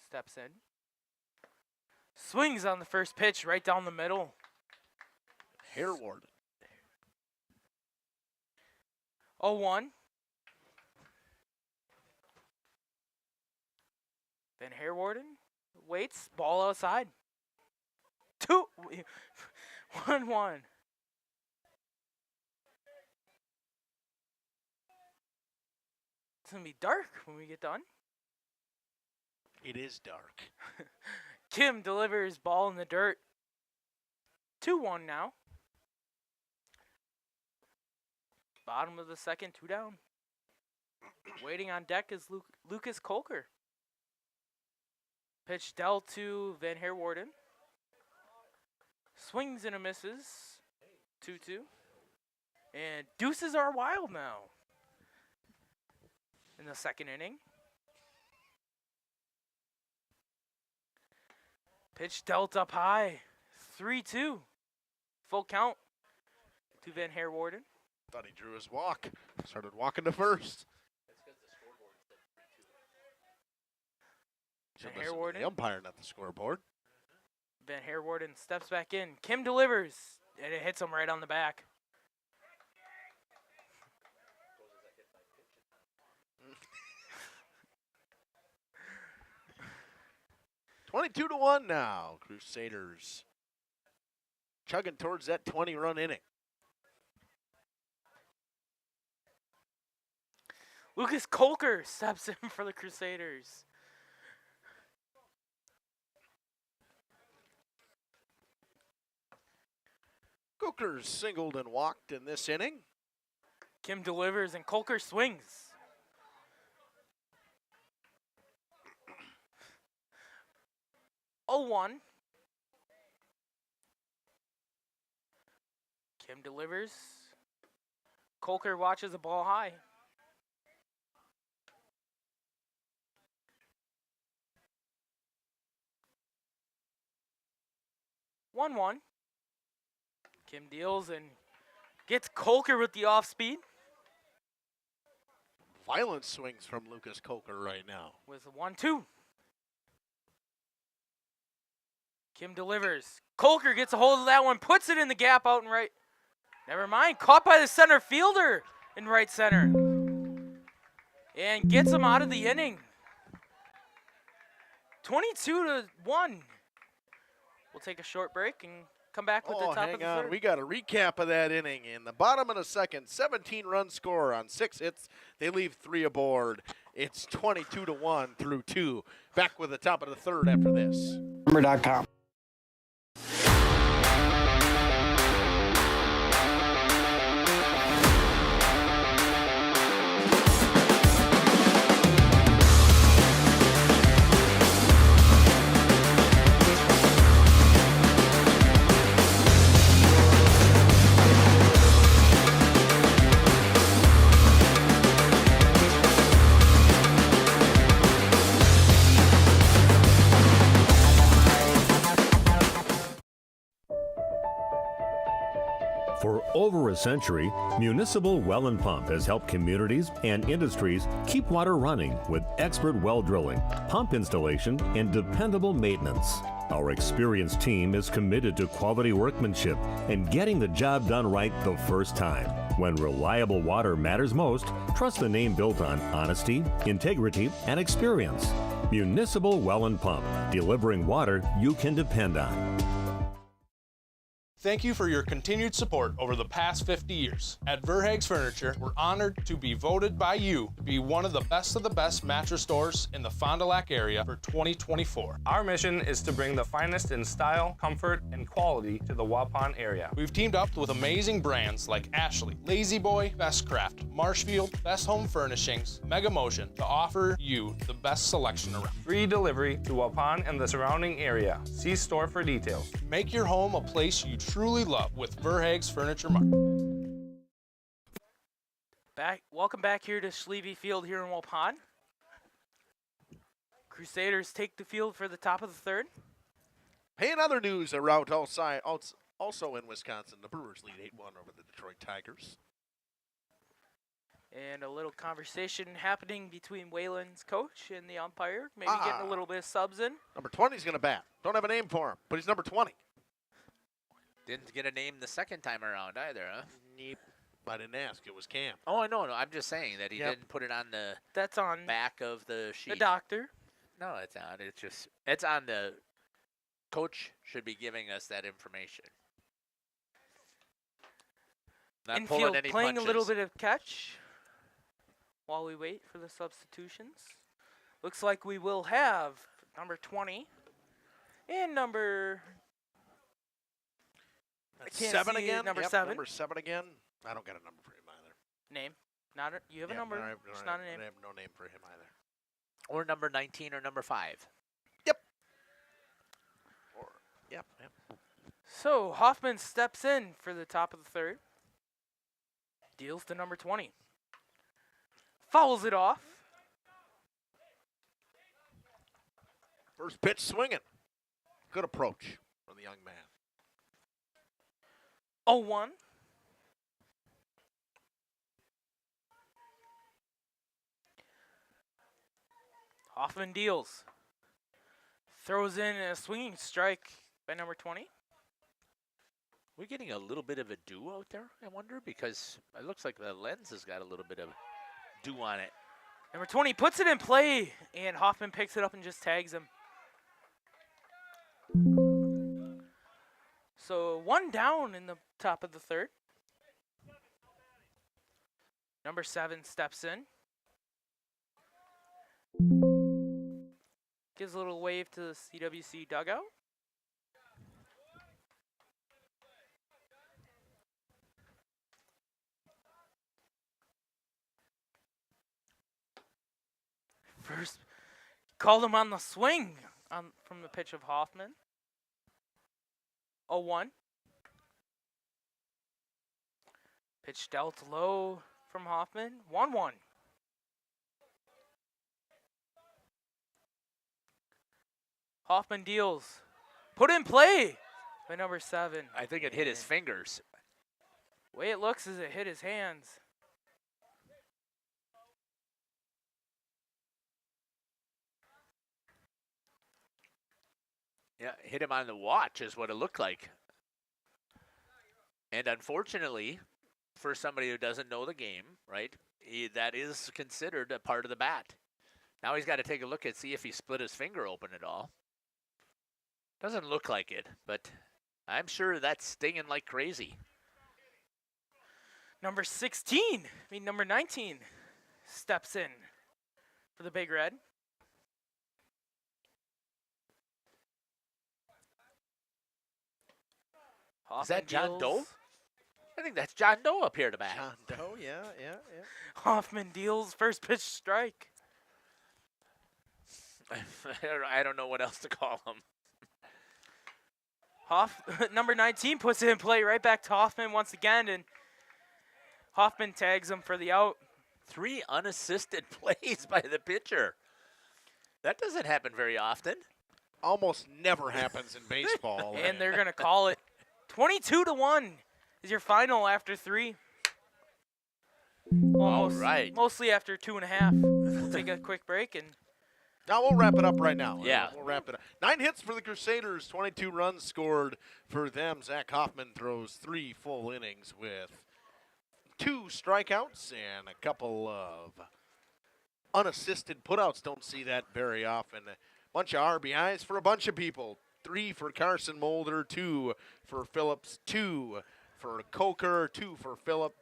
steps in. Swings on the first pitch right down the middle. Herwarden. 0-1. Van Herwarden waits. Ball outside. 1-1. It's going to be dark when we get done. It is dark. Kim delivers ball in the dirt. 2-1 now. Bottom of the second, 2 down. Waiting on deck is Lucas Kolker. Pitch dealt to Van Herwarden. Swings and a misses. 2-2. And deuces are wild now. In the second inning. Pitch dealt up high. 3-2. Full count to Van Herwarden. Thought he drew his walk. Started walking to first. Van Herwarden. The umpire, not the scoreboard. Van Herwarden steps back in. Kim delivers. And it hits him right on the back. $22 to 1 now. Crusaders chugging towards that 20-run inning. Lucas Kolker steps in for the Crusaders. Coker singled and walked in this inning. Kim delivers and Colker swings. Oh, 1. Kim delivers. Colker watches the ball high. One. Kim deals and gets Colker with the off speed. Violent swings from Lucas Coker right now. With a 1-2. Kim delivers. Colker gets a hold of that one, puts it in the gap out and right. Never mind, caught by the center fielder in right center. And gets him out of the inning. 22-1. We'll take a short break and come back with the top of the third. We got a recap of that inning. In the bottom of the second, 17-run score on 6 hits. They leave 3 aboard. It's 22-1 through 2. Back with the top of the third after this. Number.com. For over a century, Municipal Well and Pump has helped communities and industries keep water running with expert well drilling, pump installation, and dependable maintenance. Our experienced team is committed to quality workmanship and getting the job done right the first time. When reliable water matters most, trust the name built on honesty, integrity, and experience. Municipal Well and Pump, delivering water you can depend on. Thank you for your continued support over the past 50 years. At Verhaeg's Furniture, we're honored to be voted by you to be one of the best mattress stores in the Fond du Lac area for 2024. Our mission is to bring the finest in style, comfort, and quality to the Waupun area. We've teamed up with amazing brands like Ashley, Lazy Boy, Best Craft, Marshfield, Best Home Furnishings, Mega Motion to offer you the best selection around. Free delivery to Waupun and the surrounding area. See store for details. Make your home a place you truly love with Verhaeg's Furniture Mart. Welcome back here to Schleve Field here in Waupun. Crusaders take the field for the top of the third. Hey, in other news around also in Wisconsin, the Brewers lead 8-1 over the Detroit Tigers. And a little conversation happening between Wayland's coach and the umpire. Maybe getting a little bit of subs in. Number 20 is going to bat. Don't have a name for him, but he's number 20. Didn't get a name the second time around either, huh? Nope. I didn't ask. It was Cam. Oh, no. I'm just saying that he didn't put it on the back of the sheet. The doctor. No, it's not. It's on the coach should be giving us that information. Not pulling Infield any playing punches. a little bit of catch while we wait for the substitutions. Looks like we will have number 20 and number... That's 7 again? Number Yep, 7. Number 7 again. I don't got a number for him either. Name. You have a number. It's not a name. I have no name for him either. Or number 19 or number 5. Yep. So Hoffman steps in for the top of the third. Deals to number 20. Fouls it off. First pitch swinging. Good approach from the young man. 0-1. Hoffman deals. Throws in a swinging strike by number 20. We're getting a little bit of a dew out there, I wonder, because it looks like the lens has got a little bit of dew on it. Number 20 puts it in play, and Hoffman picks it up and just tags him. So 1 down in the top of the third. Number 7 steps in. Gives a little wave to the CWC dugout. called him on the swing from the pitch of Hoffman. 0-1. Pitch dealt low from Hoffman. 1-1. Hoffman deals. Put in play by number 7. I think it hit his fingers. Way it looks is it hit his hands. Yeah, hit him on the watch is what it looked like. And unfortunately, for somebody who doesn't know the game, right, that is considered a part of the bat. Now he's got to take a look and see if he split his finger open at all. Doesn't look like it, but I'm sure that's stinging like crazy. Number 19 steps in for the Big Red. Is that John Doe? I think that's John Doe up here to bat. John Doe, yeah. Hoffman deals first pitch strike. I don't know what else to call him. Number 19 puts it in play right back to Hoffman once again, and Hoffman tags him for the out. 3 unassisted plays by the pitcher. That doesn't happen very often. Almost never happens in baseball. And they're going to call it 22-1 is your final after 3. All right. Mostly after 2.5. We'll take a quick break and now we'll wrap it up right now. Yeah. We'll wrap it up. 9 hits for the Crusaders, 22 runs scored for them. Zach Hoffman throws 3 full innings with 2 strikeouts and a couple of unassisted putouts. Don't see that very often. A bunch of RBIs for a bunch of people. 3 for Carson Mulder, 2 for Phillips, 2 for Coker, 2 for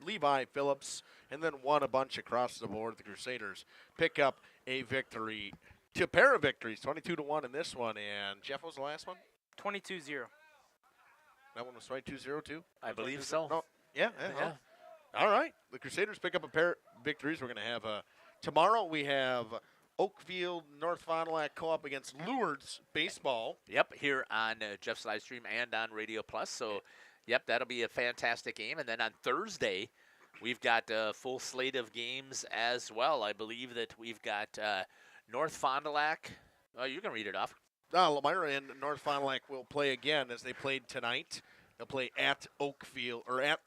Levi Phillips, and then 1 a bunch across the board. The Crusaders pick up a victory. A pair of victories, 22-1 in this one. And Jeff, what was the last one? 22-0. That one was right, 2-0 too? I believe so. No. Yeah. All right. The Crusaders pick up a pair of victories. We're going to have tomorrow we have Oakfield North Fond du Lac Co-op against Lourdes baseball. Yep, here on Jeff's live stream and on Radio Plus. So, yep, that'll be a fantastic game. And then on Thursday, we've got a full slate of games as well. I believe that we've got North Fond du Lac. Oh, you can read it off. Lamira and North Fond du Lac will play again as they played tonight. They'll play at Oakfield, or at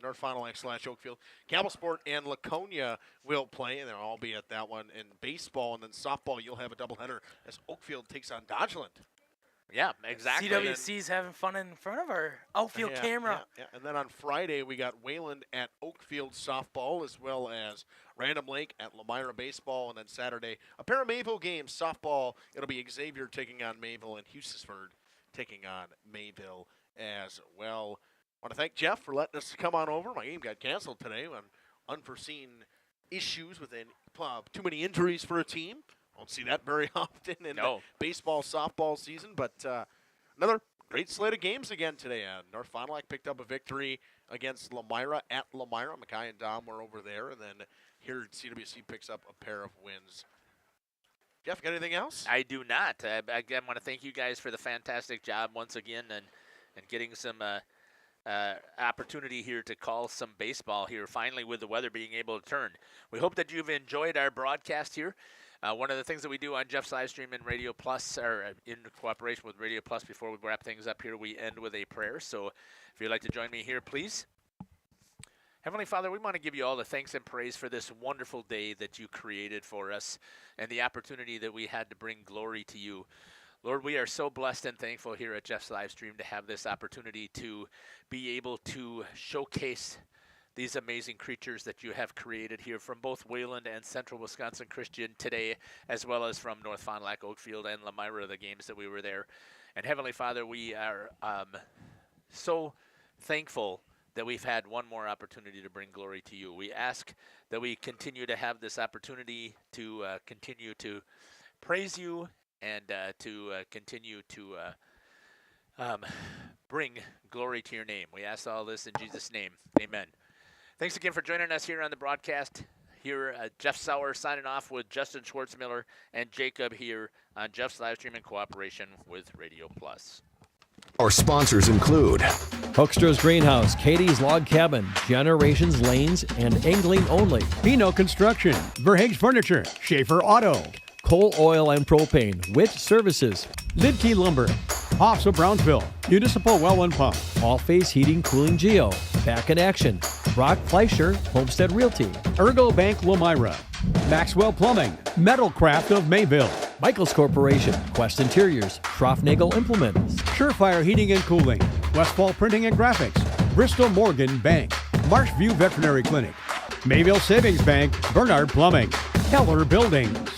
North Fond du Lac / Oakfield. Campbellsport and Laconia will play, and they'll all be at that one. In baseball and then softball, you'll have a doubleheader as Oakfield takes on Dodgeland. Yeah, exactly. CWC's having fun in front of our outfield camera. Yeah. And then on Friday, we got Wayland at Oakfield softball, as well as Random Lake at Lamira baseball. And then Saturday, a pair of Mayville games. Softball, it'll be Xavier taking on Mayville and Hughesford taking on Mayville as well. I want to thank Jeff for letting us come on over. My game got canceled today on unforeseen issues with too many injuries for a team. Don't see that very often in the baseball, softball season, but another great slate of games again today. North Fond du Lac picked up a victory against Lamira at Lamira. Mackay and Dom were over there, and then here CWC picks up a pair of wins. Jeff, got anything else? I do not. Again, want to thank you guys for the fantastic job once again and getting some opportunity here to call some baseball here, finally with the weather being able to turn. We hope that you've enjoyed our broadcast here. One of the things that we do on Jeff's live stream and Radio Plus, or in cooperation with Radio Plus, before we wrap things up here, we end with a prayer. So if you'd like to join me here, please. Heavenly Father, we want to give you all the thanks and praise for this wonderful day that you created for us and the opportunity that we had to bring glory to you. Lord, we are so blessed and thankful here at Jeff's live stream to have this opportunity to be able to showcase these amazing creatures that you have created here from both Wayland and Central Wisconsin Christian today, as well as from North Fond du Lac, Oakfield, and Lamira, the games that we were there. And Heavenly Father, we are so thankful that we've had one more opportunity to bring glory to you. We ask that we continue to have this opportunity to continue to praise you and to continue to bring glory to your name. We ask all this in Jesus' name. Amen. Thanks again for joining us here on the broadcast here, Jeff Sauer signing off with Justin Schwartzmiller and Jacob here on Jeff's Livestream in cooperation with Radio Plus. Our sponsors include Hoekstra's Greenhouse, Katie's Log Cabin, Generations Lanes, and Angling Only. Pino Construction, Verhaeg's Furniture, Schaefer Auto, Coal Oil and Propane, Witt Services, Lidkey Lumber, Hoffs of Brownsville, Municipal Well and Pump, All Phase Heating, Cooling Geo, Back in Action, Brock Fleischer, Homestead Realty, Ergo Bank Lomira, Maxwell Plumbing, Metalcraft of Mayville, Michaels Corporation, Quest Interiors, Schroffnagel Implements, Surefire Heating and Cooling, Westfall Printing and Graphics, Bristol Morgan Bank, Marshview Veterinary Clinic, Mayville Savings Bank, Bernard Plumbing, Keller Buildings.